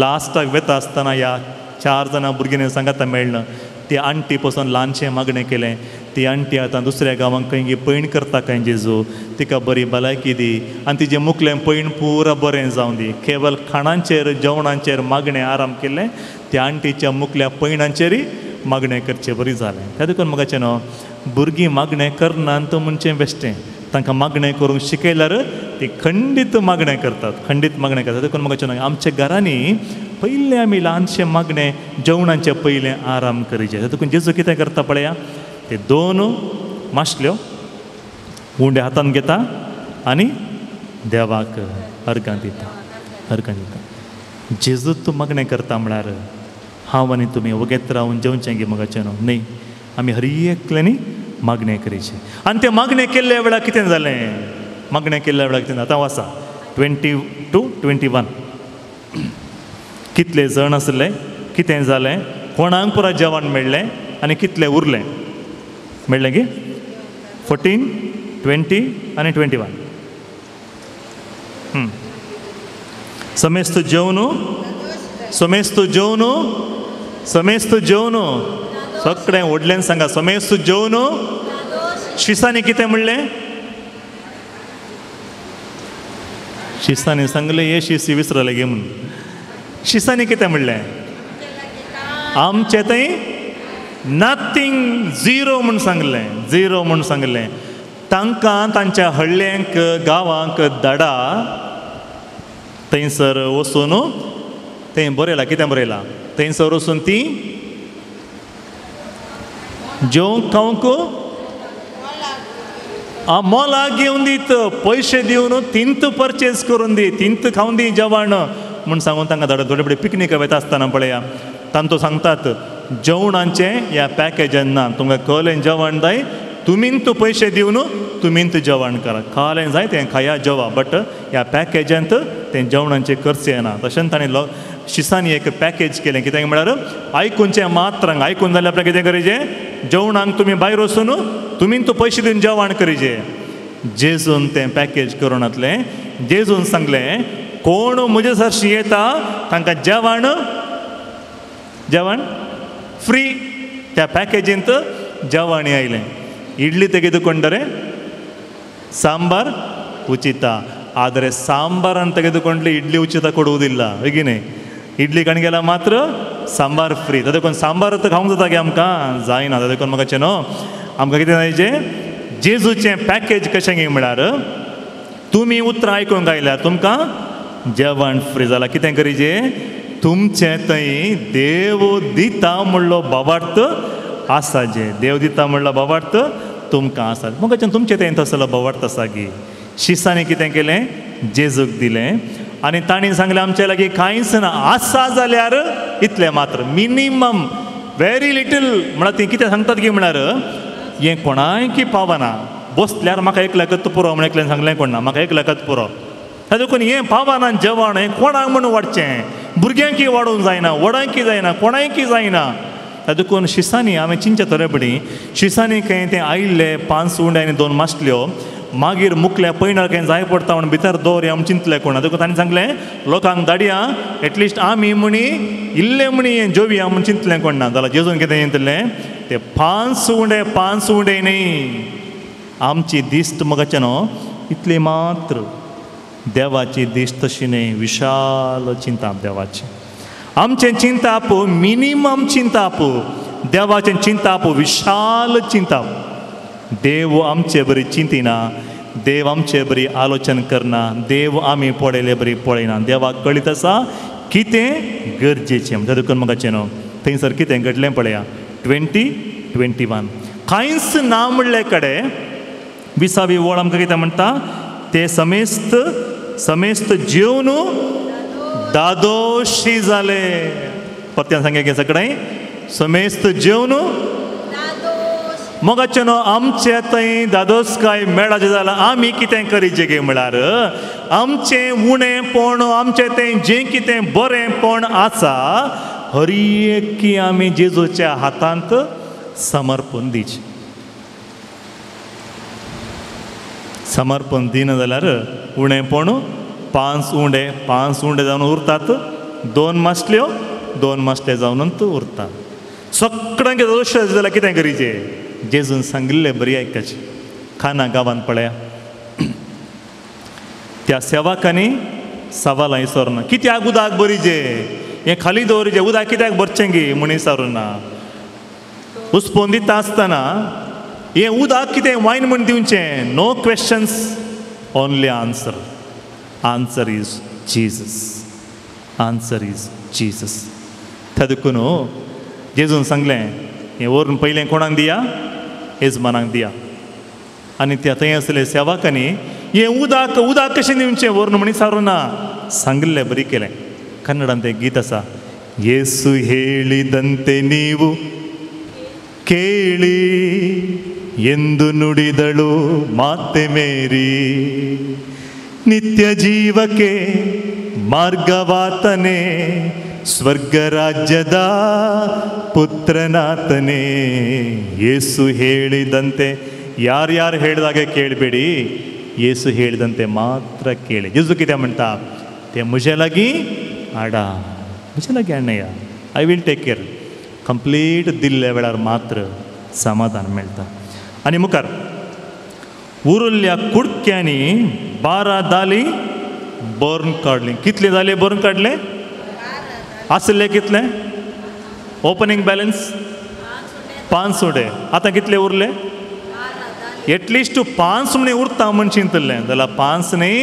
लास्टाक वेता आसतना ह्या 4 जाणां भुरग्यांनी सांगाता मेळना ती आंटी पासून ल्हानशें मागणें केलें ती आंटी आतां दुसऱ्या गांवांक खंय पैण करता काय जेजू तिका बरी भलायकी दी आनी तिजें मुखलें पैण पुरा बरें जावं दी केवल खाणांचेर जेवणांचेर मागणें आराम केलें त्या आंटीच्या मुखल्या पैणांचेरय मागणें करचें बरी जालें त्या देखून म्हाकाचें न्हू भुरगीं मागणें करनात म्हणचें बेश्टें तांकां मागणें करूंक शिकयल्यार ती खंडीत मागणें करतात देखून म्हाकाचें न्हू आमच्या घरांनी पयलें आमी ल्हानशें मागणें जेवणाचें पयलें आराम करचें देखून जेजू कितें करता पळया ते 2 माशल्यो उंडे हातान घेता आनी देवाक अर्गां दिता जेजू तूं मागणें करता म्हळ्यार हांव आनी तुमी वगेत रावन जेवचें गे म्हाकाचें न्हू न्ही आमी हर एकल्यांनी मागणें करचें आनी तें मागणें केल्ल्या वेळार कितें जालें मागणें केल्ल्या वेळार कितें आतां वाचा 20 to 21 कितले जण आसले कितें जालें कोणाक पुरा जेवण मेळ्ळें आनी कितलें उरलें मेळ्ळें गे 14, 20 आनी 21 समेस्त जेवण सगळें व्हडल्यान सांगा समेस्त जेवण शिसांनी कितें म्हणलें शिसांनी सांगलें हे शिसी विसरले गे म्हणून शिसांनी कितें म्हणलें आमचें थंय नथींग झिरो म्हूण सांगलें तांकां तांच्या हळ्ळ्यांक गांवांक धाडा थंयसर वचून थंय बरयलां कितें बरयलां थंयसर वचून ती जेवंक खावंक मोलाक घेवन दीत पयशे दिवन तिंत परचेज करून दी तिंत खावन दी जेवण म्हूण सांगून तांकां धाडत थोडे पिकनीक वयता आसतना पळया तांचो सांगतात जेवणाचें ह्या पॅकेजान ना तुमकां कळलें जेवण जाय तुमींत पयशे दिवन तुमींत जेवण करा खालें जाय तें खाया जेवा बट ह्या पॅकेजांत तें जेवणाचें करचें ना तशेंच ताणें शिसांनी एक पॅकेज केलें कित्याक म्हळ्यार आयकुनचें मात्रांक आयकून जाल्यार आपल्याक कितें करिचें जेवणाक तुमी भायर वचून तुमींत पयशे दिवन जेवण करिचें जेजून तें पॅकेज करून घातलें जेजून सांगलें कोण म्हजे सरशी येता तांकां जेवण फ्री त्या पॅकेजींत जेवण आयलें इडली ತೆಗೆದುಕೊಂಡರೆ ಸಾಂಬಾರ್ ಉಚಿತ ಆದರೆ ಸಾಂಬಾರನ್ನು ತೆಗೆದುಕೊಂಡ್ರೆ ಇಡ್ಲಿ ಉಚಿತ ಕೊಡುವುದಿಲ್ಲ ಹೇಗೇನೆ इडली कणगेला मात्र सांबार फ्री देखून सांबार खावंक जाता गे आमकां जायना देखून म्हाका न्हू आमकां कितें जायचें जेजूचें पॅकेज कशें गे म्हळ्यार तुमी उतरां आयकूंक आयल्यार तुमकां जेवण फ्री जालां कितें करिचें तुमचें थंय देव दिता म्हणलो भावार्थ आसा जे देव दिता म्हणलो भावार्थ तुमकां आसा म्हाका तुमचें थंय तसलो भावार्थ आसा गे शिसांनी कितें केलें जेजूक दिलें आनी ताणें सांगलें आमचे लागीं कांयच ना आसा जाल्यार इतलें मात्र मिनिमम वेरी लिटल म्हळ्यार ती कितें सांगतात गे म्हळ्यार हें कोणायकी पावना बसल्यार म्हाका एकल्याकच पुरो म्हण एकल्यान सांगलें कोण ना म्हाका एकल्याकच पुरो ताजे देखून हें पावना जेवण हें कोणाक म्हूण वाडचें भुरग्यांकी वाडूंक जायना व्हडांकी जायना कोणायकी जायना ताजे देखून शिसांनी हांवें चिंतचे तरेपडी शिसांनी खंय तें आयिल्लें 5 उंडे आनी 2 माशल्यो मागीर मुखल्या पैणार खंय जाय पडटा म्हणून भितर दवरया म्हूण चिंतलें कोण देखून ताणें सांगलें लोकांक धाडया एटलिस्ट आमी म्हणी इल्लें म्हणी हें जेवया म्हूण चिंतलें कोण ना जाल्यार जेजून कितें चिंतलें ते 5 उंडे न्ही आमची दिस्त मोगाचें न्हू इतली मात्र देवाची दिस्त तशी न्ही विशाल चिंता देवाची आमचें चिंताप मिनिमम चिंताप देवाचें चिंताप विशाल चिंताप देव आमचे बरी चिंतिना देव आमचे बरी आलोचन करना देव आमी पळयले बरी पळयना देवाक कळीत आसा कितें गरजेचें देखून म्हाका न्हू थंयसर कितें घडलें पळया 20-21 कांयच ना म्हणले कडेन 20वी ओळ आमकां कितें म्हणटा ते समेस्त जेवन दादोशी जाले. परत्यान सांगे की सगळें समेस्त जेवन मोगाचे न्हू आमचे थंय दादोसकाय मेळाचे जाल्यार आमी कितें करीचे गे म्हळ्यार आमचें उणेंपण आमचें तें जें कितें बरेंपण आसा हर एक आमी जेजूच्या हातांत समर्पण दिवचें. समर्पण दिना जाल्यार उणेंपण 5 उंडे जावन उरतात. 2 मासले जावनूच उरतात. सगळ्यांक दोश जाल्यार कितें करीचें जेजून सांगिल्लें बरी आयकाचें. खाना गांवांत पळया त्या सेवकांनी सवाल विचारना कित्याक उदक भरीचें हें खाली दवरीचें उदक कित्याक भरचें गे म्हूण विचारना. हुस्पोन दिता आसतना हें उदक कितें वायन म्हूण दिवचें. No questions only answer. Answer is Jesus. Answer is Jesus. त्या देखून जेजून सांगलें हें व्हरून पयलें कोणाक दिया येजमानाक दिया. आनी त्या थंय आसले सेवकांनी हें उदक कशें दिवचें व्हरून म्हूण विचारूना. सांगिल्लें बरी केलें. कन्नडांत एक गीत आसा येसु ಹೇಳಿದಂತೆ ನೀವು ಕೇಳಿ ಎಂದು ನುಡಿದಳು ಮಾತೆ ಮೇರಿ ನಿತ್ಯ ಜೀವಕ್ಕೆ ಮಾರ್ಗವಾತನೇ ಸ್ವರ್ಗ ರಾಜ್ಯದ ಪುತ್ರನಾತನೇ. ಯೇಸು ಹೇಳಿದಂತೆ ಯಾರ್ಯಾರು ಹೇಳಿದಾಗೆ ಕೇಳಬೇಡಿ ಯೇಸು ಹೇಳಿದಂತೆ ಮಾತ್ರ ಕೇಳಿ. जेजू कितें म्हणटा ते म्हजे लागीं हाडा म्हजे लागीं हाडनया. I will take care. Complete दिल्ल्या वेळार मात्र समाधान मेळटा. आनी मुखार उरिल्ल्या कुडक्यांनी 12 दाली भरून काडली. कितले दाले भरून काडले आसले कितले ओपनिंग बॅलन्स 5 उडे. आतां कितले उरले एटलिस्ट 5 म्हणे उरता म्हण चिंतलें जाल्यार 5 न्ही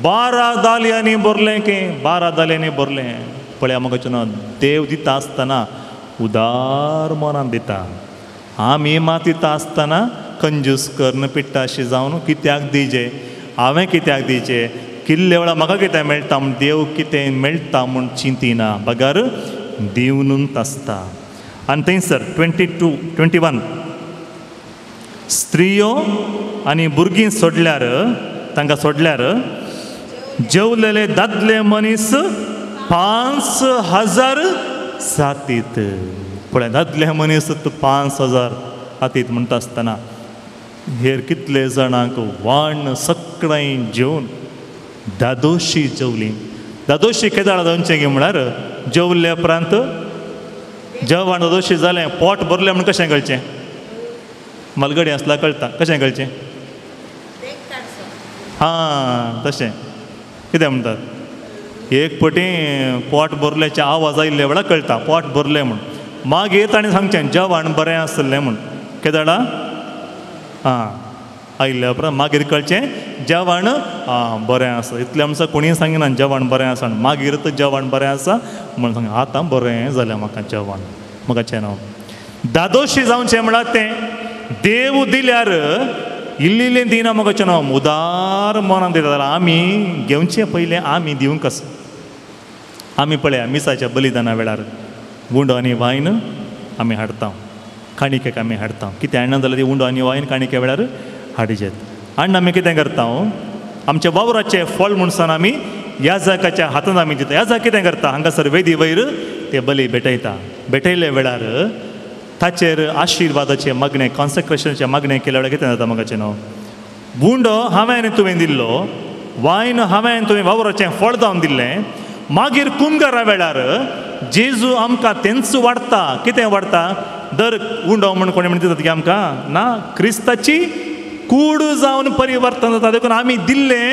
12 दालयांनी भरलें की 12 दालयांनी भरलें. पळया म्हाका देव दिता आसतना उदार मनान दिता. आमी मातीता आसतना कंजूस कर्ण पिट्टा अशें जावन कित्याक दिजें हांवें कित्याक दिजें किल्ले वेळा म्हाका कितें मेळटा म्हूण देव कितें मेळटा म्हूण चिंतिना बगार दिवनूच आसता. आनी थंयसर 21 स्त्रियो आनी भुरगीं सोडल्यार तांकां सोडल्यार जेवलेले दादले मनीस 5000 जातीत. पळय दादले मनीस 5000 जातीत म्हणटा आसतना हेर कितले जाणांक वाण सगळें जेवन दादोशी जेवली. दादोशी केदार जावचें गे म्हळ्यार जेवल्ल्या उपरांत जेवण दादोशी जालें पोट भरलें म्हण कशें कळचें. मलगडी आसल्यार कळटा कशें कळचें. हां तशें कितें म्हणटात एक पटी पोट भरल्याचे आवाज आयिल्ले वेळार कळटा पोट भरलें म्हूण. मागीर ताणें सांगचें जेवण बरें आसलें म्हूण. केदाडा हां आयिल्ल्या उपरांत मागीर कळचें जेवण बरें आसा. इतलें आमकां कोणीय सांगिना जेवण बरें आसा. मागीर जेवण बरें आसा म्हूण सांग आतां बरें जालें म्हाका जेवण. म्हाका न्हू दादोशी जावचें म्हळ्यार तें देव दिल्यार इल्लें दिना म्हाका न्हू उदार मनान दिता जाल्यार आमी घेवचें पयलें आमी दिवंक कसो. आमी पळया मिसाच्या बलिदाना वेळार उंडो आनी वायन आमी हाडटा काणिकेक आमी हाडटा. कितें हाडना जाल्यार ती उंडो आनी वायन काणिके वेळार हाडिचेत. आनी आमी कितें करता आमच्या वावराचें फळ म्हणून आमी याजकाच्या हातांत आमी दिता. याजक कितें करता हांगासर वेदी वयर ते बली भेटयता. भेटयले वेळार ताचेर आशिर्वादाचें मागणें कॉन्सेक्रेशनाचें मागणें केल्या वेळार कितें जाता म्हाका न्हू उंडो हांवें तुवें दिल्लो वायन हांवें तुवें वावराचें फळ जावन दिल्लें. मागीर कुमगारा वेळार जेजू आमकां तेंच वाडटा. कितें वाडटा दर उंडो म्हण कोणें म्हण दितात की आमकां ना क्रिस्ताची कूड जावन परिवर्तन जाता. देखून आमी दिल्लें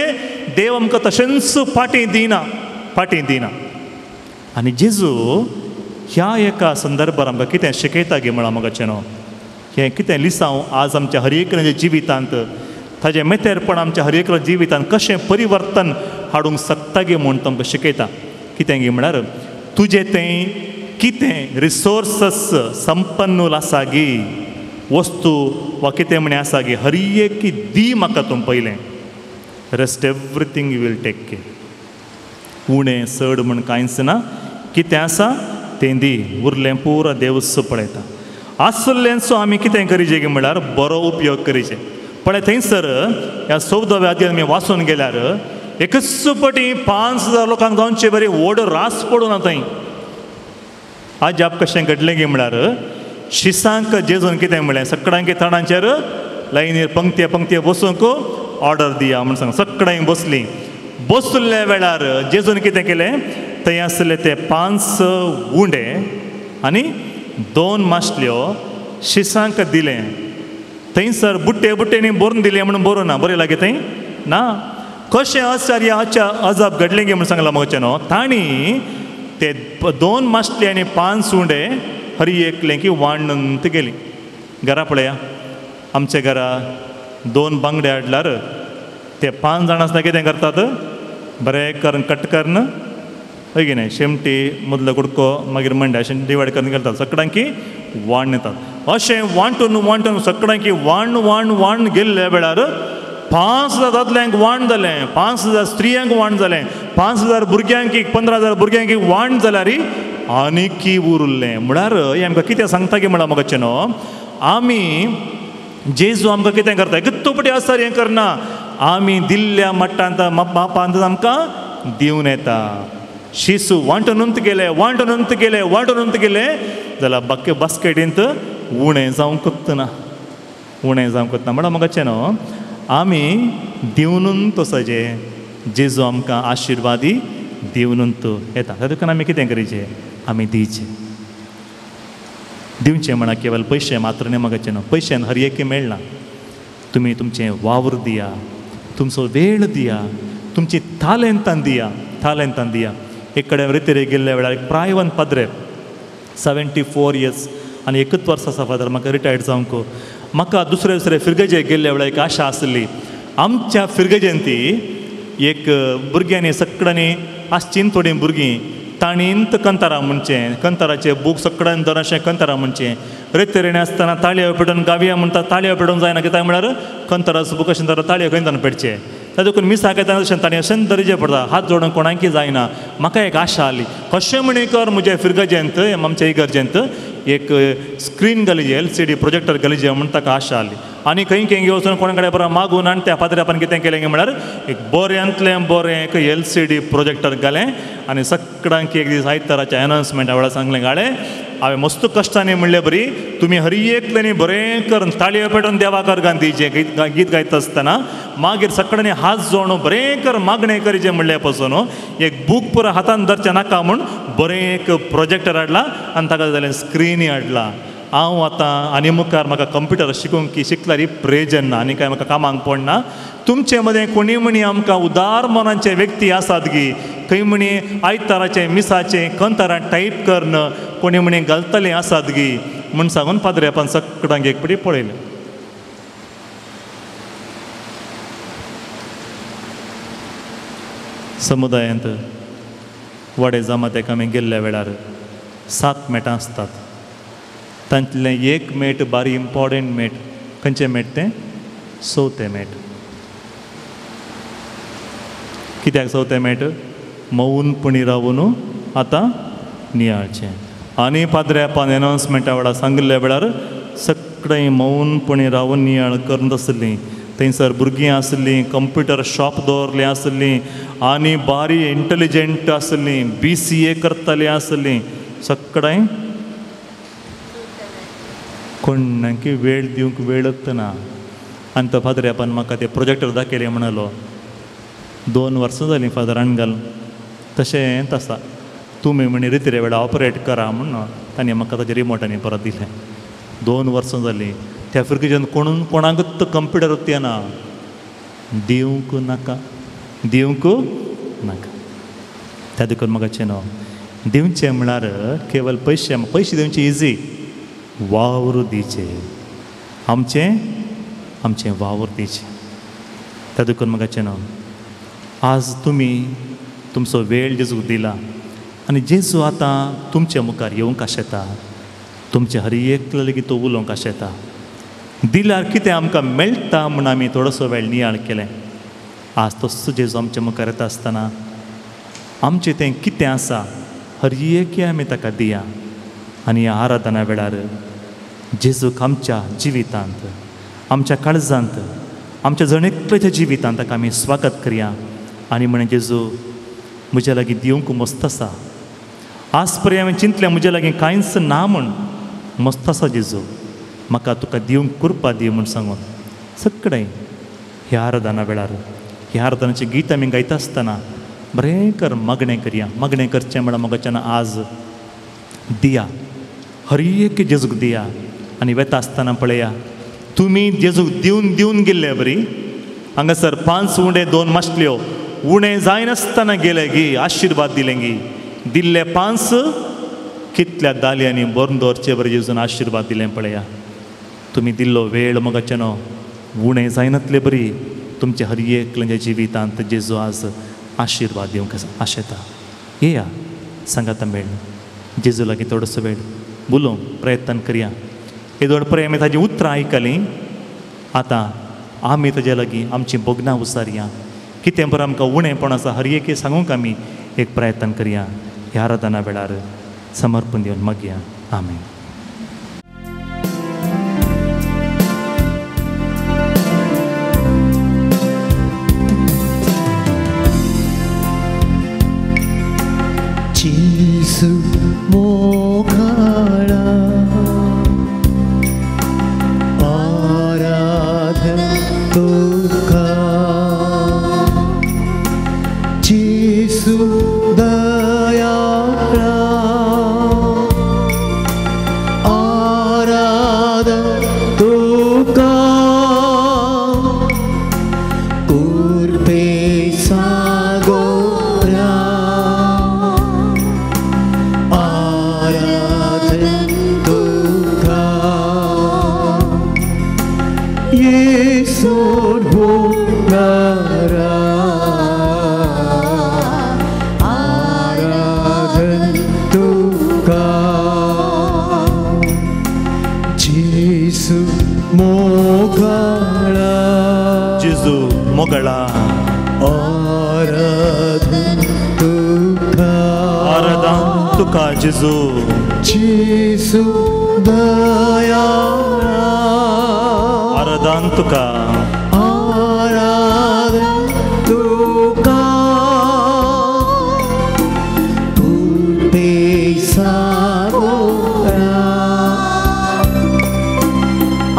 देव आमकां तशेंच फाटीं दिना. आनी जेजू ह्या एका संदर्भार आमकां कितें शिकयता गे म्हळ्यार म्हाका न्हू हें कितें लिसांव आज आमच्या हर एकल्याच्या जिवितांत ताजें मेतेरपण आमच्या हर एकल्या जिवितांत कशें परिवर्तन हाडूंक शकता गे म्हूण आमकां शिकयता. कितें गे म्हळ्यार तुजें तें कितें रिसोर्सस संपन्न आसा गे वस्तू वा कितें म्हणे आसा गे हर एक दी म्हाका तूं पयलें rest everything you will take care. उणें चड म्हण कांयच ना कितें आसा तें दी उरलें पुरो देवच पळयता आसलेंचो आमी कितें करीचें गे म्हळ्यार बरो उपयोग करीचे पळय थंयसर ह्या 14व्या अध्यायान आमी वाचून गेल्यार एकच पटी 5,000 लोकांक जावचे बरी व्हड रास पडून थंय आजाप कशें घडलें गे म्हळ्यार शिसांक जेजून कितें म्हळें सगळ्यांक थडांचेर लायनीर पंक्ती बसूंक ऑर्डर दिया म्हण सांग सगळीं बसलीं बसले वेळार जेजून कितें केलें थंय आसले ते 5 उंडे आनी 2 माशल्यो शिसांक दिलें थंयसर बुट्टेनी बरोवन दिले म्हणून बरोवन ना बरें लागे थंय ना कशें आश्चर्य अजाप घडलें गे म्हण सांगलां मगचे न्हू तांणी ते 2 माशले आनी 5 उंडे हरी एकलें की वांडून गेलीं घरा पळया आमच्या घरा 2 बांगडे हाडल्यार ते 5 जाण आसता कितें करतात बरें करून कट करून हय की न्ही शेमटी मदलो कुडको मागीर मंडे अशें डिवायड करून घालतात सगळ्यांकी वांड येतात अशें वांटून सगळ्यांकी वांड गेल्ल्या वेळार 5,000 दादल्यांक वांड जालें 5,000 स्त्रियांक वांड जालें 5,000 भुरग्यांक 15,000 भुरग्यांक वांड जाल्यार आनीक उरलें म्हळ्यार हें आमकां कितें सांगता गे म्हळ्यार मगचे न्हू आमी जेजू आमकां कितें करता गुत्तपटी आसता हें करना आमी दिल्ल्या मट्टांत मापांत आमकां दिवन येता शिसू वांटून गेले जाल्यार बास्केटींत उणें जावंकूच ना म्हळ्यार मगचे न्हू आमी दिवनून तसोचें जेजू आमकां आशिर्वादी दिवनून येता तातूंत आमी कितें करीचें आमी दिवचें म्हणा केवळ पयशे मात्र न्ही मगचे न्हू पयशान हर एक मेळना तुमी तुमचें वावर दिया तुमचो वेळ दिया तुमची तालेंतां दिया एक कडेन रितीरे गेल्ल्या वेळार एक प्रायवन पाद्रे 74 इयर्स आनी एकच वर्स आसा फादर म्हाका रिटायर्ड जावंक म्हाका दुसरे फिरगेजेक गेल्ल्या वेळार एक आशा आसली आमच्या फिरगेजेन ती एक भुरग्यांनी सगळ्यांनी आसचीन थोडीं भुरगीं ताणींत कंतारा म्हणचें कंताराचें बूक सगळ्यान दराशें कंतारा म्हणचें रेतेरेणी आसतना ताळयो पेटोवन गावया म्हणटा ताळयो पेटोवंक जायना कित्याक म्हळ्यार कंताराचो बूक अशें तर ताळयो खंय पेटचे तातूंत मिसाक येता अशें ताणें अशें दर्जे पडटा हात जोडून कोणाकय जायना म्हाका एक आशा आली कशें म्हणी कर म्हज्या फिरगजेंत आमच्या इगर्जेंत एक स्क्रीन घालिजे LCD प्रोजेक्टर घालिजे म्हण ताका आशा आली आनी खंय वचून कोणा कडेन बरो मागून आनी त्या पाद्र्यापान कितें केलें म्हळ्यार एक बऱ्यांतलें बरें एक LCD प्रोजेक्टर घालें आनी सगळ्यांक एक दीस आयताराच्या अनाउन्समेंटा वेळार सांगलें गाडे हांवें मस्त कश्टांनी म्हणलें बरी तुमी हर एकल्यांनी बरें करून ताळयो पेटोवन देवाकार गांधीचें गीत गायता आसतना मागीर सगळ्यांनी हात जोडून बरें कर मागणें करीचें म्हणले पासून एक बूक पुरो हातान धरचें नाका म्हूण बरें एक प्रोजेक्टर हाडला आनी ताका जालें स्क्रीनय हाडला हांव आतां आनी मुखार म्हाका कंप्युटर शिकूंक शिकल्यार ही प्रेजन ना आनी कांय म्हाका कामाक पडना तुमचे मदें कोणी म्हणी आमकां उदार मनाचे व्यक्ती आसात गी खंय म्हणी आयताराचें मिसाचें कंतारां टायप करन कोणी म्हणी घालतलें आसात गी म्हूण सांगून पाद्र्यापान सगळ्यांक एक पटी पळयलें समुदायांत वडे जमात एका आमी गेल्ल्या वेळार 7 मेटां आसतात तांतलें एक मेट बारी इम्पॉर्टंट मेट खंयचें मेट तें 4थें मेट कित्याक 4थें मेट मौनपणी रावून आतां नियाळचें आनी पाद्र्यापान एनाउन्समेंटा वेळार सांगिल्ल्या वेळार सगळीं मौनपणी रावून नियाळ करन आसलीं थंयसर भुरगीं आसलीं कंप्युटर शॉप दवरलें आसलीं आनी बारी इंटेलिजंट आसलीं BCA करतालीं आसलीं सगळीं कोणाकी वेळ दिवंक वेळच ना आनी तो फादरापान म्हाका ते प्रोजेक्टर दाखयलें म्हणलो 2 वर्सां जालीं फादरान घाल तशेंच आसा तुमी म्हणी रितीरे वेळा ऑपरेट करा म्हणून ताणें म्हाका ताजें रिमोटांनी परत दिलें 2 वर्सां जालीं त्या फिरकेच्यान कोणाकूच कंप्युटर येना दिवंक नाका त्या देखून म्हाका न्हू दिवचें म्हळ्यार केवळ पयशे दिवचे इजी वावर दिचे आमचें वावर दिचे त्या देखून म्हाका न्हू आज तुमी तुमचो वेळ जेजूक दिला आनी जेजू आतां तुमचे मुखार येवंक आशेता तुमचे हर एक लेगीत तो उलोवंक आशेता दिल्यार कितें आमकां मेळटा म्हूण आमी थोडोसो वेळ नियाळ केलें आज तसो जेजू आमच्या मुखार येता आसतना आमचें तें कितें आसा हर एकी आमी ताका दिया आनी ह्या आराधना वेळार जेजूक आमच्या जिवितांत आमच्या काळजांत आमच्या जणेकल्याच्या जिवितांत ताका आमी स्वागत करया आनी म्हण जेजू म्हज्या लागीं दिवंक मस्त आसा आज पर्यंत हांवें चिंतलें म्हज्या लागीं कांयच ना म्हण मस्त आसा जेजू म्हाका तुका दिवंक कृपा दी म्हूण सांगून सगळें ह्या आराधना वेळार ह्या आराधनाचें गीत आमी गायता आसतना बरें कर मागणें करया मागणें करचें म्हळ्यार मोगाच्यान आज दिया हर एक जेजूक दिया आनी वेता आसतना पळया तुमी जेजूक दिवन दिवन गेल्ले बरी हांगासर 5 उंडे 2 माशल्यो उणें जायनासतना गेले गी आशिर्वाद दिले गी दिल्ले 5 कितल्या दालयांनी बरोवन दवरचे बरें जेजून आशिर्वाद दिलें पळया तुमी दिल्लो वेळ मोगाच्यान उणें जायनातले बरी तुमच्या हर एकल्या जिवितांत जेजू आज आशिर्वाद दिवंक आशेता येया सांगाता मेळ जेजू लागीं थोडोसो वेळ उलोवंक प्रयत्न करया येदोड पर्यंत आमी ताजीं उतरां आयकलीं आतां आमी ताजे लागीं आमचीं बोगनां उसारया कितें बरें आमकां उणेंपण आसा हर एके सांगूंक आमी एक प्रयत्न करया ह्या आराधना वेळार समर्पण दिवन मागया आमेन. Jesus मोघाळा आराधन तुका जेसू दयाळा आराधन तुका कृपे सागोरा येसूर होणारा आराधन तुका जेसू मोगळा जेजू मोगळा आराधन तुका आराधन तुका जेजू जेसू दयाळा आराधन तुका आराधन तुका कृपे सागोरा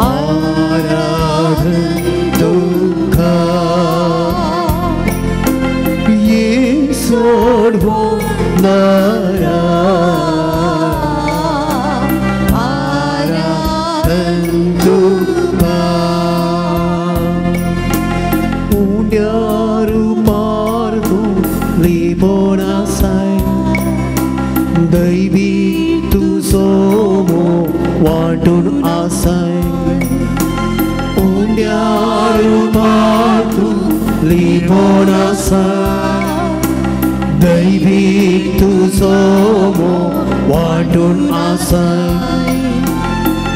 आराधन तुका येसूर होणारा आराधन तुका दैवी तुझो वाटून आसाय उंड्यार तूं लिपोन आसाय दैवी तुझो वाटून आसाय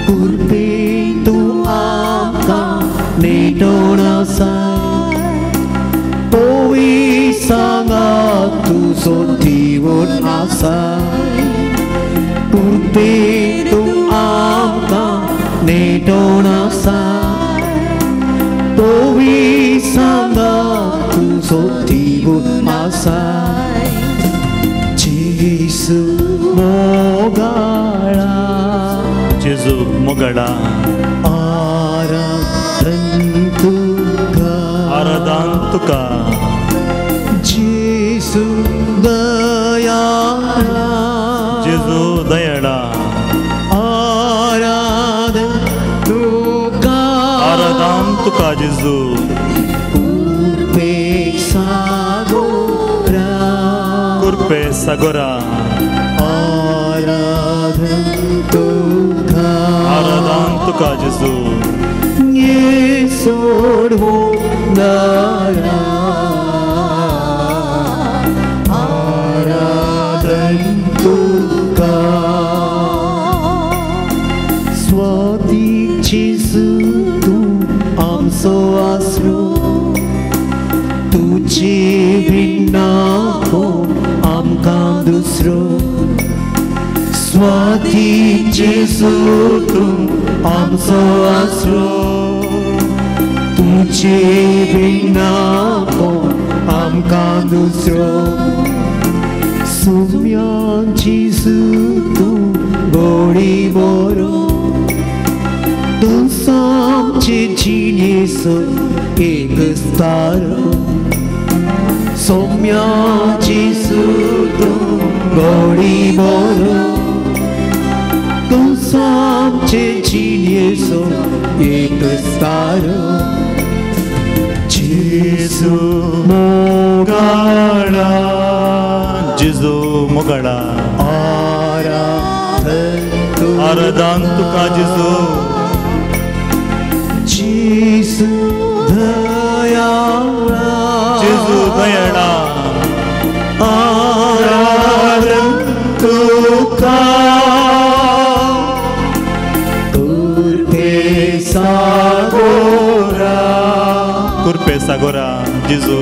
कृपे तूं आमकां नेटोन आसाय पोवी सांगा तुझो दिवून आसाय कृपे तूं आमकां नेटोन आसाय पोवी सांगा तुझो दिवून आसाय जेसू मोगळा जेजू मोगळा आराधन तुका आराधन तुका जेसू दयाळा जेजू दयाळा आराधन तुका आराधन तुका जेजू कृपे सागोरा कृपे सागोरा आराधन तुका आराधन तुका जेजू येसूर होणारा आराधन तुका स्वातीची तूं आमचो आसरो तुजी भिन्ना दुसरो स्वाती जेजू तू आमचो आसरो तुझे बिना कोण आमकां दुसरो सोम्या जेजू तू बळी बरो दोस आमचे जिणेचो एकच तारो सोम्या जेजू तू बळी बरो दोस आमचे जिणेचो एकच तारो जेजू मोगाळा जेजू मोगाळा आराधन तुका जेजू जेजू दयाळा जेजू दयाळा आराधन तुका कृपे सागोरा जेजू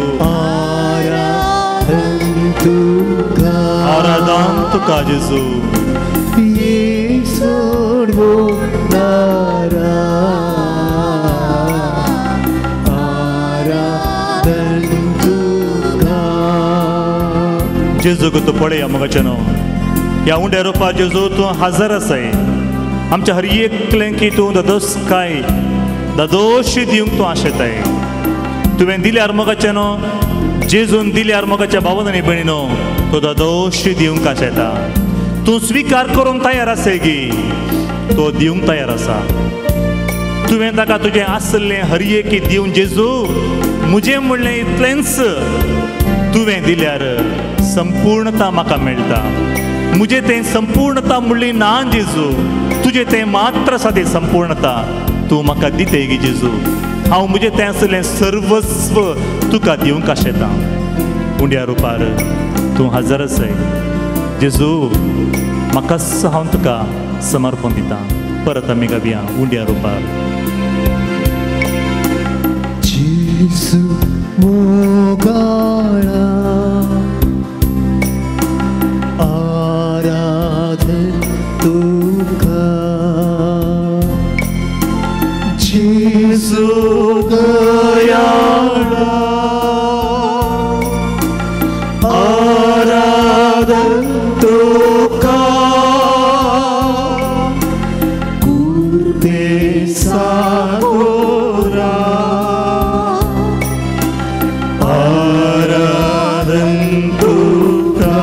आराधन तुका जेजू जेजू तू पळया मोगाच्यानो ह्या उंड्या रुपा जेजू तू हजर आसाय आमच्या हर एकलें की तूं ददोसकाय ददोशी दिवंक तूं आशेताय तुवें दिल्यार मोगाच्यानो जेजून दिल्यार मोगाच्या भावन आनी भयणीनो तो ददोशी दिवंक आशेता तूं स्विकार करूंक तयार आसाय गी तो दिवंक तयार आसा तुवें ताका तुजें आसलें हर एक दिवन जेजू मुजें म्हणलें इतलेंच तुवें दिल्यार संपूर्णता म्हाका मेळटा मुझे तें संपूर्णता म्हणली ना जेजू तुझे तें मात्र आसा तें संपूर्णता तूं म्हाका दिते गी जेजू हांव मुझे तें आसलें सर्वस्व तुका दिवंक आशेतां उंड्या रुपार तूं हजर आसाय जेजू म्हाका हांव तुका समर्पण दितां परत आमी गावया उंड्या रुपार जेजू मोगाळा आराधन तुका जेजू दयाळा आराधन तुका कृपे सागोरा आराधन तुका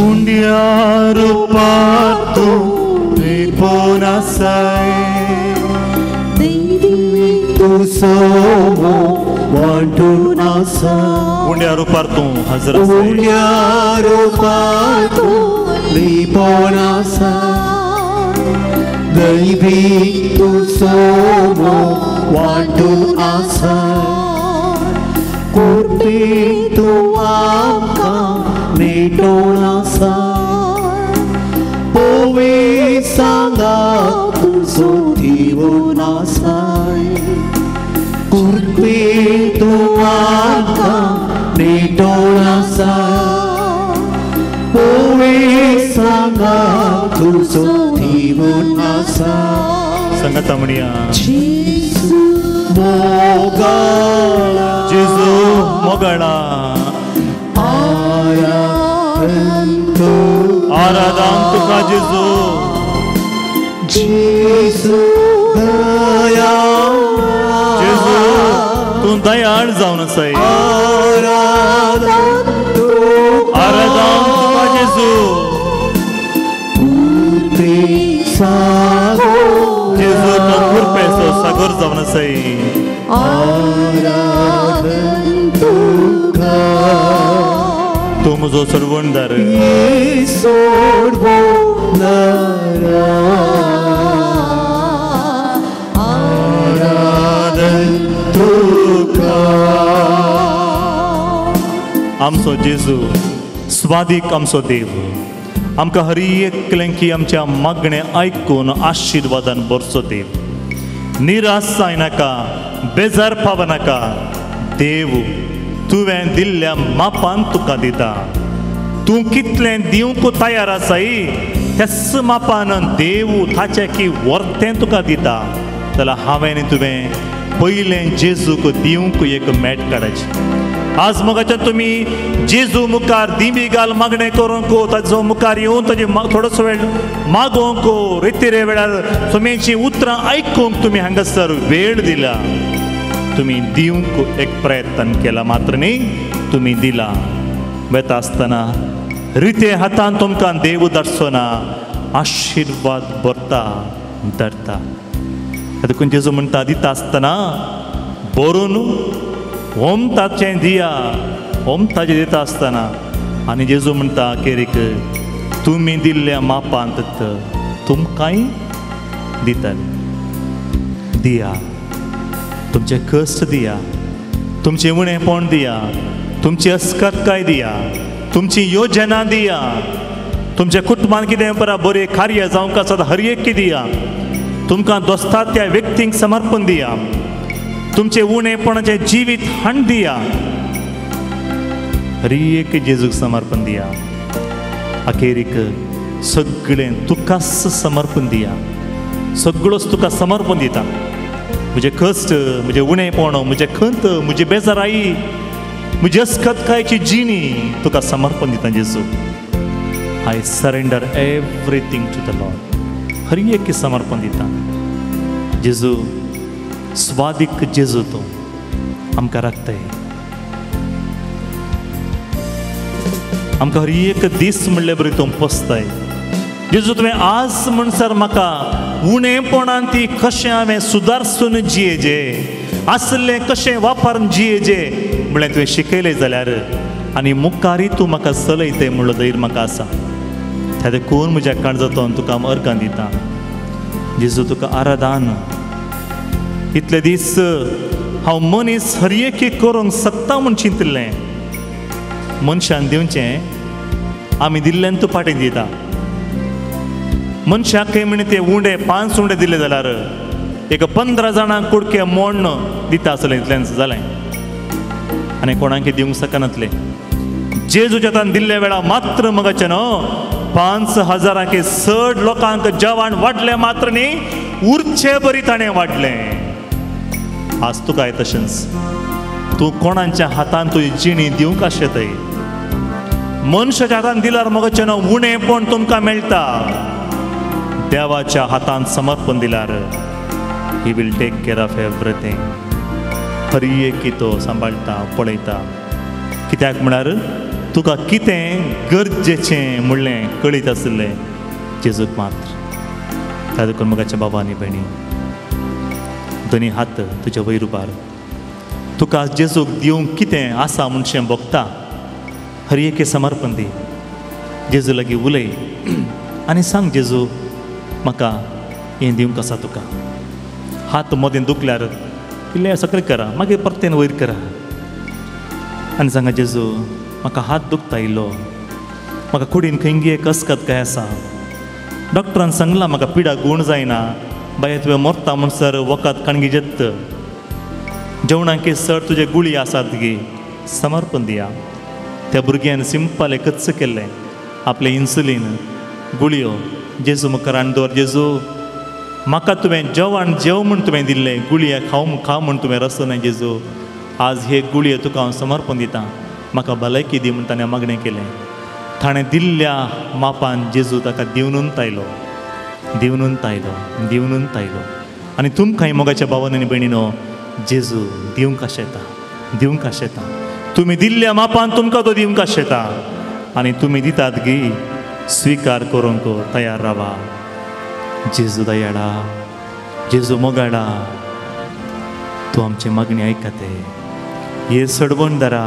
उंड्या रुपार तूं रिपोन आसाय तूं सोमो वांटून आसा उंड्या रुपार तूं हजर आसाय उंड्या रुपार तूं रिपोन आसा दैवीक तूं सोमो वांटून आसा कुर्ती तूं आमकां मेटोन आसा पोवे सांगा तुजो दिवून आसाय कुर्ती तूं आमकां मेटोन आसा पोवे सांगा तुजो दिवून आसा संगता म्हणया जेजू मोगाळा जेजू मोगाळा आराधन तुका जेजू जेजू दयाळा जेजू तूं दयाळ जावन आसाय आराधन तुका जेजू कृपे सागोरा जेजू तूं कृपेचो सागर जावन आसाय आराधन तुका तूं म्हजो सर्वणदार आराधन तुका आमचो जेजू स्वादीक आमचो देव आमकां हर एकलें की आमच्या मागणें आयकून आशिर्वादान भरचो देव निराश जायनाका बेजार पावनाका देव तुवें दिल्ल्या मापान तुका दिता तूं कितलें दिवंक तयार आसाय त्याच मापान देव ताचें की वर्तें तुका दिता जाल्यार हांवें तुवें पयलें जेजूक दिवंक एक मेट काडचें आज मगाच्यान तुमी जेजू मुखार दिमीगाल मागणें करूंक ताजो मुखार येवन ताजे थोडोसो वेळ मागोवंक रितीरे वेळार तुमची उतरां आयकूंक तुमी हांगासर वेळ दिला तुमी दिवंक एक प्रयत्न केला मात्र न्ही तुमी दिला वेता आसतना रिते हातान तुमकां देव धाडचो ना आशिर्वाद भरता धरता देखून जेजू म्हणटा दिता आसतना बरोवन ओम ताचें दिया ओम ताचें दिता आसतना आनी जेजू म्हणटा अखेरीक तुमी दिल्ल्या मापांत तुमकांय दितले दिया तुमचे कश्ट दिया तुमचें उणेंपण दिया तुमची अस्कतकाय दिया तुमची योजना दिया तुमच्या कुटुंबान कितें बरें कार्य जावंक आसा हर एक दिया तुमकां दोस्तात त्या व्यक्तींक समर्पण दिया तुमचे उणेपणाचे जिवीत हाण दिया हर एक जेजूक समर्पण दिया अखेरीक सगळें तुकाच समर्पण दिया सगळोच तुका समर्पण दिता म्हजे कश्ट म्हजे उणेपण म्हजे खंत म्हजी बेजाराई म्हजी अस्कतकायची जिणी तुका समर्पण दिता Jezu I surrender everything to the lord हर एक समर्पण दिता जेजू स्वादीक जेजू तो आमकां राखताय आमकां हर एक दीस म्हणले बरी तो पोसताय जेजू तुवें आज म्हणसर म्हाका उणेपणान ती कशें हांवें सुदारसून जियेजे आसलें कशें वापरून जियेजे म्हळ्यार तुवें शिकयलें जाल्यार आनी मुखारी तूं म्हाका चलयतय म्हणलो धैर्य म्हाका आसा त्या देखून म्हज्या काळजांतून तुका हांव अर्गां दिता जेजू तुका आराधन इतले दीस हांव मनीस हर एक करूंक शकता म्हूण चिंतलें मनशान दिवचें आमी दिल्ल्यान तूं फाटीं दिता मनशाक म्हणे ते उंडे 5 उंडे दिले जाल्यार एक 15 जाणांक कुडके मोडण दिता आसलें इतल्यान जालें आनी कोणाक दिवंक शकनातले जेजूच्या तान दिल्ल्या वेळा मात्र मगाचे न्हू 5000 चड लोकांक जेवण वाडलें मात्र न्ही उरचे बरी ताणें वाडलें आज तुका तशेंच तूं कोणाच्या हातान तुजी जिणी दिवंक आशेतय मनशाच्या हातान दिल्यार मगाचे न्हू उणेपण तुमकां मेळटा देवाच्या हातान समर्पण दिल्यार he will take care of everything हर एक तो सांबाळटा पळयता कित्याक म्हळ्यार तुका कितें गरजेचें म्हणलें कळीत आसलें जेजूक मात्र त्या देखून मगाच्या बाबा आनी भयणी दोनी हात तुज्या वयर उबार तुका जेजूक दिवंक कितें आसा म्हणचें भोगता हर एक समर्पण दी जेजू लागीं उलय आनी सांग जेजू म्हाका हें दिवंक आसा तुका हात मदें दुखल्यार इल्लें सकयल करा मागीर परतेन वयर करा आनी सांगा जेजू म्हाका हात दुखता इल्लो म्हाका कुडीन खंयगी एक अस्कत काय आसा डॉक्टरान सांगलां म्हाका पिडा गूण जायना बाय तुवें मरता म्हणसर वखद कणगी जेत्त जेवणाक चड तुजे गुळी आसात गे समर्पण दिया त्या भुरग्यान सिंपल एकच केल्लें आपलें इन्सुलीन गुळयो जेजू मुखार आनी दवर जेजू म्हाका तुवें जेवण जेव म्हूण तुवें दिल्लें गुळयो खाव म्हूण तुवें रसोन जेजू आज हे गुळयो तुका हांव समर्पण दितां म्हाका भलायकी दी म्हूण ताणें मागणें केलें ताणें दिल्ल्या मापान जेजू ताका दिवनून तायलो आनी तुमकांय मोगाच्या भावान आनी भयणीनो जेजू दिवंक आशेता तुमी दिल्ल्या मापान तुमकां तो दिवंक आशेता आनी तुमी दितात गी स्विकार करूंक तयार रावा जेजू दयाळा जेजू मोगाळा तूं आमची मागणी आयकते हे सडवण दरा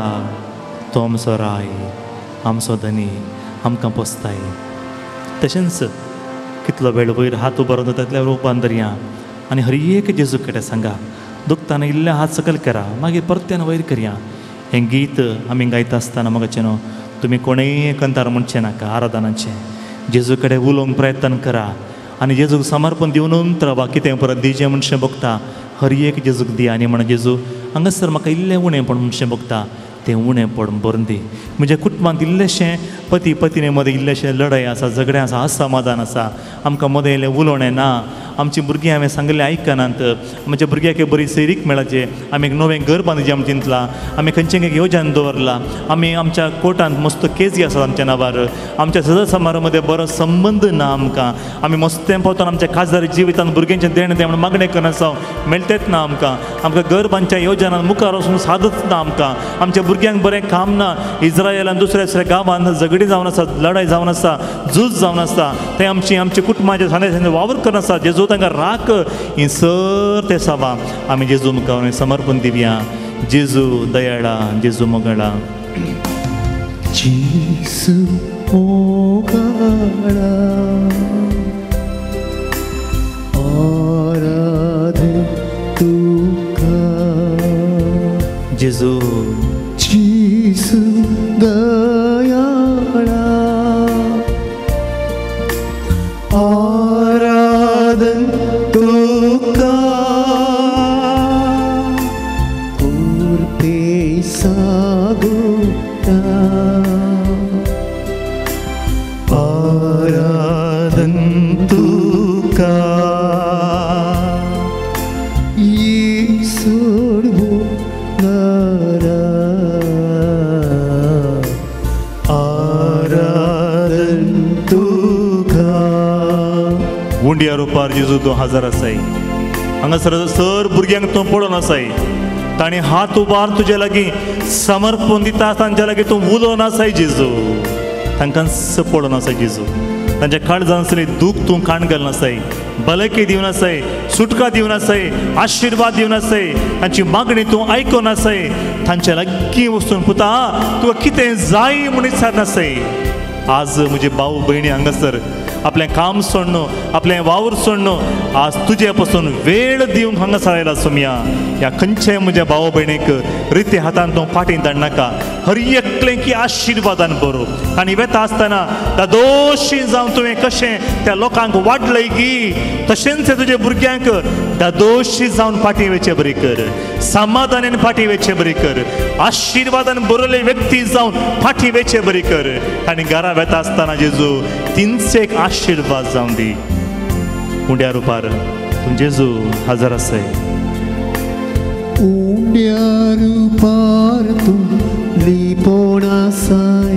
तो आमचो राय आमचो धनी आमकां पोसताय तशेंच कितलो वेळ वयर हात उबारून तितल्या उबारून धरया आनी हर एक जेजू कडेन सांगा दुखताना इल्ले हात सकयल करा मागीर परत्यान वयर करया हें गीत आमी गायता आसतना मगाचे न्हू तुम्ही कोणीय कंतार म्हणचे नाका आराधनाचे जेजू कडेन उलोवंक प्रयत्न करा आनी जेजूक समर्पण दिवनूच रावा कितें परत दिजें म्हणचें बघता हर एक जेजूक दी आनी म्हण जेजू हांगासर म्हाका इल्लें उणें पण म्हणचें बघता तें उणें पडून बरें दी म्हज्या कुटुंबांत इल्लेशें पती पत्नी मदें इल्लेशें लढाई आसा झगडें आसा असमाधान आसा आमकां मदें इल्लें उलोवणें ना आमची भुरगीं हांवें सांगलें आयकनात आमच्या भुरग्याक बरी सैरीक मेळचे आमी एक नवें घर बांदचें आमी चिंतलां आमी खंयचें एक येवजन दवरला आमी आमच्या कोर्टांत मस्त केसी आसात आमच्या नांवार आमच्या सदर समारोह मदें बरो संबंद ना आमकां आमी मस्तें पावतना आमच्या खासदारी जिवितांत भुरग्यांचें देण तें म्हणून मागणें करनासा मेळटेच ना आमकां घर बांदच्या येवजनान मुखार वचून सादच ना आमच्या भुरग्यांक बरें काम ना इस्रायलान दुसऱ्या दुसऱ्या गांवांत झगडी जावन आसा लढाई जावन आसा झूज जावन आसा तें आमच्या कुटुंबाचे साने वावर करनासा जेजू तांकां राख हिंसर ते सावा आमी जेजू मुखार समर्पण दिवया जेजू दयाळा जेजू मोगाळा जेजू मोगाळा आराधन तुका जेजू जेजू दयाळा आराधन तुका कुर्ते सागुता आराधन तुका येसुडवो नरा आराधन तुका उंडिया रुपार जेजू 2000 आसाय हांगासर सर भुरग्यांक तूं पळोवन आसाय ताणें हात उबार तुजे लागीं समर्पण दिता तांच्या लागीं तूं उलोवन आसाय जेजू तांकां पळोवन आसाय जेजू तांच्या काळजांत आसलें दूख तूं काण घालून आसाय भलायकी दिवन आसाय सुटका दिवन आसाय आशिर्वाद दिवन आसाय तांची मागणी तूं आयकून आसाय तांच्या लागीं वचून पुता तुका कितें जाय म्हूण विचारना आसाय आज म्हजे भाऊ भयणी हांगासर आपलें काम सोडणो आपलें वावर सोडणो आज तुजे पासून वेळ दिवंक हांगासर आयला सोम्या ह्या खंयच्याय म्हज्या भाव भयणीक रिते हातान तूं फाटीं धाडनाका हर एकलें की आशिर्वादान बरो आनी वेता आसतना दादोशी जावन तुवें कशें त्या लोकांक वाडलय गी तशेंच तुजे भुरग्यांक दादोशी जावन फाटीं वेचें बरें कर समाधानान फाटीं वेचें बरें कर आशिर्वादान बरयले व्यक्ती जावन फाटीं वेचें बरें कर आनी घरा वेता आसतना जेजू तिनसेक आशिर्वाद जावन दी उंड्या रुपार तूं जेजू हजर आसाय उंड्या रुपार तूं लिपोण आसाय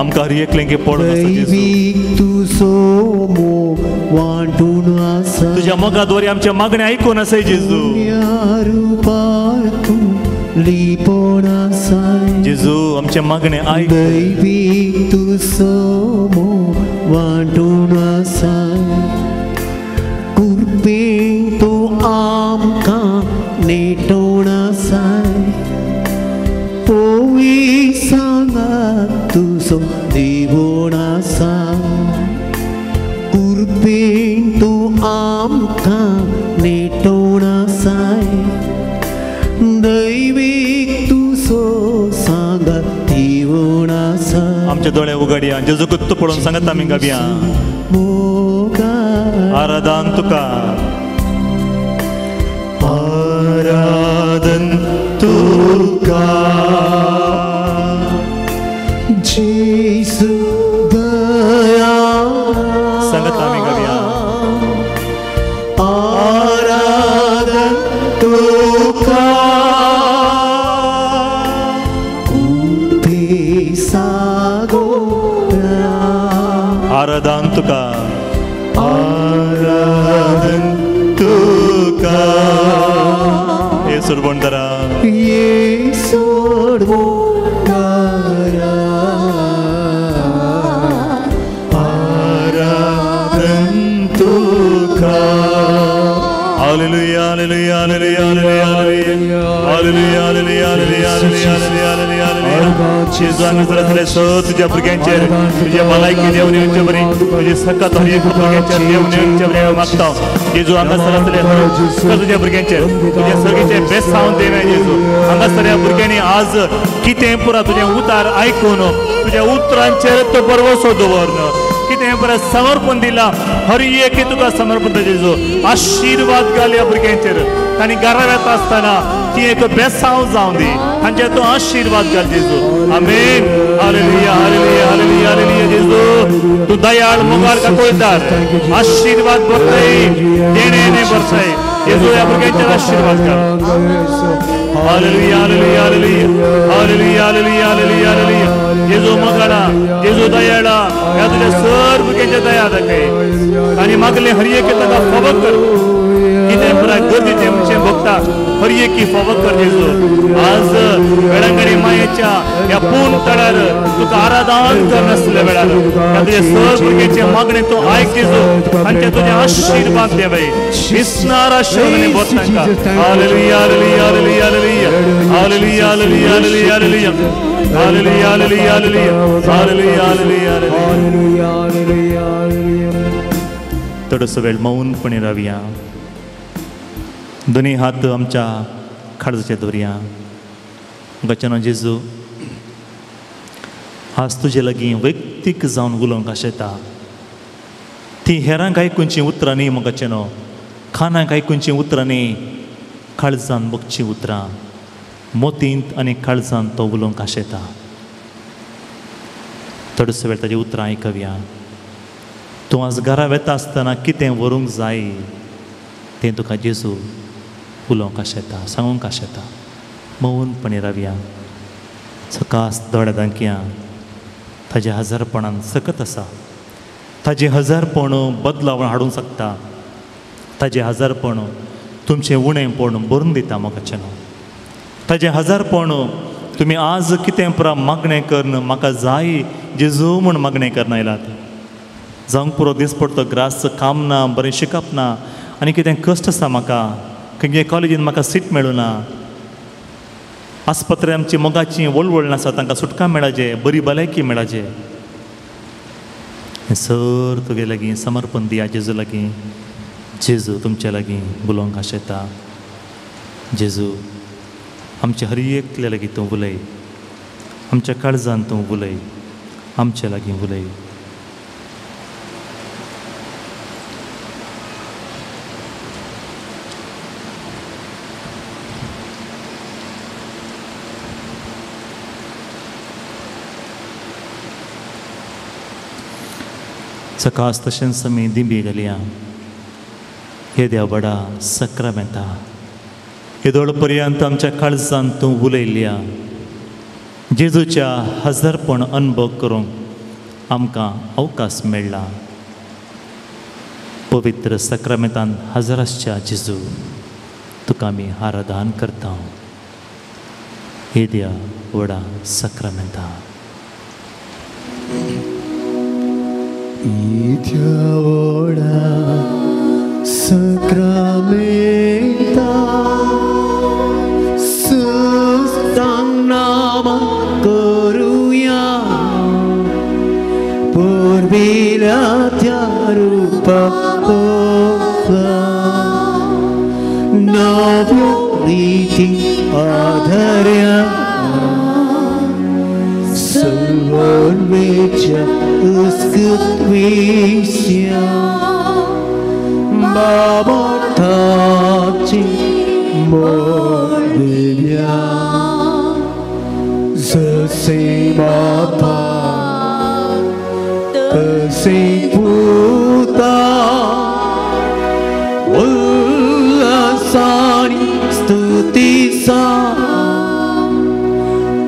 आमकां हर एकलें पडून आसा जेजू दैवीक तूं सोमो वांटून आसाय तुज्या मोगाद्वारे आमच्या मागणी आयकून आसाय जेजू उंड्या रुपार तूं लिपोण आसाय जेजू आमच्या मागणी आयक दैवीक तूं सोमो वांटून आसाय कुर्बेन तूं आमकां नेटोवन आसाय पोवी सांगात तुजो देवूण आसा कुर्बेन तूं आमकां नेटोवन आसाय दैवीक तुजो सांगात देवूण आसाय आमचे दोळे उगडया जेजू कुत्तो पडून सांगत आमी गावया आराधन तुका आराधन तुका जेजू दया सांगत आमी गावया आराधन तुका आराधन तुका आराधन तुका येसूर बोंडरा येसूर बोंडरा आराधन तुका हालेलुया hallelujah hallelujah hallelujah hallelujah hallelujah hallelujah hallelujah hallelujah हालेलुया जेजू आमी परतले सो तुझ्या भुरग्यांचेर तुझ्या भलायकी देवन येवचे बरी तुझे सकत हर एक भुरग्यांचेर देवन येवचे बरी मागता जेजू हांगासर तुझ्या भुरग्यांचेर तुझे सगळीचे बेस्ट सावन देवे जेजू हांगासर ह्या भुरग्यांनी आज कितें पुरा तुझे उतार आयकून तुझ्या उतरांचेर तो भरवसो दवरन कितें पुरा समर्पण दिला हर एक तुका समर्पण जेजू आशीर्वाद घाल ह्या भुरग्यांचेर तांणी घरा येता आसतना ती एक बेसांव जावं दी हांचे तो आशीर्वाद घाल जेजू आमेन हालेलुया हालेलुया हालेलुया हालेलुया जेजू तू दयाळ मोगाळ का कोयदार आशीर्वाद बरसाय देणे बरसाय जेजू ह्या भुरग्यांचेर आशीर्वाद घाल hallelujah hallelujah hallelujah hallelujah hallelujah hallelujah हालेलुया जेजू मोगाळा जेजू दयाळा ह्या तुझ्या सर भुरग्यांचेर दया दाखय आनी मागले हर एक ताका फावो कर कितें पुराय गरजेचें म्हणचें भोगता हर एकी फावो कर जेजू आज वेळांगणी मायेच्या ह्या पूर्ण तळार तुका आराधन करनासल्या वेळार ह्या तुझ्या सर भुरग्यांचे मागणें तूं आयक जेजू आनी तुझे आशीर्वाद दे बाई विस्नार आशिर्वाद बोत तांकां hallelujah hallelujah hallelujah hallelujah hallelujah hallelujah hallelujah hallelujah hallelujah hallelujah hallelujah hallelujah थोडोसो वेळ मौनपणे रावया दोनी हात आमच्या काळजाचेर दवरया गचनो जेजू आज तुजे लागीं वैयक्तीक जावन उलोवंक आशेता ती हेरांक आयकुनचीं उतरां न्ही गचनो खानाक आयकुनचीं उतरां न्ही काळजान बगचीं उतरां मोतींत आनी काळजान तो उलोवंक आशेता थोडोसो वेळ ताजी उतरां आयकवया तूं आज घरा वेता आसतना कितें व्हरूंक जाय तें तुका जेजू उलोवंक आशेता सांगूंक आशेता मौनपणे रावया सकास दोळ्या धांकया ताज्या हजारपणान सकत आसा ताजें हजारपण बदलावण हाडूंक शकता ताजें हजारपण तुमचें उणेंपण भरून दिता म्हाका न्हू ताजें हजारपण तुमी आज कितें पुरा मागणें करन म्हाका जाय जेजू म्हूण मागणें करन आयलात जावंक पुरो दीस पडतो ग्रास काम ना बरें शिकप ना आनी कितें कश्ट आसा म्हाका खंयचे कॉलेजीन म्हाका सीट मेळूना आस्पत्रे आमची मोगाची वळवळ आसा तांकां सुटका मेळाचे बरी भलायकी मेळाचे हें सर तुगे लागीं समर्पण दिया जेजू लागीं जेजू तुमचे लागीं उलोवंक आशेता जेजू आमचे हर एकले लागीं तूं उलय आमच्या काळजान तूं उलय आमचे लागीं उलय सकाळ तशेंच आमी दिंबी घालया हे देव बडा सक्रामेंता येदोळ पर्यंत आमच्या काळजान तूं उलयल्या जेजूच्या हजारपण अनुभव करूंक आमकां अवकाश मेळ्ळा पवित्र सक्रामेंतान हजाराच्या जेजू तुका आमी आराधन करता हे देव बडा सक्रामेंता Ora sacramenta sustan nama koruya por vilatia rupa ola novio liti adharya salvan vecha Ускът вися Баба тапчи молия Засей баба Засей пута Уласани стутиса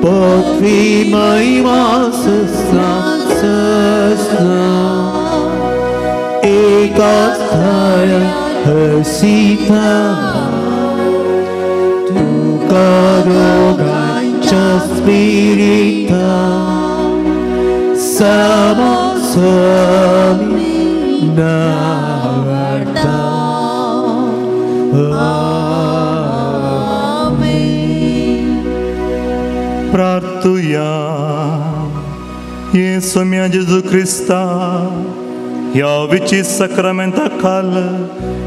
Потви майма сестра Ekastaya hasita tu karogancha spirita sama sami navarta Amen. Prartuya Jesusia Jesu Krista, ह्या विचित सक्रामेंता खाल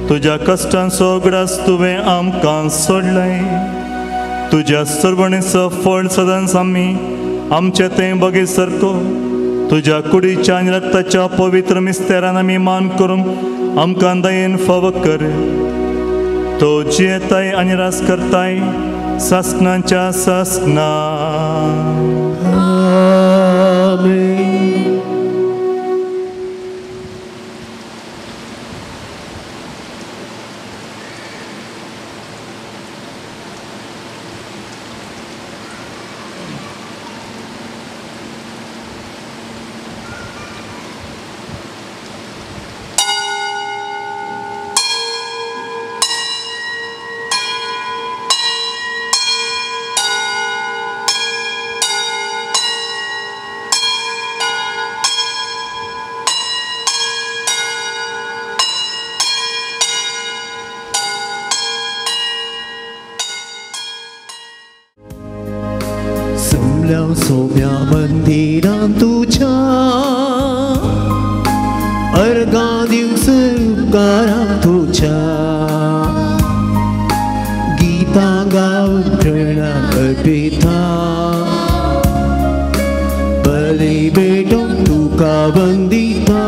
तुझ्या कष्टां सोगडास तुवें आमकां सोडलें. तुझ्या सर्वणीचो फळ सदांच आमी आमचे तें बगे सारको तुझ्या कुडीच्या आनी रक्ताच्या पवित्र मिस्तेरान आमी मान करूंक आमकां दयेन फाव कर. तो जियेताय आनी रास करताय सासणांच्या सासना. सोम्या मंदिरां तुझ्या अर्गां दिवस उपकारां तुझ्या गीतां गावन प्रेरणा अर्पिता बली भेटून तुका वंदिता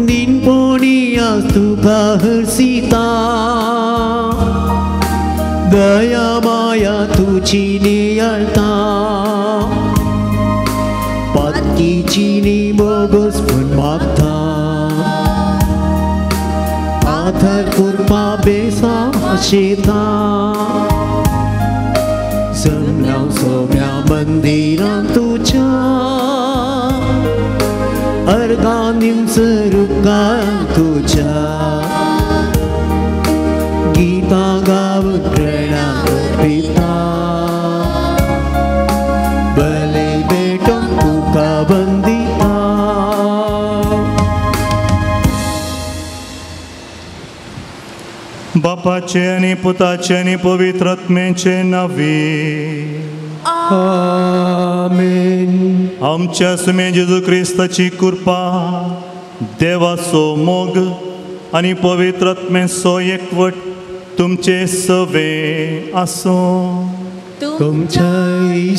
दिनपणी आज तुका हरसिता दया माया तुझी नियाळता पातकीची नी बोगस पण मागता आधार कुर्पा बेसा आशेता समलाव सोम्या मंदिरां तुझ्या अर्गां दिवस उपकारां तुझ्या गीता गावन प्रेरणा अर्पिता बले भेटून तुका वंदिता. बापाचे आनी पुताचे आनी पवित्र आत्म्याचे नांवे. आमेन. आमच्या सुमे जेजू क्रिस्ताची कृपा देवाचो मोग आनी पवित्र आत्मेचो एकवट तुमचे सवे आसो. तुमच्या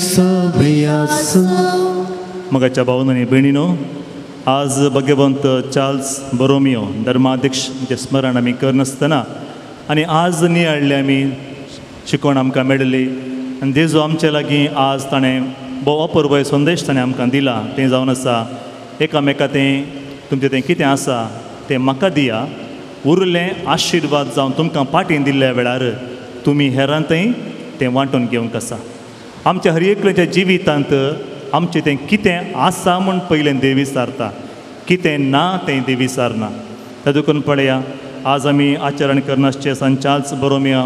सवे आसो. मगाच्या भावन आनी भयणीनो, आज भगवंत चार्ल्स बोरोमियो धर्माध्यक्ष स्मरण आमी करनासतना आनी आज नियाळ्ळी आमी शिकवण आमकां मेळ्ळी आनी जेजू आमचे लागीं आज ताणें भोव अपुर्वय संदेश ताणें आमकां दिला. तें जावन आसा एकामेका तें तुमचें तें कितें आसा तें म्हाका दिया, उरलें आशिर्वाद जावन तुमकां पाटीन दिल्ल्या वेळार तुमी हेरांतय तें वांटून घेवंक आसा. आमच्या हर एकल्याच्या जिवितांत आमचें तें कितें आसा म्हूण पयलें देव विचारता, कितें ना तें देव विचारना. तातूंत पळया, आज आमी आचरण करनासचे संत चार्ल्स बोरोमियो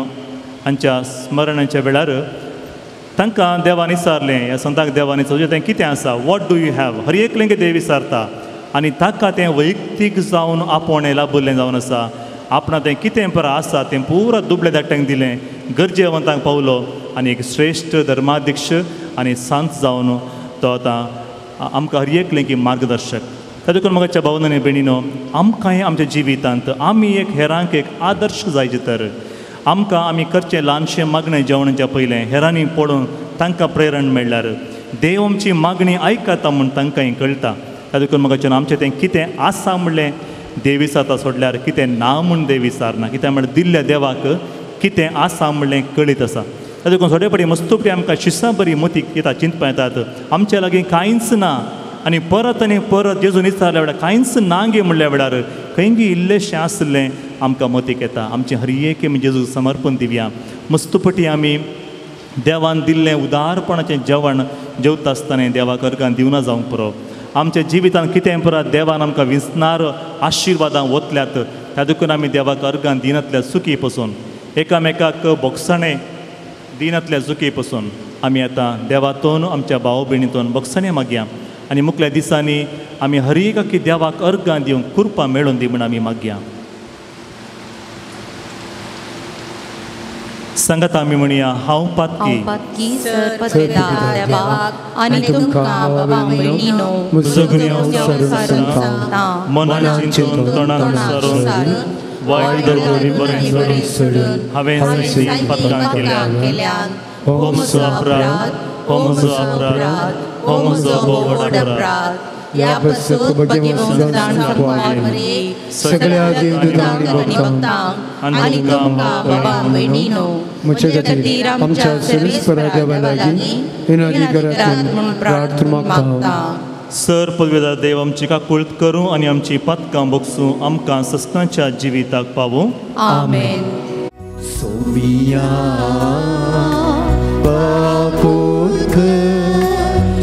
हांच्या स्मरणाच्या वेळार तांकां देवान विचारलें, ह्या संताक देवान विचारलें तें कितें आसा, वॉट डू यू हॅव. हर एकलें देव विचारता आनी ताका तें वैयक्तीक जावन आपोवणें लाभुल्लें जावन आसा. आपणा तें कितें परा आसा तें पुरो दुबळ्या धाकट्यांक दिलें, गरजेवंतांक पावलो आनी एक श्रेश्ठ धर्माध्यक्ष आनी सांत जावन तो आतां आमकां हर एकलें की मार्गदर्शक. तातूंत म्हाका भावन आनी भयणीनो, आमकांय आमच्या जिवितांत आमी एक हेरांक एक आदर्श जायचे तर आमकां आमी करचें ल्हानशें मागणें जेवणाच्या पयलें हेरांनी पळोवन तांकां प्रेरण मेळ्ळ्यार देव आमची मागणी आयकता म्हूण तांकांय कळटा. तातूंत म्हाका आमचें तें कितें आसा म्हणलें देव विचारता सोडल्यार कितें ना म्हूण देव विचारना. कित्याक म्हळ्यार दिल्ल्या देवाक कितें आसा म्हणलें कळीत आसा. तातूंत थोडे पटी मस्तुपी आमकां शिसां बरी मतीक येता, चिंतपा येतात आमच्या लागीं कांयच ना आनी परत जेजून विचारल्या वेळार कांयच ना गे म्हणल्या वेळार खंयगी इल्लेशें आसलें आमकां मतीक येता. आमचें हर एक आमी जेजूक समर्पण दिवया. मस्तुपटी आमी देवान दिल्लें उदारपणाचें जेवण जेवता आसतना देवाक अर्गां दिवना जावंक पुरो. आमच्या जिवितांत कितें परा देवान आमकां विसणार आशिर्वादां वतल्यात तातूंत आमी देवाक अर्गां दिनातल्या सुखी पसून एकामेकाक बोगसणें दिनातल्या सुखी पसून आमी आतां देवातून आमच्या भाव भयणीतून बोगसणें मागया आनी मुखल्या दिसांनी आमी हर एकाकी देवाक अर्गां दिवंक कृपा मेळोवन दी म्हण आमी मागया. सांगात आमी म्हणया हांव पातकी पातकी सरपत्रेदार देवाक आनी तुमकां बाबा भयणीनो सगळी हांव सांगता मनान चिंतून तोंडान विचारून वायट धर्मोरी बरें सोडून हांवें सगळीं पथकां केल्यान हो म्हजो अपराध हो म्हजो अपराध हो म्हजो बोवड अपराध या पसोत सगळ्या देवदूतांनी भक्तांक आनी तुमकां बाबा भयणीनो म्हजे खातीर आमच्या सर्वेस्परा देवा लागीं विनंती करात म्हूण प्रार्थना मागता. सर पदवेदार देव आमची काकूळट करूं आनी आमची पथकां भोगसूं आमकां सस्तांच्या जिविताक पावूं. आमेन. सोमिया काकूळट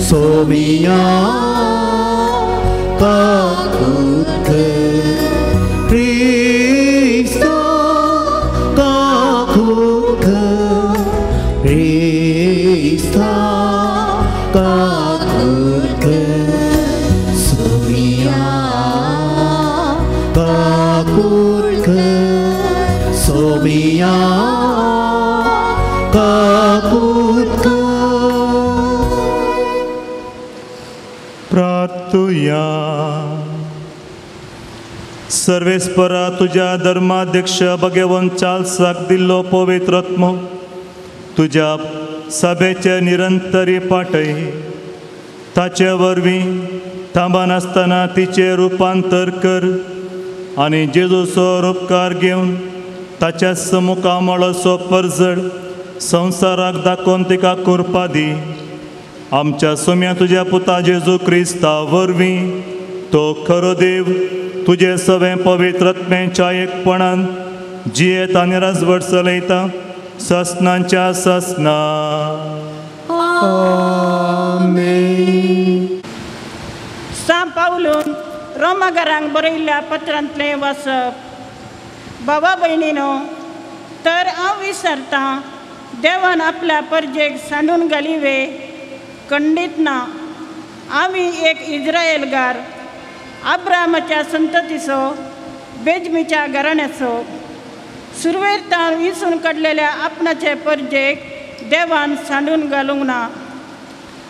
सोमिया काकूळट क्रिस्ता काकूळट क्रिस्ता काकूळट सोमिया काकूळट सोमिया काकूळट. प्रार्थुया. सर्वेस्परा तुझ्या धर्माध्यक्ष भगवंत चार्ल्साक दिल्लो पवित्र आत्मो तुझ्या सभेचे निरंतरी पाठय. ताचे वरवीं थांबान आसतना तिचे रुपांतर कर आनी जेजूचो उपकार घेवन ताच्या समुखामळसो परजड संवसाराक दाखोवन तिका करपा दी. आमच्या सोम्या तुझ्या पुता जेजू क्रिस्ता वरवीं तो खरो देव तुझे सवे पवित्र आत्म्याच्या एकपणान जियेत आनी राजवट चलयता ससनांच्या ससना. सांत पावलून रोमाकारांक बरयल्ल्या पत्रांतलें वाचप. बाबा भयणीनो, तर हांव विसरतां देवान आपल्या परजेक सांडून घालिवे खंडीत ना. आमी एक इस्रायेलकार अब्रामाच्या संततीचो बेजमीच्या घराण्याचो सुरवेर विसून काडलेल्या आपणाचे परजेक देवान सांडून घालूंक ना.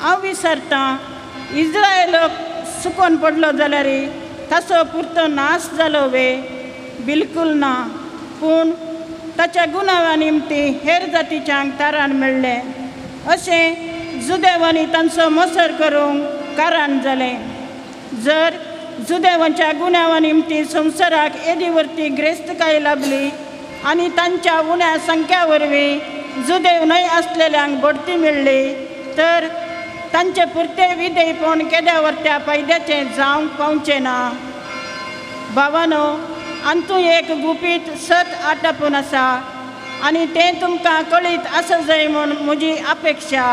हांव विसरतां इस्रायल सुकोन पडलो जाल्यार ताचो पुरतो नाश जालो वे बिलकूल ना. पूण ताच्या गुणावा निमती हेर जातीच्यांक तारण मेळ्ळें. अशें जुदेवांनी तांचो मोसर करूंक कारण जालें. जर जुदेवांच्या गुन्यांवा निमती संवसाराक येदीवरती ग्रेस्तकाय लाभली आनी तांच्या उण्या संख्या वरवीं जुदेव न्हय आसलेल्यांक बडती मेळ्ळी तर तांचे पुरते विधेयपण केद्या वर्त्या फायद्याचें जावंक पावचें ना. भावानो, अंतू एक गुपीत सत आटापून आसा आनी तें तुमकां कळीत आसा जाय म्हूण म्हजी अपेक्षा.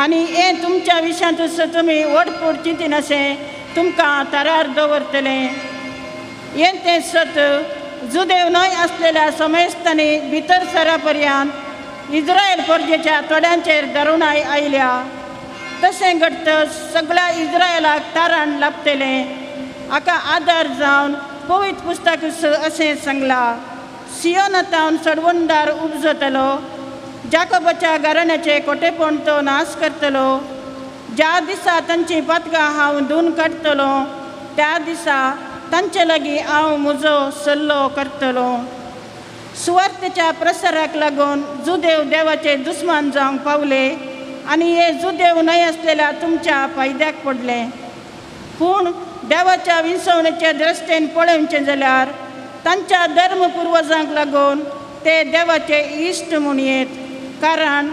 आनी हें तुमच्या विशयांतूच तुमी वडपूड चिंतीन अशें तुमकां तरार दवरतलें. हें तें सत जुदेव न्हय आसलेल्या समेस्तांनी भितर सरा पर्यंत इस्रायल परजेच्या तोड्यांचेर दारुणाय आयल्या. तशें घडटच सगळ्या इस्रायलाक तारण लाभतलें. हाका आदार जावन पवित्र पुस्तक अशें सांगलां, सियोनातावन सडवंदार उपजतलो, जाकोबाच्या घराण्याचे कोटेपण तो नाश करतलो. ज्या दिसा तांची पथकां हांव धुवन काडटलो त्या दिसा तांचे लागीं हांव म्हजो सल्लो करतलो. सुवार्थेच्या प्रसाराक लागून जुदेव देवाचे दुस्मान जावंक पावले आनी हे जुदेव न्हय आसलेल्या तुमच्या फायद्याक पडले. पूण देवाच्या विंसवणेचे दृश्टेन पळोवचें जाल्यार तांच्या धर्म पुर्वजांक लागून ते देवाचे इश्ट म्हूण येत. कारण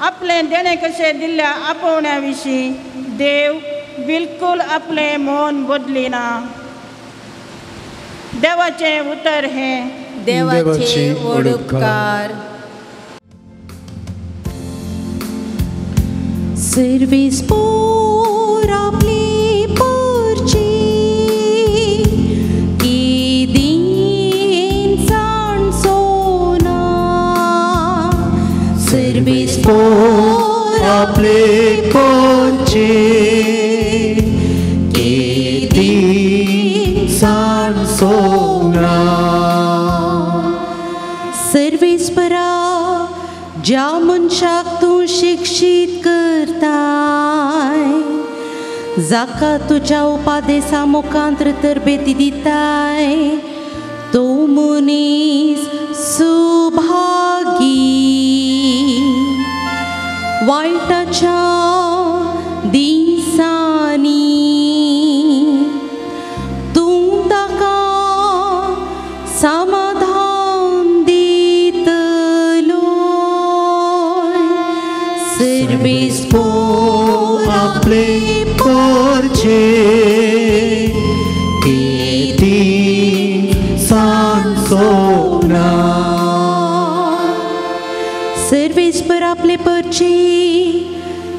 आपलें देणें कशें दिल्ल्या आपोवण्या विशीं देव बिलकूल आपलें मन बदलिना. देवाचें उतर हें देवाचे उपकार. सर्वेस्पोर आपली परची की दिन सांडसोना. सर्वेस्पोर आपले परची की दिन सांडसोना. सर्वेस्परा ज्या मनशाक तूं शिक्षीत करताय, जाका तुज्या उपादेसा मुखांतर तरबेती दिताय, तो मनीस सुभागी. वायटाच्या दिसांनी तूं ताका समाधान दितलो. सर्वेस्पोर आपले पोरचे किती सांसोना. सर्वेस्पर आपले परचे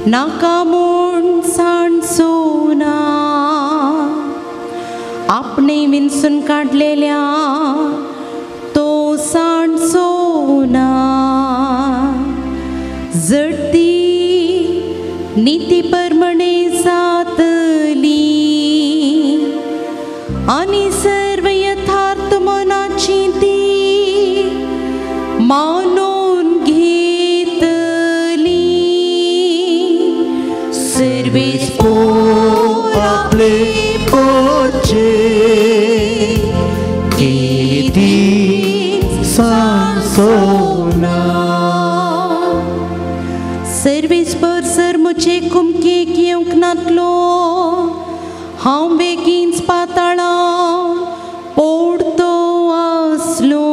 नाका म्हूण सांडसोना. आपणे विंचून काडलेल्या तो सांडसोना. जडती नीती परमणे जातली आनी सर्व यथार्थ मनाची ती मानून घेतली. सर्वेस्पोर आपले पोरचे किती सांसोना. सर्वेस्पर सर मुझे कुमके येवंक नातलो. हांव बेगीन पाताळा पोडतो आसलो.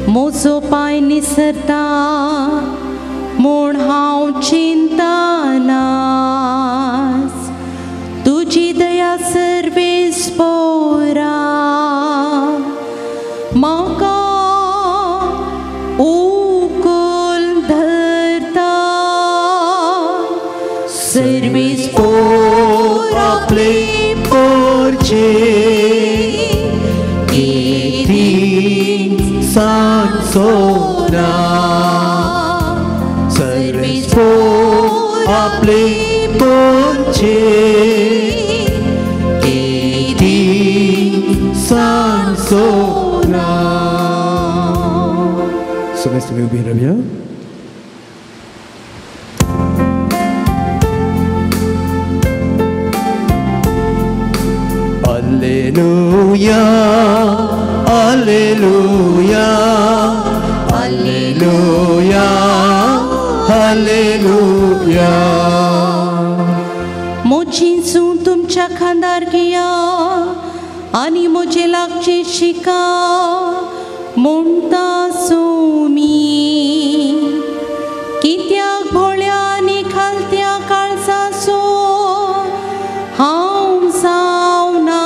म्हजो पांय निसरता म्हूण हांव चिंतानास. तुजी दया सर्वेस्पोरा म्हाका उखल धरता. सर्वेस्पोर आपले पोरचे किती सांसोना. सर्वेस्पोर आपले पोरचे किती सांसोना. Semesta meu bem, Rabia. Alleluia, Alleluia, Alleluia, Alleluia. मोची सून तुमच्या खांदार घिया आनी म्हजे लागचे शिका म्हणटा सोमी. कित्याक भोळ्या आनी खालत्या काळजाचो हांव जावना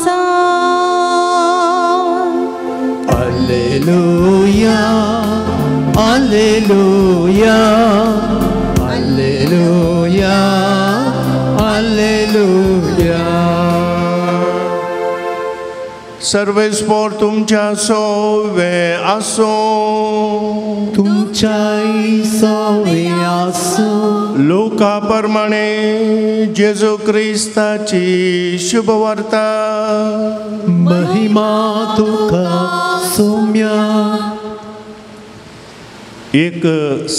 सा. Alleluia, Alleluia, Alleluia, Alleluia. सर्वेस्पोर तुमच्या सोवे आसो. तुमच्या सोवे आसो. लोका प्रमाणे जेजू क्रिस्ताची शुभ वार्ता. महिमा तुका सौम्या. एक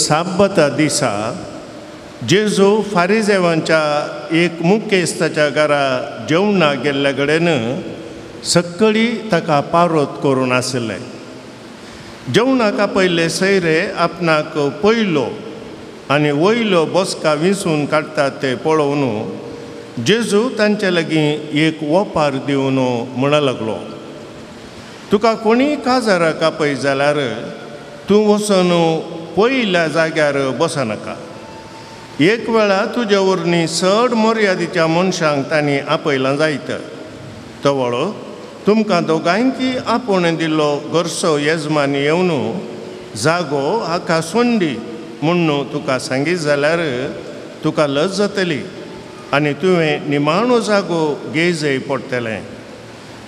साबता दिसा जेजू फारिजेवांच्या एक मुखेस्ताच्या घरा जेवणा गेल्ल्या कडेन सक्कळी ताका पारोत करून आसले. जेवणाका पयले सैरे आपणाक पयलो आनी वयलो बसका विंचून काडटात ते पळोवन जेजू तांचे लागीं एक वोपार दिवन म्हणूंक लागलो, तुका कोणी काजाराक आपय जाल्यार तूं वचून पयल्या जाग्यार बसनाका. एक वेळा तुज्या वरवीं चड मर्यादेच्या मनशांक तांणी आपयलां जायत. तो वळो तुमकां दोगांयकी आपोवन दिल्लो घरचो येजमान येवन जागो हाका सोंडी म्हणून तुका सांगीत जाल्यार तुका लज जातली आनी तुवें निमाणो जागो घेयजय पडटलें.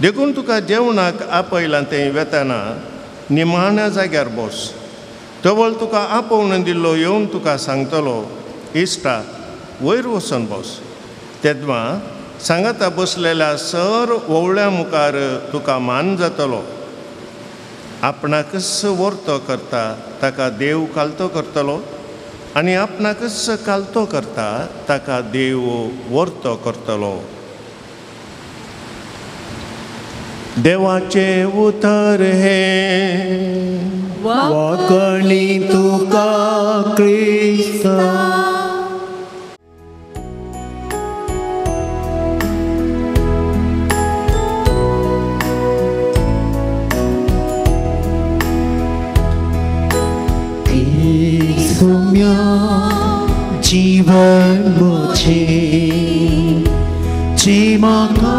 देखून तुका जेवणाक आपयलां तें वेताना निमाण्या जाग्यार बस. तवळ तुका आपोवन दिल्लो येवन तुका सांगतलो, इश्टा वयर वचून बस. तेदमा सांगाता बसलेल्या सर वोवळ्या मुखार तुका मान जातलो. आपणाकच वर्तो करता ताका देव कालतो करतलो आनी आपणाकच कालतो करता ताका देव वर्तो करतलो. देवाचे उतर हे वाकणी तुका क्रिस्ता. जीवन मुझे जीमाका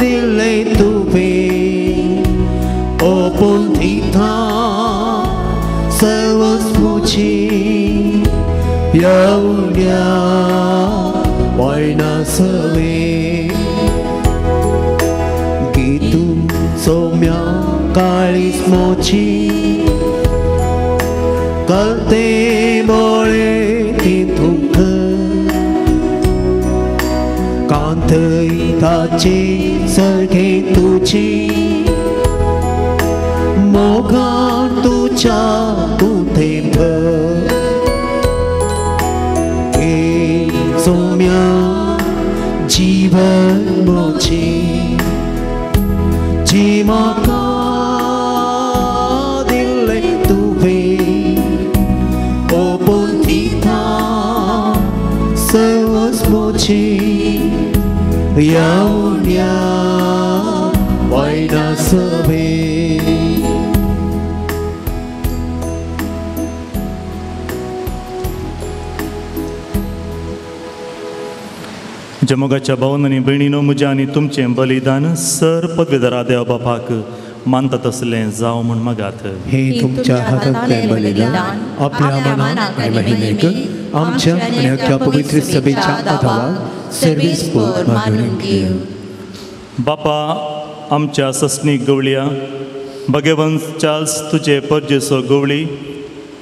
दिले तुवे ओपन थीथा सर्वस मुझे यौन्या वायना सवे गीतु सोम्या कालिस मोची करते मोळे तिथुंक कांतई ताची सरखे तुझी मोगान तुझ्या कुथेंत ए सोम्या जीवन मोचे जी म्हाका दिले तुवे सर्वस मोचे यौन्या वायना सवे. जमोगाच्या भावन आनी भयणीनो म्हजें आनी तुमचें बलिदान सर पदवेदारा देवा बापाक मानता तसलें जावं म्हण मागात. हे तुमच्या हातांतलें बलिदान आपल्या मनाक आनी महिमेक आमच्या आनी अख्ख्या पवित्र सभेच्या आदाराक सर्वेस्पर मानून घेव. बापा आमच्या ससनीक गवळ्या भगवंत चार्ल्स तुजे परजेचो गवळी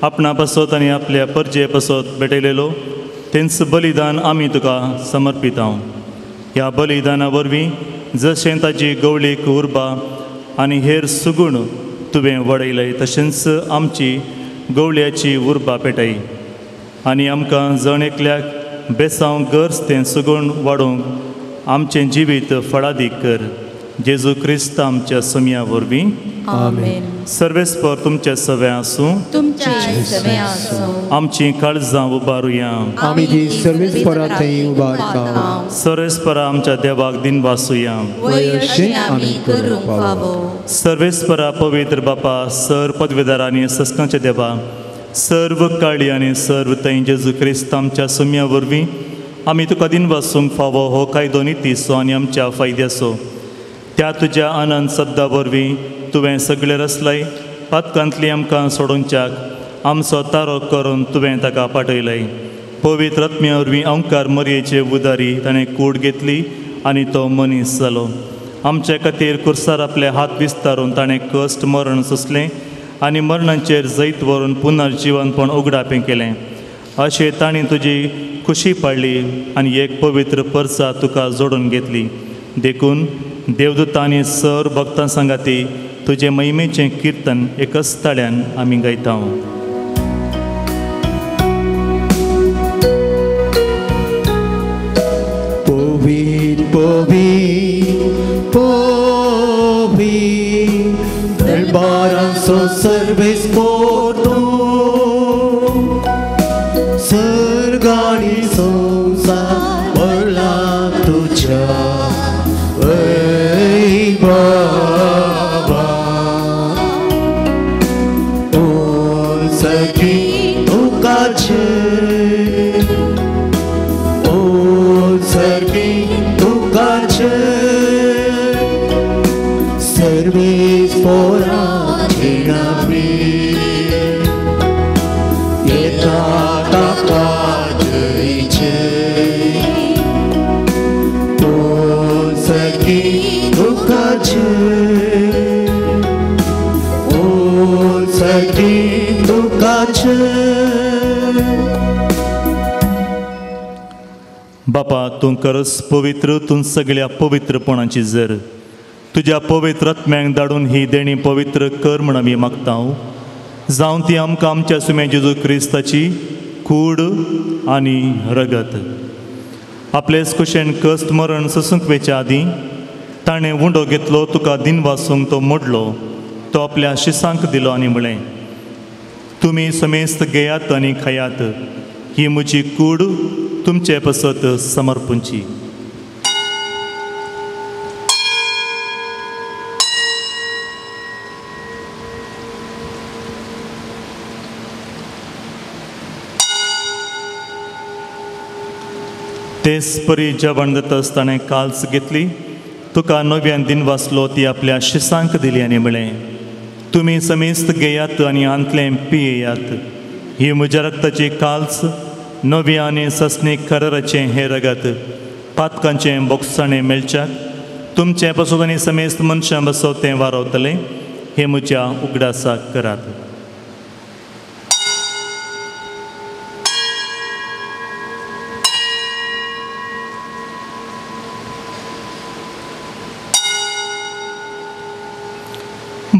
आपणा पासत आनी आपल्या परजे पासत भेटयलेलो तेंच बलिदान आमी तुका समर्पितां. ह्या बलिदाना वरवीं जशें ताची गवळीक उर्बा आनी हेर सुगूण तुवें वडयलें तशेंच आमची गवळ्याची उर्बा पेटय आनी आमकां जण एकल्याक बेसांव गरज तें सुगूण वाडोवंक आमचें जिवीत फळादीक कर. जेजू क्रिस्त आमच्या समिया वरवीं आमेन. सर्वेस्पर तुमचे सवे आसूं तुमचे सवे आसूं. आमची काळजां उबारुया. आमी जी सर्वेस्परा थंय उबारता. सर्वेस्परा आमच्या देवाक दिन वासुया. वयशें आमी करूंक फावो. सर्वेस्परा पवित्र बापा सर पदवेदार आनी सस्कांचे देवा सर्व काळी आनी सर्व थंय जेजू क्रिस्त आमच्या समिया वरवीं आमी तुका दिन वासूंक फावो हो कायदो नितीचो आनी आमच्या फायद्याचो. त्या तुज्या आनंद शब्दा वरवीं तुवें सगळे रचलय पातकांतली आमकां सोडूंच्याक आमचो तारो करून तुवें ताका पाठयलय. पवित्र आत्म्या वरवीं ओंकार मरयेचे उदारी ताणें कूड घेतली आनी तो मनीस जालो. आमचे खातीर कुर्सार आपले हात विस्तारून ताणें कश्ट मरण सोंसलें आनी मरणाचेर जैत व्हरून पुनर्जीवनपण उगडापें केलें. अशें ताणें तुजी खुशी पाडली आनी एक पवित्र परसा तुका जोडून घेतली. देखून देवदूतांनी सर भक्तां सांगाती तुजे महिमेचें किर्तन एकच ताळ्यान आमी गायता. Povit, povit, povit, del baranzo सर्वेस्पर सर्गानी संसार वरला तुझ्या बाबा. ओल सखी तुकाचे ओल सखी तुकाचे सर्वेस्पराचे नामे येता ताका जय जय. ओल सखी तुकाचे ओल सखी तुकाचे. बापा तूं खरच पवित्र तूं सगळ्या पवित्रपणाची जर तुज्या पवित्र आत्म्यांक धाडून ही देणी पवित्र कर म्हण आमी मागता जावं ती आमकां आमच्या सुम्या जेजू क्रिस्ताची कूड आनी रगत. आपलेच कुशेन कस्ट मरण ससूंक आदीं ताणें उंडो घेतलो, तुका दिन वासूंक तो मोडलो, तो आपल्या शिसांक दिलो आनी म्हळें, तुमी समेस्त घेयात आनी खायात, ही म्हजी कूड तुमचे पसत समर्पूंची. तेच परी जेवण जाता आसतना काल्स घेतली, तुका नव्यान दिन वाचलो, ती आपल्या शिसांक दिली आनी म्हळें, तुमी समेस्त घेयात आनी आंतलें पियेयात, ही म्हज्या रक्ताची काल्स नव्या आनी सस्नीक कराराचें हें रगत पातकांचें बोगसाणें मेळच्याक तुमचें पासून आनी समेस्त मनशां बसत तें वारवतलें, हें म्हज्या उगडासाक करात.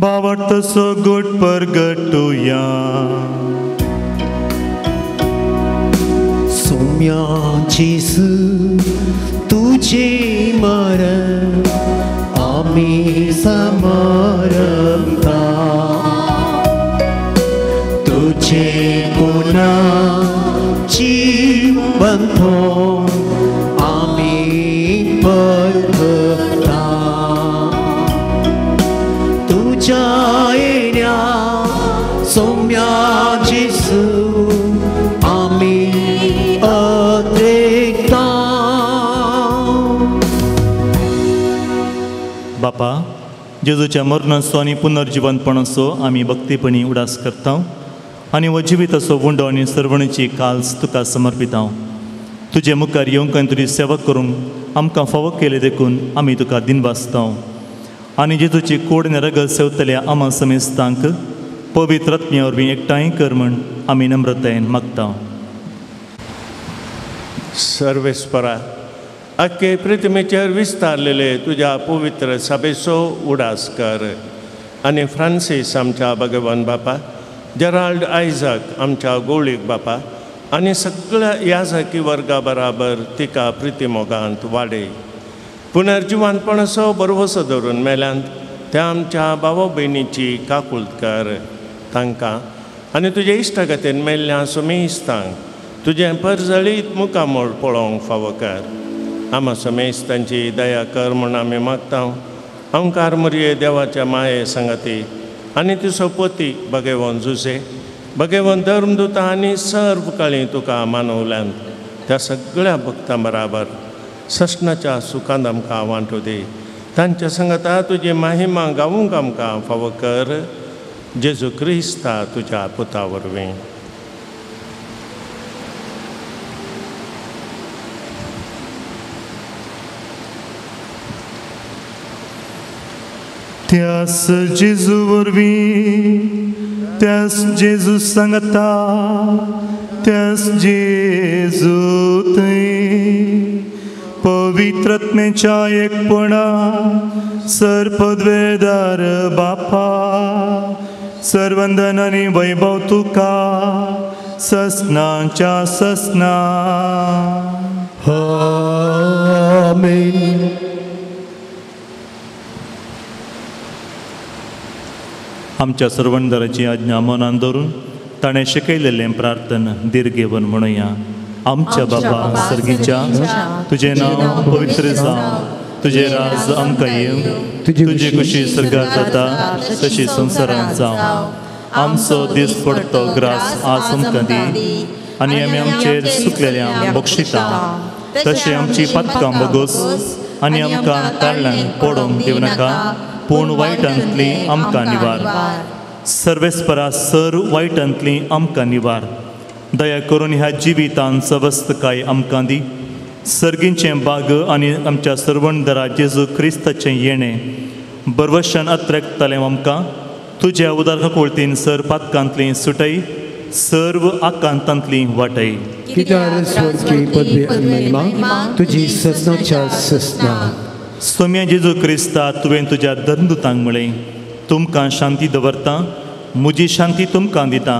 बावट तसो गोट परगटुया. सोम्या जेसू तुझे मरण आम्ही समरता, तुझे पुन्हा जीवन आम्ही बघता, तुझ्या येण्या सोम्या जेसू आम्ही अद्रेकता. बापा, जेजूच्या मरणाचो आनी पुनर्जीवनपणाचो आमी भक्तीपणी उडास करता आनी हो जिविताचो उंडो आनी सर्वणीची काल्स तुका समर्पिता. तुजे मुखार येवंक आनी तुजी सेवा करूंक आमकां फावो केले देखून आमी तुका दिन वाचता आनी जेजूची कोड आनी रगत सेवतल्या आमा समेस्तांक पवित्र आत्म्या वरवीं एकठांय कर म्हण आमी नम्रतायेन मागता. सर्वेस्परा, अख्खे पृथ्वीचेर विस्तारलेले तुझ्या पवित्र सभेचो उडास कर आनी फ्रांसीस आमच्या भगवान बापा, जेराल्ड आयझक आमच्या गोळीक बापा आनी सगळ्या याजकी वर्गा बराबर तिका प्रितीमोगांत वाडय. पुनर्जीवनपणाचो बरवसो धरून मेल्यांत त्या आमच्या भाव भयणीची काकुळट कर. तांकां आनी तुजे इश्टागतीन मेल्ल्या समेस्तांक तुजें परजळीत मुखामोळ पळोवंक फावो कर. आमा समेस्तांची दया कर म्हूण आमी मागता. अवंकार मुरये देवाच्या माये संगती आनी तिचो पती भगवान जुजे, भगवान धर्मदूता आनी सर्व काळी तुका मानवल्यांत त्या सगळ्या भक्तां बराबर ससनाच्या सुखांत आमकां वांटो दी. तांच्या संगता तुजी महिमा गावूंक आमकां फावो कर. जेजू क्रिस्ता तुज्या पुता वरवीं. त्यास जेजू वरवीं, त्यास जेजू सांगता, त्यास जेजू थंय पवित्र आत्म्याच्या एकपणा सर्पद्वेदार बापा, सर्वंदन आनी वैभव तुका ससनाच्या ससना. आमेन. आमच्या सर्वंदराची आज्ञा मनान धरून ताणें शिकयलेलें प्रार्थना दीर्घेवन म्हणुया. आमच्या बाबा सर्गीच्या, तुजें नांव पवित्र जावं, तुजें राज आमकां येवं, तुजी कुशी सर्गार जाता तशी संवसारांत जावं. आमचो दीस पडतो ग्रास आज आमकां दी आनी आमी आमचेर चुकलेल्यांक बक्षिता, तशें आमची पातकां बगोस आनी आमकां ताळ्यान पडोवंक दिवं नाका, पूण वायटांतली आमकां निवार. सर्वेस्परा सर्व वायटांतली आमकां निवार. दया करून ह्या जिवितांत सवस्तकाय आमकां दी. सर्गींचें बाग आनी आमच्या सर्वंदरा जेजू क्रिस्ताचें येणें बरवशान अत्रेकतलें आमकां तुज्या उदार कळतीन सर पातकांतली सुटय, सर्व आकांतांतली वाटय. कित्याक स्वर्गी पदवी आनी महिमा तुजी ससनाच्या ससना. सोम्या जेजू क्रिस्ता तुवें तुज्या धर्मदुतांक म्हळें तुमकां शांती दवरता म्हजी शांती तुमकां दिता.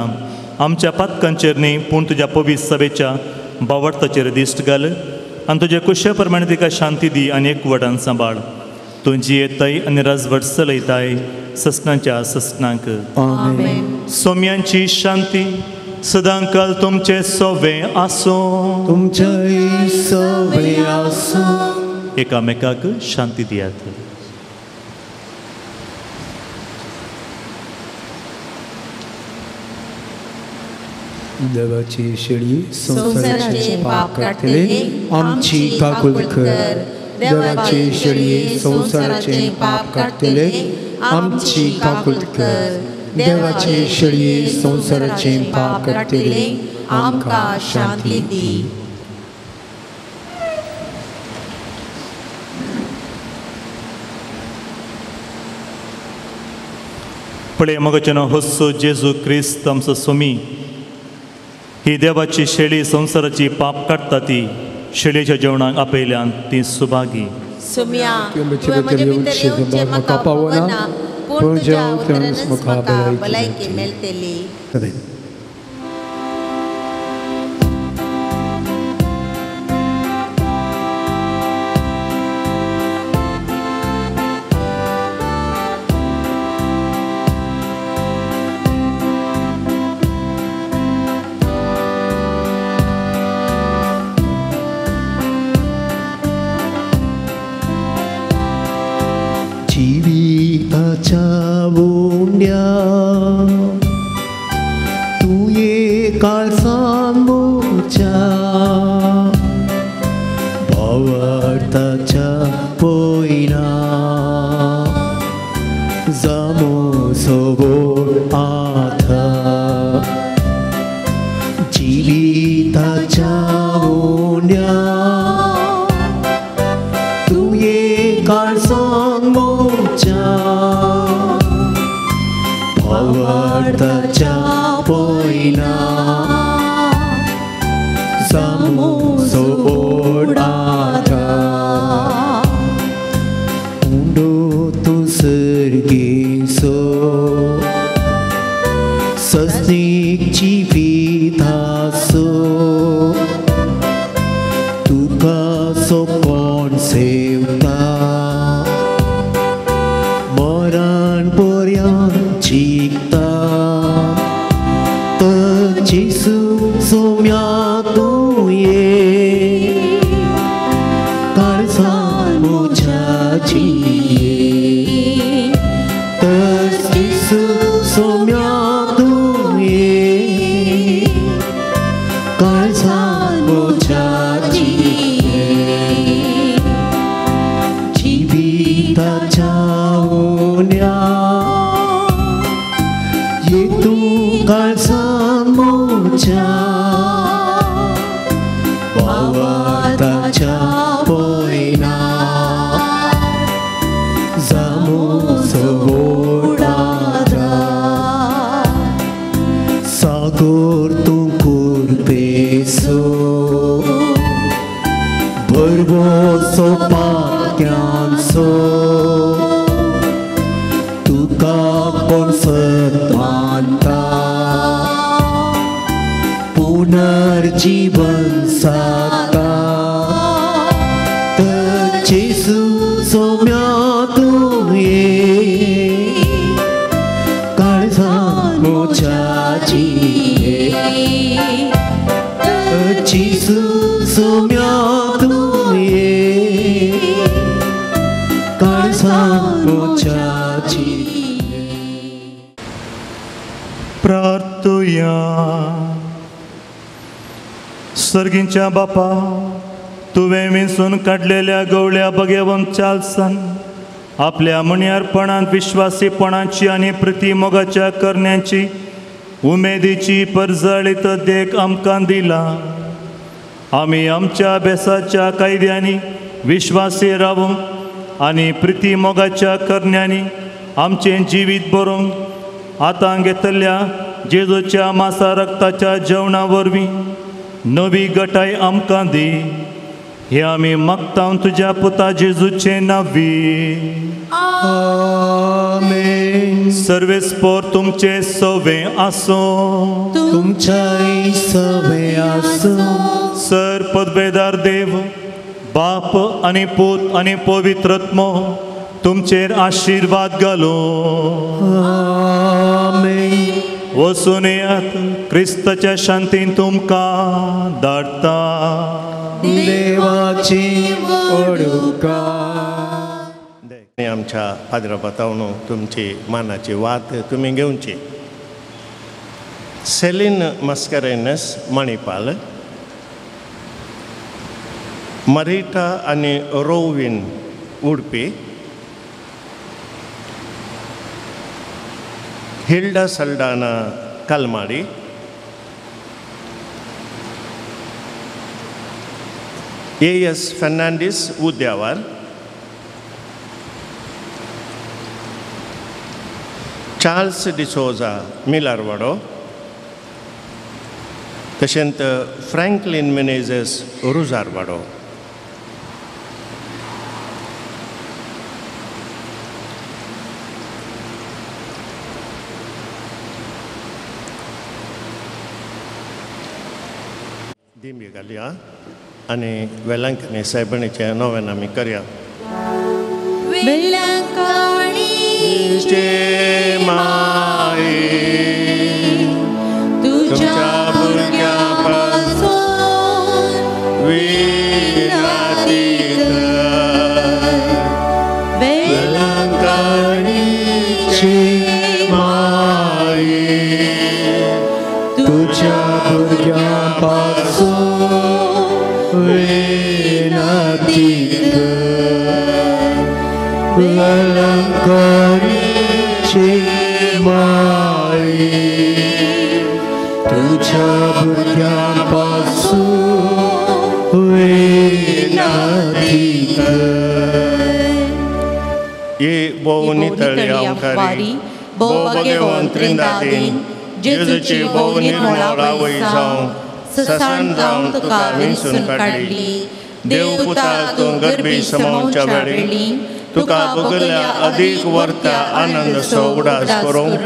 आमच्या पातकांचेर न्ही पूण तुज्या पवित्र सभेच्या बावडताचेर दिश्ट घाल आनी तुज्या कुशे प्रमाणे तिका शांती दी आनी एकवटान सांबाळ. तुजी येताय आनी राजवट चलयताय ससनाच्या ससनाक. सोम्यांची शांती सदांकाल तुमचे सोवे आसो. तुमचे सोवे आसो. एकामेकाक शांती दियात. देवाची शेळी संसाराचे पाप काढतले आमची काकूल कर. देवाची शेळी संसाराचे पाप काढतले आमची काकूल कर. देवाची शेळी संसाराचे पाप काढतले आमकां शांती दी. पळय मोगाचें होस्सो जेजू क्रिस्त आमचो सोमी ही देवाची शेळी संसाराची पाप काडटा ती शेळयेच्या जेवणाक आपयल्यान ती सुभागी. सुम्या तुवें म्हजे भितर येवचें म्हाका पावना पूण तुज्या उतरानच म्हाका भलायकी मेळटली. जिविताच्या बोंड्या तुये काळजान मोच्या भावार्थाच्या पयना जामो सोबोड आथा. जिविताच्या बोंड्या तुये काळजान मोच्या भावार्थाच्या पयना जामो सोबोड आथा. उंडो तूं सर्गेचो सस्नीक जिविताचो तुका सोपोन सेवता मरण पर्यंत जिखता. तर जेसू सोम्या तुये काळजान म्हज्या जिये. तर जेसू सोम्या तुये काळजान म्हज्या जिये. जिविताच्या ओल्या ये तूं काळजान म्हज्या भावार्थाच्या पयना जामो सोबोड आथा. सागोर तूं कुर्बेचो भरवोसो पाक्यांचो तुका कोण सत मानता. पुनर्जीवन साता तर जेसू सोम्या तुये काळजान म्हज्या जिये. तर जेसू सोम्या तुये काळजान म्हज्या जिये. प्रार्थुया. सर्गींच्या बापा तुवें विंचून काडलेल्या गवळ्या भगेवंत चालसान आपल्या मणियारपणांत विश्वासीपणाची आनी प्रतिमोगाच्या करण्याची उमेदीची परजळीत देख आमकां दिला. आमी आमच्या अभ्यासाच्या कायद्यांनी विश्वासी रावूंक आनी प्रतिमोगाच्या करण्यांनी आमचें जिवीत बरोवंक आतां घेतल्या जेजूच्या मासा रक्ताच्या जेवणा वरवीं नवी गटाय आमकां दी. हे आमी मागता तुझ्या पुता जेजूचे नावी. आमेन. सर्वेस्पोर तुमचे सवे आसो. तुमच्याही सवे आसो. सर पदवेदार देव बाप आणि पूत आणि पवित्रत्मो तुमचेर आशीर्वाद घालो. आमेन. वसून येयात क्रिस्ताच्या शांतीन तुमकां धाडटा. देवाची ओडुका. आमच्या पाद्रपातावण तुमची मानाची वात तुम्ही घेवची. सेलीन मस्करेनस मणिपाल, मरिटा आणि रोविन उडपी, हिल्डा सल्डाना कलमाडी, ए.एस. फर्नांडीस उद्यावर, चार्ल्स डिसोजा मिलारवाडो, तशेंच फ्रँकलिन मेनेझेस रुजारवाडो. दिमी घालया आनी वेलांकणी सायबणीचे नोवेन आमी करया. वेलांकणीचे माये तुझ्या भुरग्यां पासून विनंती कर. वेलांकणीचे माये तुझ्या भुरग्यां विनंती कर. वेलांकणीचे माये तुझ्या भुरग्यां विनंती कर. ये बोवनी तळी आमकारी बोबगेवन त्रिंदादीन जेजूची बोवनी मोळावळी जावं ससान जावं तुका विंचून काडली. देव पुताक तूं गर्भी समावच्या वेळी तुका बगल्या अदीक वर्ता आनंद सो उडास करूंक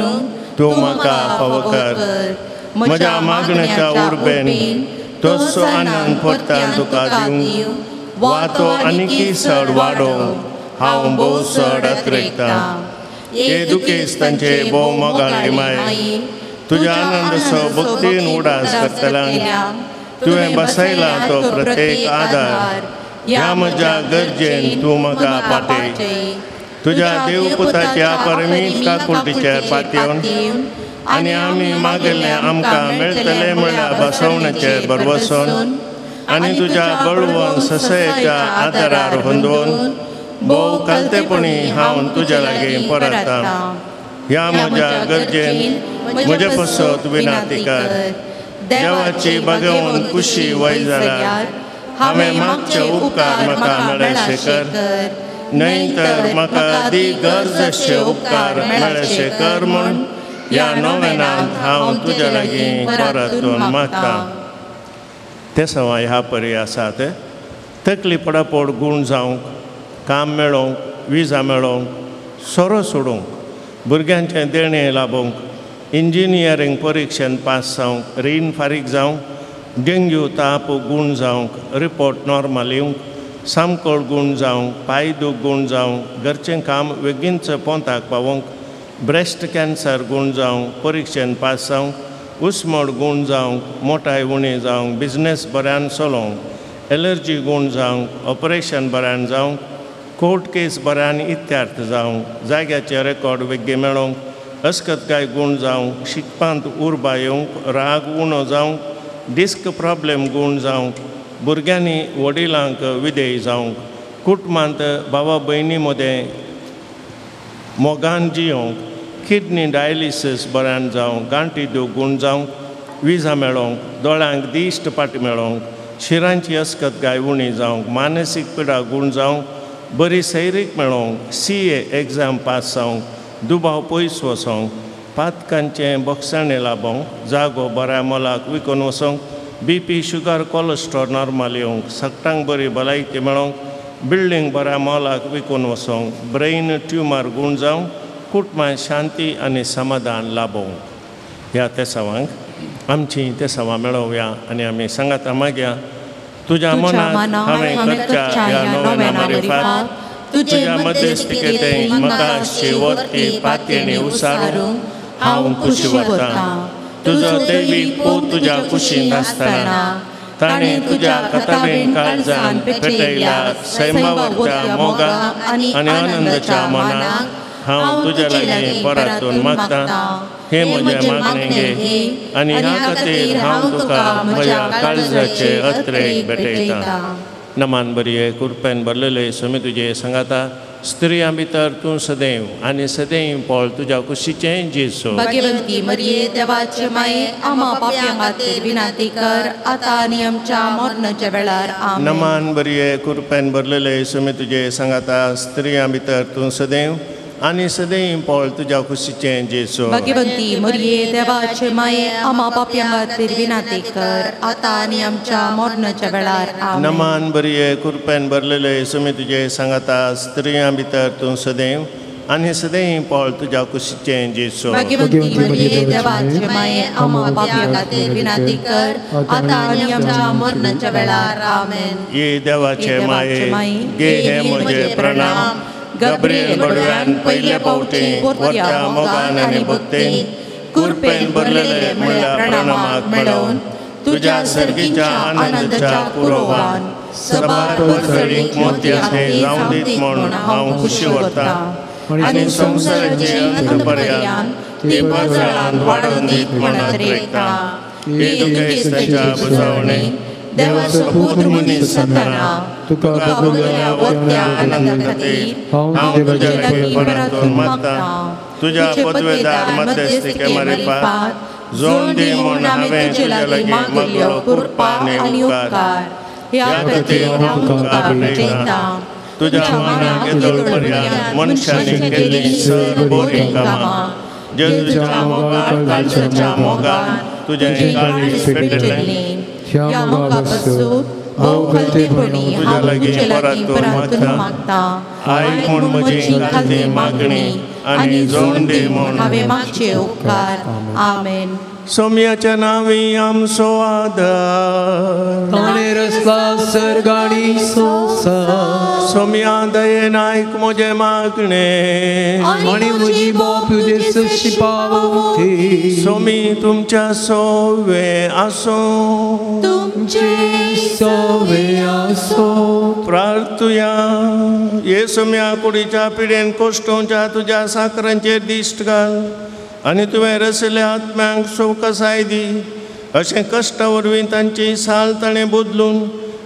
तूं म्हाका फावो कर. म्हज्या मागणेच्या उर्बेन तसो आनंद परतान तुका दिवंक वा तो आनीकी चड वाडोवंक हांव भोव चड अत्रेकतां. हे दुखेस्तांचे भोव मोगाळी माये तुझ्या आनंद सो भक्तीन उडास करतल्यांक तुवें बसयला तो प्रत्येक आदार. ह्या म्हज्या गरजेन तूं म्हाका पातय. तुज्या देवपुताच्या परमीत काकुळटीचेर पातयेवन आनी आमी मागयल्लें आमकां मेळटलें म्हळ्यार बसवणेचेर बरवसून आनी तुज्या बळवंत ससयेच्या आदारार हुंदोवन भोव कालतेपणी हांव तुज्या लागीं परतां. ह्या म्हज्या गरजेन म्हजे पसत विनाती कर. देवाची बगवून खुशी वय जाल्यार हांवें मागचे उपकार म्हाका मेळशे कर. न्हय तर म्हाका दी गरजेचे उपकार मेळशे कर म्हूण ह्या नोवेनांत हांव तुज्या लागीं परतून मागतां. ते सवाय ह्या परी आसात. तकली पडापड गूण जावंक, काम मेळोवंक, विजा मेळोवंक, सोरो सोडूंक, भुरग्यांचें देणें लाबोवंक, इंजिनियरींग परिक्षेन पास जावंक, रीण फारीक जावंक, डेंग्यू ताप गूण जावंक, रिपोर्ट नॉर्मल येवंक, सामकोळ गूण जावंक, पांय दूख गूण जावंक, घरचें काम बेगीनच पोंताक पावोवंक, ब्रेस्ट कॅन्सर गूण जावंक, परिक्षेन पास जावंक, उस्मोड गूण जावंक, मोटाय उणी जावंक, बिझनेस बऱ्यान चलोवंक, एलर्जी गूण जावंक, ऑपरेशन बऱ्यान जावंक, कोर्ट केस बऱ्यान इत्यार्थ जावंक, जाग्याचे रेकॉर्ड वेगळे मेळोवंक, अस्कतकाय गूण जावंक, शिकपांत उर्बा येवंक, राग उणो जावंक, डिस्क प्रॉब्लेम गूण जावंक, भुरग्यांनी वडिलांक विधेय जावंक, कुटुंबांत भावा भयणी मदें मोगान जियोंक, किडनी डायलिसीस बऱ्यान जावंक, गांठी दूख गूण जावंक, विजा मेळोवंक, दोळ्यांक दिश्ट पाटी मेळोवंक, शिरांची अस्कतकाय उणी जावंक, मानसीक पिडा गूण जावंक, बरी सैरीक मेळोवंक, CA एग्जाम पास जावंक, दुबाव पयस वचोंक, पातकांचें बॉक्साणें लाबोवंक, जागो बऱ्या मोलाक विकून वचोंक, BP शुगर कोलेस्ट्रॉल नॉर्मल येवंक सगळ्यांक बरी भलायकी मेळोवंक बिल्डींग बऱ्या मोलाक विकून वचोंक ब्रेन ट्युमर गूण जावंक कुटुंबांत शांती आनी समाधान लाभोवंक ह्या तेसावांक आमची तेसावां मेळोवया आनी आमी सांगाता मागया तुज्या मनांत हांवें करच्या ह्या नव्या मारिफात तुज्या मध्यस्थिकेते म्हाका शेवटची पातयेणी उसारूंक हांव खुशी वतां तुजो दैवीक पूत तुज्या कुशीन आसतना ताणें तुज्या कतावेन काळजान पेटयल्या सैमावरच्या मोगाक आनी आनंदाच्या मनाक हांव तुज्या लागीं परतून मागतां हे म्हजे मागणें आनी ह्या खातीर हांव तुका म्हज्या काळजाचे अत्रेक भेटयतां नमान बरये कृपेन भरलेले सुमी तुजे सांगाता स्त्रियां भितर तूं सदैव आनी सदैव पोळ तुज्या कुशीचें जेसू भाग्यवंती मरिये देवाचे माये आम्हा पाप्यां खातीर विनंती कर आतां आनी आमच्या मरणाच्या वेळार आमेन नमान बरये कृपेन भरलेले सुमी तुजे सांगाता स्त्रियां भितर तूं सदैव आनी सदैव पोळ तुज्या कुशीचें जेसू भाग्यवंती मरिये देवाचे माये आम्हा पाप्यां खातीर विनंती कर आतां आनी आमच्या मरणाच्या वेळार आमेन नमान बरये कृपेन भरलेले सुमी तुजे सांगाता स्त्रियां भितर तूं सदैव आनी सदैव पोळ तुज्या कुशीचें जेसू भाग्यवंती मरिये देवाचे माये आम्हा पाप्यां खातीर विनंती कर आतां आनी आमच्या मरणाच्या वेळार आमेन ये देवाचे माये गे हे म्हजे प्रणाम गब्रिएल बडव्यान पयले पावटी वरच्या मोगान आनी भक्तीन कृपेन भरलेले म्हळ्यार प्रणामाक मेळोवन तुज्या सर्गीच्या आनंदाच्या पुरोवान सबार परसडीक मोतयाचे जावं दीत म्हूण हांव खुशी वतां आनी संवसाराचे अंत पर्यंत ती परसळांत वाडोवन दीत म्हूण अत्रेकतां हे दुखेस्ताच्या बुजवणे देवाचो पूत मनीस जातना तुका भोगल्या वत्या आनंदा खातीर हांव तुज्या लागीं परतून मागतां तुज्या पदवेदार मध्यस्थिके मारिफात जोड दी म्हूण हांवें तुज्या लागीं मागल्यो कृपा आनी उपकार ह्या खातीर हांव तुका भेटयतां तुज्या मनाक येतोळ पर्यंत मनशांनी केल्लीं सर बरीं कामां जेजूच्या मोगान काळजाच्या मोगान तुजें काळीज पेटयलें ह्या मोगापासून हांव खातीरपणी हांव तुजे लागीं परतून मागतां आयक म्हूण म्हजी खातीर मागणी आनी जोड दी म्हूण हांवें मागचे उपकार आमेन सोम्याच्या नांवी आमचो आदार ताणे रचला सर्ग आनी संवसार सोम्या दयेन आयक म्हजें मागणें आनी म्हजी बोप तुजे सशी पावती सोमी तुमच्या सोवे आसूं तुमचे सोवे आसो प्रार्थुया ये सोम्या कुडीच्या पिडेन कोश्टोवच्या तुज्या साकरांचेर दिश्ट घाल आनी तुवें रचयल्या आत्म्यांक सवकासाय दी अशें कश्टा वरवीं तांची साल ताणें बदलून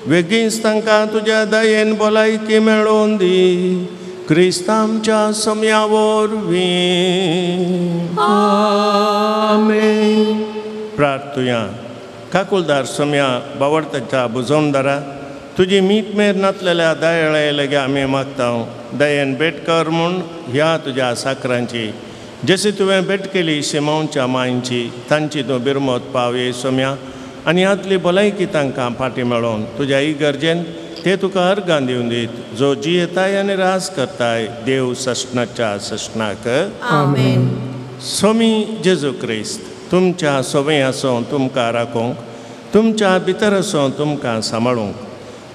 बेगीच तांकां तुज्या दयेन भलायकी मेळोवन दी क्रिस्ता आमच्या सोम्या वरवीं आमेन प्रार्थुया काकुलदार सोम्या बावडताच्या बुजोवणदारा तुजी मीठ मेर नातलेल्या दयाळे लेगे आमी मागतां दयेन भेट कर म्हूण ह्या तुज्या साकरांची जशी तुवें भेट केली शिमोनच्या मांयची तांची तूं बिरमत पावये सोम्या आनी आतली भलायकी तांकां फाटी मेळोवन तुज्या इगर्जेन ते तुका अर्गां दिवन दीत जो जियेताय आनी रास करताय देव सशनाच्या सशनाक आमेन सोमी जेजू क्रिस्त तुमच्या सोबे आसूं तुमकां राखोवंक तुमच्या भितर आसूं तुमकां सांबाळूंक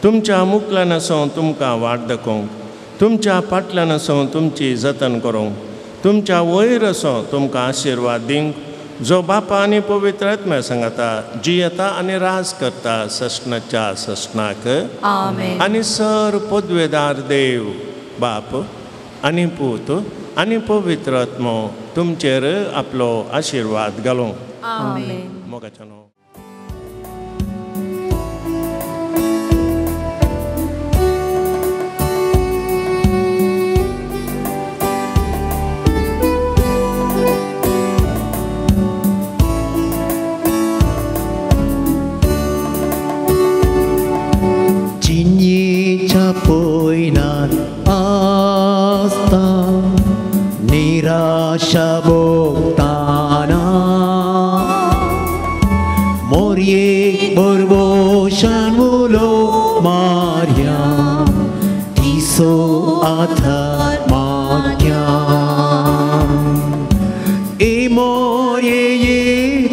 तुमच्या मुखल्यान आसूं तुमकां वाट दाखोवंक तुमच्या फाटल्यान आसूं तुमची जतन करूंक तुमच्या वयर आसूं तुमकां आशिर्वाद दिवंक जो बापा आनी पवित्र आत्म्या सांगाता जियेता आनी रास करता सशनाच्या सशनाक आमेन आनी सर पदवेदार देव बाप आनी पूत आनी पवित्र आत्मो तुमचेर आपलो आशिर्वाद घालूं आमेन मोगाचें नांव पयनान आसता निराशा भोगताना मोरयेक अधर्माज्ञा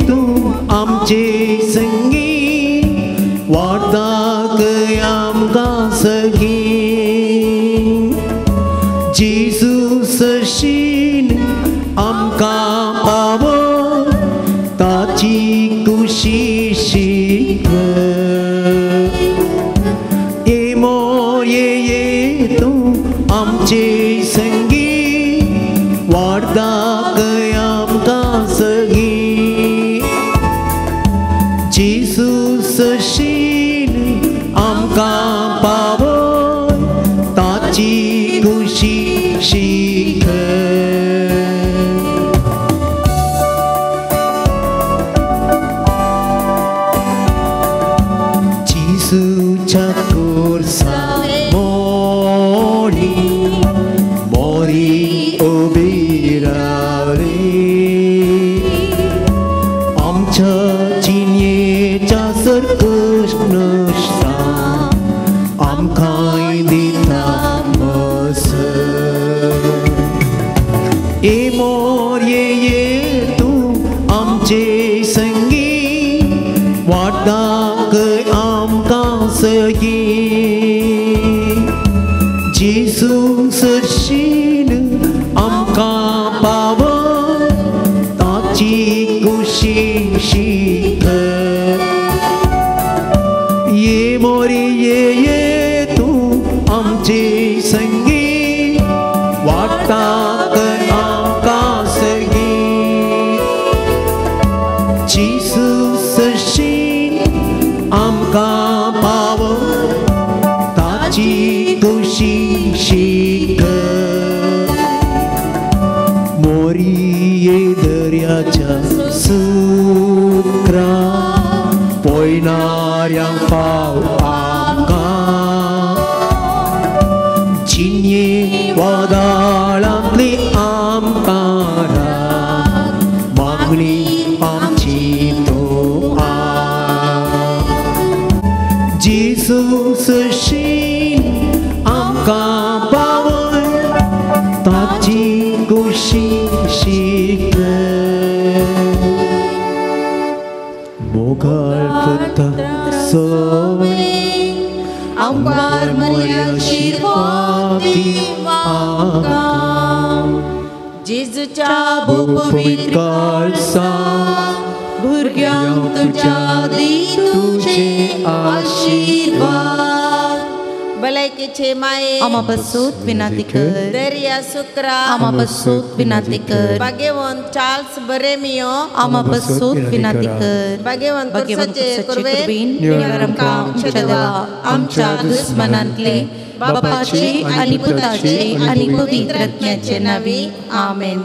तू आमचे संगी वार्ताक आमकां सगी जेजू सशीन आमकां पावो ताची कुशी शीख तू आमचे संगी वार्ताक आमकां सगी जेजू सशीन आमकां पावो ताची कुशी शीख जेजूच्या कोर्सा मोरी उबी रावली आमच्या चिन्येच्या सरकश्णसा आमकां दिता मोरये तू आमचे संगी वाटाक आमकां सगी जेजू सरशीन आमकां पावो ताची कुशी शीख मोरये तू आमचे संगी वाटाक आमकां सगी जेजू सरशीन आमकां पावो ताची कुशी शीख मोरये दर्याच्या सुत्रा पोयणाऱ्यांक पाव आमकां चिन्ये वादळांतली आमकां मागणी आमची तो जेजू सशीन आमकां पावो ताची कुशी शीख मोगाळ पुत्र सोवे आमकां मर्या आशीर्वादी आमकां जेजूच्या पवित्र भुरग्यांक तुज्या दी तुझे आशीर्वाद भलायकेचे माये आमा बसूत विनंती कर दर्या सुक्रा आमा बसूत विनंती कर भाग्यवंत चार्ल्स बरेमियो आमा बसूत विनंती कर भाग्यवंत सच्चे कुर्बेन निरंकार देवा आमच्या दुश्मनांतले बापाचे आणि पुताचे आणि पवित्र आत्म्याचे नावे आमेन.